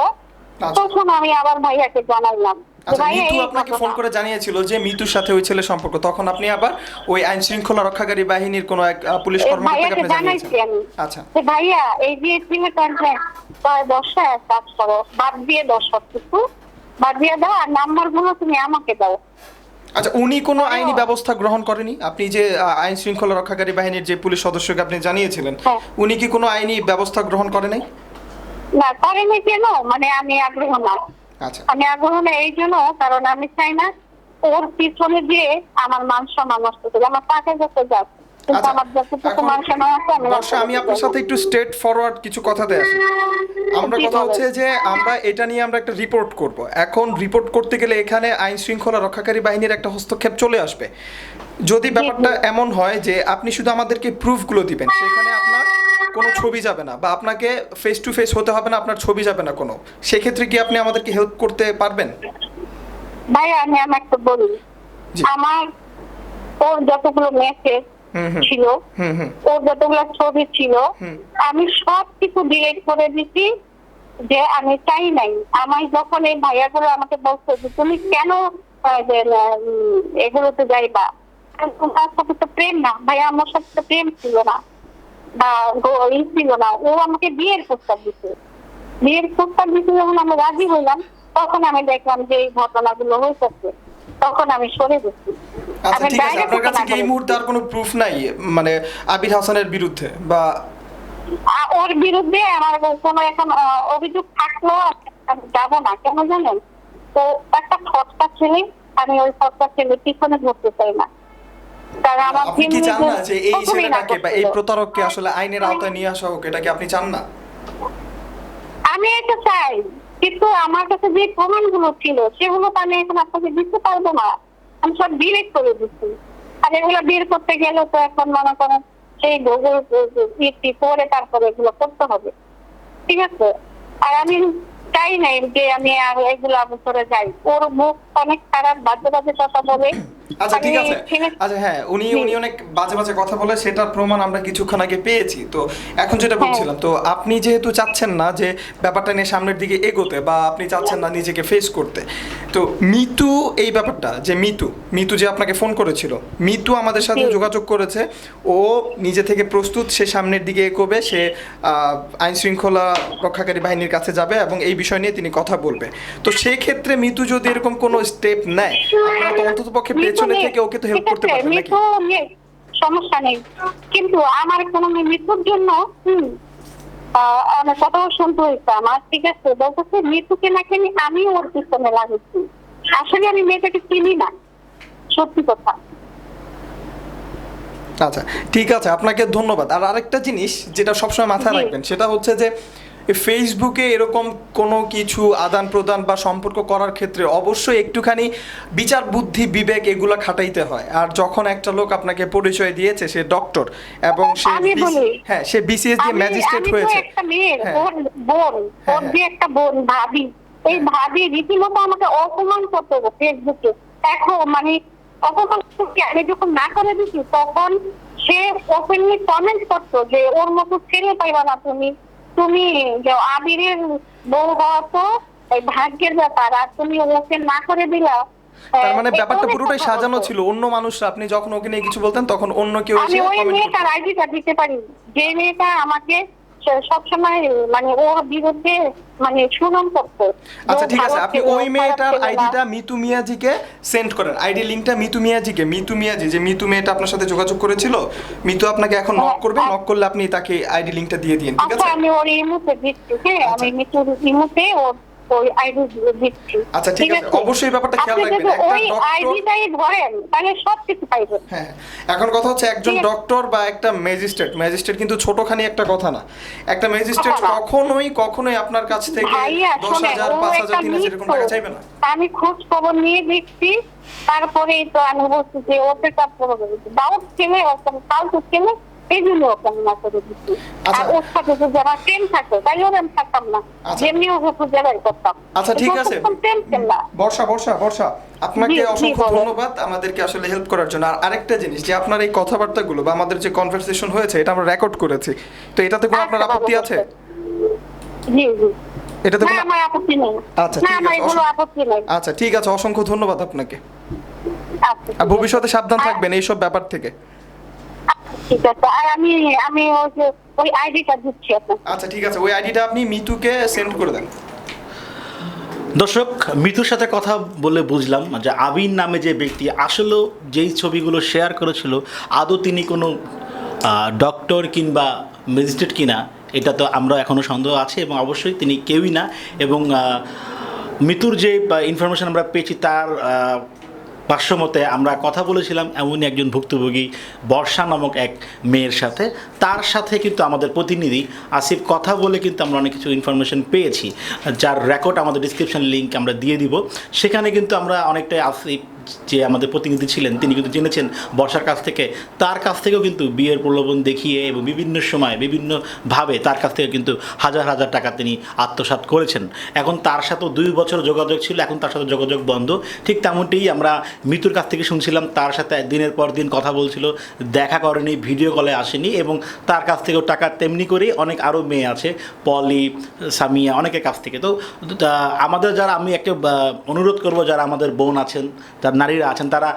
J: তখন আমি আবার ভাইয়াকে জানাইলাম।
H: আচ্ছা, মিতু আপনাকে ফোন করে জানিয়েছিল যে মিতুর সাথে ওই ছেলে সম্পর্ক, তখন আপনি আবার ওই আইন শৃঙ্খলা রক্ষাকারী বাহিনীর কোন এক পুলিশ কর্মকর্তাকে আপনি জানিয়েছেন? আচ্ছা,
J: ভাইয়া এই যে ছেলেটার বর্ষা এক কাজ করো, বাদ দিয়ে দাও সবকিছু, বাদ দিয়ে দাও আর নাম্বার গুলো তুমি আমাকে দাও।
H: আচ্ছা, উনি কোনো আইনি ব্যবস্থা গ্রহণ করেনি? আপনি যে আইন শৃঙ্খলা রক্ষাকারী বাহিনীর যে পুলিশ সদস্যকে আপনি জানিয়েছিলেন, উনি কি কোনো আইনি ব্যবস্থা গ্রহণ করে নাই?
J: না, করেনি কেন, মানে আমি আগ্রহ না।
H: আচ্ছা,
J: আমি আগ্রহ না এই জন্য কারণ আমি চাই না ওর পিছনে দিয়ে আমার মান সম্মান নষ্ট করে, আমার পাশে যেতে যাক, কিন্তু আমার যতটুকু মান সম্মান আছে
H: আমি আপনার সাথে একটু স্ট্রেট ফরওয়ার্ড কিছু কথাতে আসি। আমরা কথা হচ্ছে যে আমরা এটা নিয়ে আমরা একটা রিপোর্ট করব। এখন রিপোর্ট করতে গেলে এখানে আইন শৃঙ্খলা রক্ষাকারী বাহিনীর একটা হস্তক্ষেপ চলে আসবে। যদি ব্যাপারটা এমন হয় যে আপনি শুধু আমাদেরকে প্রুফগুলো দিবেন, সেখানে আপনার কোনো ছবি যাবে না বা আপনাকে ফেস টু ফেস হতে হবে না, আপনার ছবি যাবে না কোনো, সেক্ষেত্রে কি আপনি আমাদেরকে হেল্প করতে পারবেন?
J: ভাই আমি আমাকে বলি, আমার ওর যতগুলো মেসেজ ছিল, ওর যতগুলো ছবি ছিল, আমি সব কিছু ডিলিট করে দিছি, যে আমি চাই নাই। আমি যখন এই ভাইয়াগুলো আমাকে বলছে যে তুমি কেন এগুলোতে যাইবা, তোমার সাথে তো প্রেম না ভাইয়া, আমার সাথে তো প্রেম ছিল না বা ছিল না, ও আমাকে বিয়ের প্রস্তাব দিচ্ছে। যখন আমি রাজি হইলাম, তখন আমি দেখলাম যে এই ঘটনাগুলো হয়েছে, তখন আমি সরে গেছি।
H: আচ্ছা, ঠিক আছে, আপনার কাছে কি এই মুহূর্তে আর কোনো প্রুফ নাই মানে আবির হাসানের বিরুদ্ধে বা
J: ওর বিরুদ্ধে? আমার কোনো এখন অভিযোগ থাকলেও আমি যাবো না, কেন জানেন? তো একটা ফটকা ছেলে, আমি ওই ফটকা ছেলে পিছনে ধরতে চাই না।
H: আপনি কি চান না যে এই ছেলেটাকে বা এই প্রতারককে আসলে আইনের আওতায় নিয়ে আসা হোক? এটা কি আপনি চান না?
J: আমি এটা চাই, কিন্তু আমার কাছে যে প্রমাণগুলো ছিল সেগুলো তো আমি এখন আপনাকে দিতে পারবো না, আমি সব ডিলিট করে দিচ্ছি। আর এগুলো বের করতে গেলে তো এখন মনে করেন সেই গুগল করে তারপরে এগুলো করতে হবে, ঠিক আছে? আর আমি চাই নাই যে আমি আর এগুলো করে যাই। ওর মুখ অনেক খারাপ, বাজে বাজে কথা বলে।
H: আচ্ছা, ঠিক আছে। আচ্ছা, হ্যাঁ, উনি অনেক বাজে বাজে কথা বলে, সেটার প্রমাণ আমরা কিছুক্ষণ আগে পেয়েছি। তো এখন যেটা বলছিলাম, তো আপনি যেহেতু চাচ্ছেন না যে ব্যাপারটা নিয়ে সামনের দিকে এগোতে বা আপনি চাচ্ছেন না নিজেকে ফেস করতে, তো মিতু এই ব্যাপারটা যে মিতু যে আপনাকে ফোন করেছিল, মিতু আমাদের সাথে যোগাযোগ করেছে, ও নিজে থেকে প্রস্তুত, সে সামনের দিকে এগোবে, সে আইন শৃঙ্খলা রক্ষাকারী বাহিনীর কাছে যাবে এবং এই বিষয় নিয়ে তিনি কথা বলবে। তো সেই ক্ষেত্রে মিতু যদি এরকম কোনো স্টেপ নেয়, আপনারা তো অন্ততপক্ষে পেছনে থেকে ওকে তো হেল্প করতে পারবেন নাকি?
J: সমস্যা নেই, কিন্তু আমার কোনো মৃত্যুর জন্য অনেক কথাও শুনতে হয়েছে আমার, ঠিক আছে? বলতেছে মৃত্যুকে নাকি আমি ওর পিছনে লাগাচ্ছি। আসলে আমি মেয়েটাকে চিনি না, সত্যি কথা।
H: আচ্ছা ঠিক আছে, আপনাকে ধন্যবাদ। আর আরেকটা জিনিস যেটা সবসময় মাথায়
J: জি।
H: রাখবেন সেটা হচ্ছে যে ফেসবুকে এরকম কোনো কিছু আদান প্রদান বা সম্পর্ক করার ক্ষেত্রে অবশ্যই একটুখানি বিচার বুদ্ধি বিবেক এগুলো খাটাইতে হয়। আর যখন একটা লোক আপনাকে পরিচয় দিয়েছে সে ডক্টর এবং সে
J: আমি বলি,
H: হ্যাঁ সে বিসিএস দিয়ে ম্যাজিস্ট্রেট
J: আমি তো
H: হয়েছে,
J: একটা মেয়ের
H: হ্যাঁ।
J: বোন
H: হ্যাঁ,
J: ওর যে একটা বোন ভাবি, এই ভাবি রীতিমতো আমাকে অপমান করতো ফেসবুকে। এখন মানে অপমান করতে আমি যখন না করে দিচ্ছি তখন সে ওপেনলি কমেন্ট করতো যে ওর মতো ছেলে পাইবা না তুমি, তুমি যে আবিরের বউ হওয়া তো এই ভাগ্যের ব্যাপার, আর তুমি ওকে না করে দিলা।
H: তার মানে
J: এটা
H: ব্যাপারটা
J: অনেক
H: পুরোটাই
J: কথা
H: সাজানো
J: বলতো।
H: ছিল, অন্য মানুষরা আপনি যখন ওকে নিয়ে কিছু বলতেন তখন অন্য কেউ
J: আমি
H: এসে
J: ওই
H: কমেন্ট
J: মেয়েটার
H: করতো।
J: আইডিটা দিতে পারি, যে মেয়েটা আমাকে সবসময় মানে ওর বিরুদ্ধে মানে সুনাম করতো।
H: আচ্ছা
J: ও
H: ঠিক আছে,
J: ভালো
H: আপনি
J: ছিল,
H: ওই
J: খারাপ
H: মেয়েটার
J: ছিল না।
H: আইডিটা মিতু মিয়াজিকে সেন্ড করেন, আইডি লিংকটা মিতু মিয়াজিকে। মিতু মিয়াজি যে মিতু মেয়েটা আপনার সাথে যোগাযোগ করেছিল, মিতু আপনাকে এখন নক করবে, নক করলে আপনি তাকে আইডি লিংকটা দিয়ে দিন, ঠিক
J: আচ্ছা
H: আছে?
J: আমি ওর ইমুতে দিচ্ছি, হ্যাঁ আমি মিতুর ইমুতে ওই আইডি দিচ্ছি।
H: আচ্ছা ঠিক আছে, অবশ্যই ব্যাপারটা খেয়াল
J: আপনি
H: রাখবেন।
J: যদি
H: একটা
J: ওই
H: ডক্টর,
J: আইডিটাই ধরেন তাহলে সবকিছু পাইবেন।
H: হ্যাঁ এখন কথা হচ্ছে একজন
J: ঠিক আছে।
H: ডক্টর বা একটা ম্যাজিস্ট্রেট কিন্তু ছোটখানি একটা কথা না। একটা ম্যাজিস্ট্রেট
J: না।
H: কখনোই আপনার কাছ থেকে
J: ভাইয়া
H: 10,000
J: শোনেন, ও
H: 5,000
J: একটা
H: 3,000 এরকম টাকা চাইবে না।
J: আমি খোঁজ খবর নিয়ে দেখছি, তারপরেই তো আমি বলছি যে ওকে কাজ করে দিচ্ছি। ডাউট ছেলে ওখানে ফালতু ছেলে, এই জন্য ওখানে না করে দিচ্ছি।
H: আচ্ছা।
J: আর ওর সাথে যে যারা প্রেম থাকতো তাই ওর আমি থাকতাম না,
H: আচ্ছা।
J: যেমনি ওকে খুঁজে বের করতাম।
H: আচ্ছা ঠিক আছে,
J: প্রেম ছিল না।
H: বর্ষা আপনাকে
J: জি, জি,
H: অসংখ্য
J: বলো।
H: ধন্যবাদ আমাদেরকে আসলে হেল্প করার জন্য। আর আরেকটা জিনিস, যে আপনার এই কথাবার্তাগুলো বা আমাদের যে কনভারসেশন হয়েছে এটা আমরা রেকর্ড করেছি, তো এটাতে কোনো আপনার
J: আচ্ছা,
H: আপত্তি
J: ভালো
H: আছে?
J: করছেন। জি জি,
H: এটাতে
J: না
H: কোনো
J: আমার আপত্তি নেই।
H: আচ্ছা
J: না
H: ঠিক
J: আমার
H: আছে,
J: এগুলো আপত্তি নেই।
H: আচ্ছা ঠিক আছে, অসংখ্য ধন্যবাদ আপনাকে।
J: আচ্ছা,
H: আর
J: ঠিক
H: ভবিষ্যতে
J: আছে।
H: সাবধান
J: আর-
H: থাকবেন এইসব ব্যাপার থেকে।
J: ঠিক আছে, আর আমি ওই যে ওই আইডিটা দিচ্ছি আপনাকে।
H: আচ্ছা ঠিক আছে, ওই আইডিটা আপনি মিতুকে সেন্ড করে দেন।
A: দর্শক, মিতুর সাথে কথা বলে বুঝলাম যে আবির নামে যে ব্যক্তি আসলে যেই ছবিগুলো শেয়ার করেছিল আদৌ তিনি কোনো ডক্টর কিংবা ম্যাজিস্ট্রেট কিনা, এটা তো আমরা এখনও সন্দেহ আছে, এবং অবশ্যই তিনি কেউই না। এবং মিতুর যে ইনফরমেশন আমরা পেয়েছি তার ভাষ্যমতে আমরা কথা বলেছিলাম এমনই একজন ভুক্তভোগী বর্ষা নামক এক মেয়ের সাথে। তার সাথে কিন্তু আমাদের প্রতিনিধি আসিফ কথা বলে কিন্তু আমরা অনেক কিছু ইনফরমেশন পেয়েছি, যার রেকর্ড আমাদের ডিসক্রিপশন লিঙ্ক আমরা দিয়ে দিব। সেখানে কিন্তু আমরা অনেকটাই আসিফ যে আমাদের প্রতিনিধি ছিলেন তিনি কিন্তু জেনেছেন বর্ষার কাছ থেকে, তার কাছ থেকেও কিন্তু বিয়ের প্রলোভন দেখিয়ে এবং বিভিন্ন সময় বিভিন্নভাবে তার কাছ থেকে কিন্তু হাজার হাজার টাকা তিনি আত্মসাৎ করেছেন। এখন তার সাথেও 2 বছর যোগাযোগ ছিল, এখন তার সাথে যোগাযোগ বন্ধ। ঠিক তেমনটিই আমরা মিতুর কাছ থেকে শুনছিলাম, তার সাথে দিনের পর দিন কথা বলছিল, দেখা করেনি, ভিডিও কলে আসেনি, এবং তার কাছ থেকেও টাকা তেমনি করেই অনেক আরও মেয়ে আছে, পলি, সামিয়া, অনেকের কাছ থেকে। তো আমাদের যারা, আমি একটা অনুরোধ করব, যারা আমাদের বোন আছেন, যারা নারীরা আছেন, তারা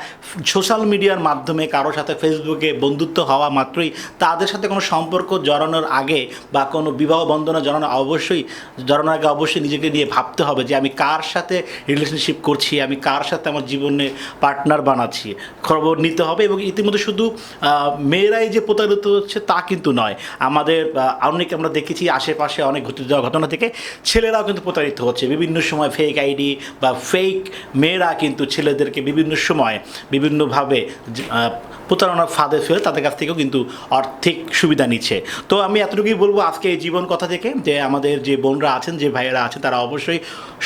A: সোশ্যাল মিডিয়ার মাধ্যমে কারোর সাথে ফেসবুকে বন্ধুত্ব হওয়া মাত্রই তাদের সাথে কোনো সম্পর্ক জড়ানোর আগে বা কোনো বিবাহ বন্ধনে জড়ানোর আগে অবশ্যই নিজেকে নিয়ে ভাবতে হবে যে আমি কার সাথে রিলেশনশিপ করছি, আমি কার সাথে আমার জীবনে পার্টনার বানাচ্ছি, খবর নিতে হবে। এবং ইতিমধ্যে শুধু মেয়েরাই যে প্রতারিত হচ্ছে তা কিন্তু নয়, আমাদের অনেক আমরা দেখেছি আশেপাশে অনেক ঘটে যাওয়া ঘটনা থেকে ছেলেরাও কিন্তু প্রতারিত হচ্ছে। বিভিন্ন সময় ফেক আইডি বা ফেক মেয়েরা কিন্তু ছেলেদেরকে বিভিন্ন সময় বিভিন্নভাবে প্রতারণার ফাঁদে ফেলে তাদের কাছ থেকেও কিন্তু আর্থিক সুবিধা নিচ্ছে। তো আমি এতটুকুই বলবো আজকে এই জীবন কথা থেকে, যে আমাদের যে বোনরা আছেন, যে ভাইয়েরা আছেন, তারা অবশ্যই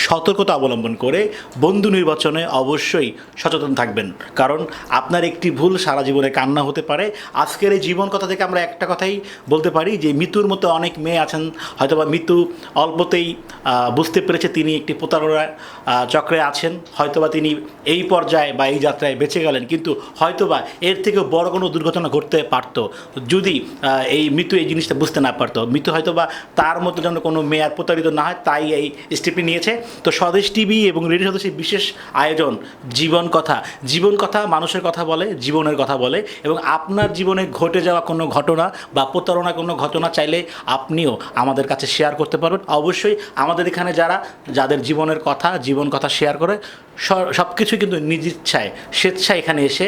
A: সতর্কতা অবলম্বন করে বন্ধু নির্বাচনে অবশ্যই সচেতন থাকবেন, কারণ আপনার একটি ভুল সারা জীবনে কান্না হতে পারে। আজকের এই জীবন কথা থেকে আমরা একটা কথাই বলতে পারি যে মিতুর মতো অনেক মেয়ে আছেন, হয়তোবা মিতু অল্পতেই বুঝতে পেরেছে তিনি একটি প্রতারণা চক্রে আছেন, হয়তোবা তিনি এই পর্যায়ে বা এই যাত্রায় বেঁচে গেলেন, কিন্তু হয়তোবা এর থেকেও বড় কোনো দুর্ঘটনা ঘটতে পারত যদি এই মিতু এই জিনিসটা বুঝতে না পারতো। মিতু হয়তোবা তার মতো যেন কোনো মেয়ে আর প্রতারিত না হয়, তাই এই স্টেপটি নিয়েছে। তো স্বদেশ টিভি এবং রেডিও স্বদেশের বিশেষ আয়োজন জীবন কথা মানুষের কথা বলে, জীবনের কথা বলে, এবং আপনার জীবনে ঘটে যাওয়া কোনো ঘটনা বা প্রতারণা কোনো ঘটনা চাইলে আপনিও আমাদের কাছে শেয়ার করতে পারবেন। অবশ্যই আমাদের এখানে যাদের জীবন কথা শেয়ার করে সব কিছুই কিন্তু নিজ ইচ্ছায় স্বেচ্ছায় এখানে এসে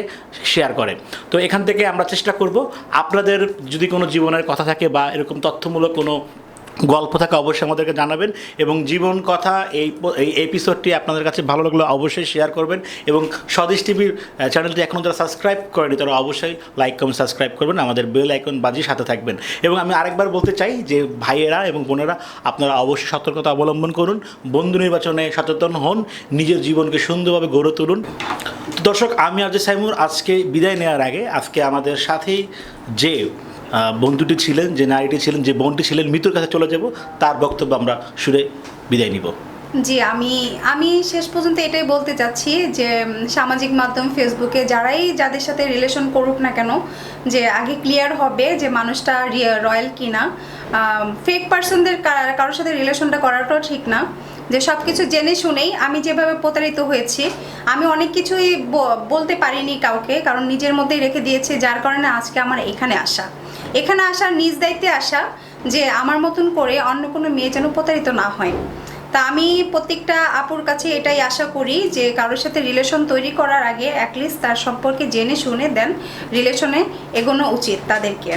A: শেয়ার করে। তো এখান থেকে আমরা চেষ্টা করব আপনাদের যদি কোনো জীবনের কথা থাকে বা এরকম তথ্যমূলক কোনো গল্প থাকে অবশ্যই আমাদেরকে জানাবেন, এবং জীবন কথা এই এপিসোডটি আপনাদের কাছে ভালো লাগলে অবশ্যই শেয়ার করবেন, এবং স্বদেশ টিভির চ্যানেলটি এখনও যারা সাবস্ক্রাইব করেনি তারা অবশ্যই লাইক কমেন্ট সাবস্ক্রাইব করবেন, আমাদের বেল আইকন বাজিয়ে সাথে থাকবেন। এবং আমি আরেকবার বলতে চাই যে ভাইয়েরা এবং বোনেরা, আপনারা অবশ্যই সতর্কতা অবলম্বন করুন, বন্ধু নির্বাচনে সচেতন হন, নিজের জীবনকে সুন্দরভাবে গড়ে তুলুন। তো দর্শক, আমি আর যে সাইমুর আজকে বিদায় নেওয়ার আগে আজকে আমাদের সাথেই যে বন্ধুটি ছিলেন, যে নারীটি ছিলেন, যে বোনটি ছিলেন, মৃত্যুর কাছে চলে যাব, তার বক্তব্য আমরা শুনে বিদায় নিব।
D: জি, আমি শেষ পর্যন্ত এটাই বলতে চাচ্ছি যে সামাজিক মাধ্যম ফেসবুকে যাদের সাথে রিলেশন করুক না কেন, যে আগে ক্লিয়ার হবে যে মানুষটা রয়্যাল কিনা। ফেক পার্সনদের কারোর সাথে রিলেশনটা করাটাও ঠিক না। যে সব কিছু জেনে শুনেই আমি যেভাবে প্রতারিত হয়েছি, আমি অনেক কিছুই বলতে পারিনি কাউকে, কারণ নিজের মধ্যেই রেখে দিয়েছি, যার কারণে আজকে আমার এখানে আসা নিজ দায়িত্বে আসা, যে আমার মতন করে অন্য কোনো মেয়ে যেন প্রতারিত না হয়। তা আমি প্রত্যেকটা আপুর কাছে এটাই আশা করি যে কারোর সাথে রিলেশন তৈরি করার আগে অ্যাটলিস্ট তার সম্পর্কে জেনে শুনে দেন রিলেশনে এগোনো উচিত তাদেরকে।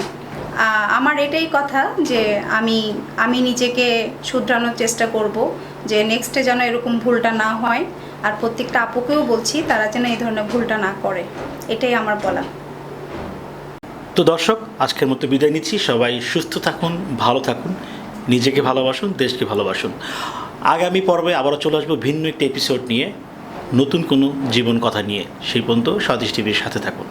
D: আমার এটাই কথা যে আমি নিজেকে শুধরানোর চেষ্টা করব, যে নেক্সটে যেন এরকম ভুলটা না হয়, আর প্রত্যেকটা আপুকেও বলছি তারা যেন এই ধরনের ভুলটা না করে, এটাই আমার বলা।
A: তো দর্শক, আজকের মতো বিদায় নিচ্ছি। সবাই সুস্থ থাকুন, ভালো থাকুন, নিজেকে ভালোবাসুন, দেশকে ভালোবাসুন। আগামী পর্বে আবারও চলে আসবো ভিন্ন একটা এপিসোড নিয়ে, নতুন কোনো জীবন কথা নিয়ে। সেই পর্যন্ত স্বদেশ টিভির সাথে থাকুন।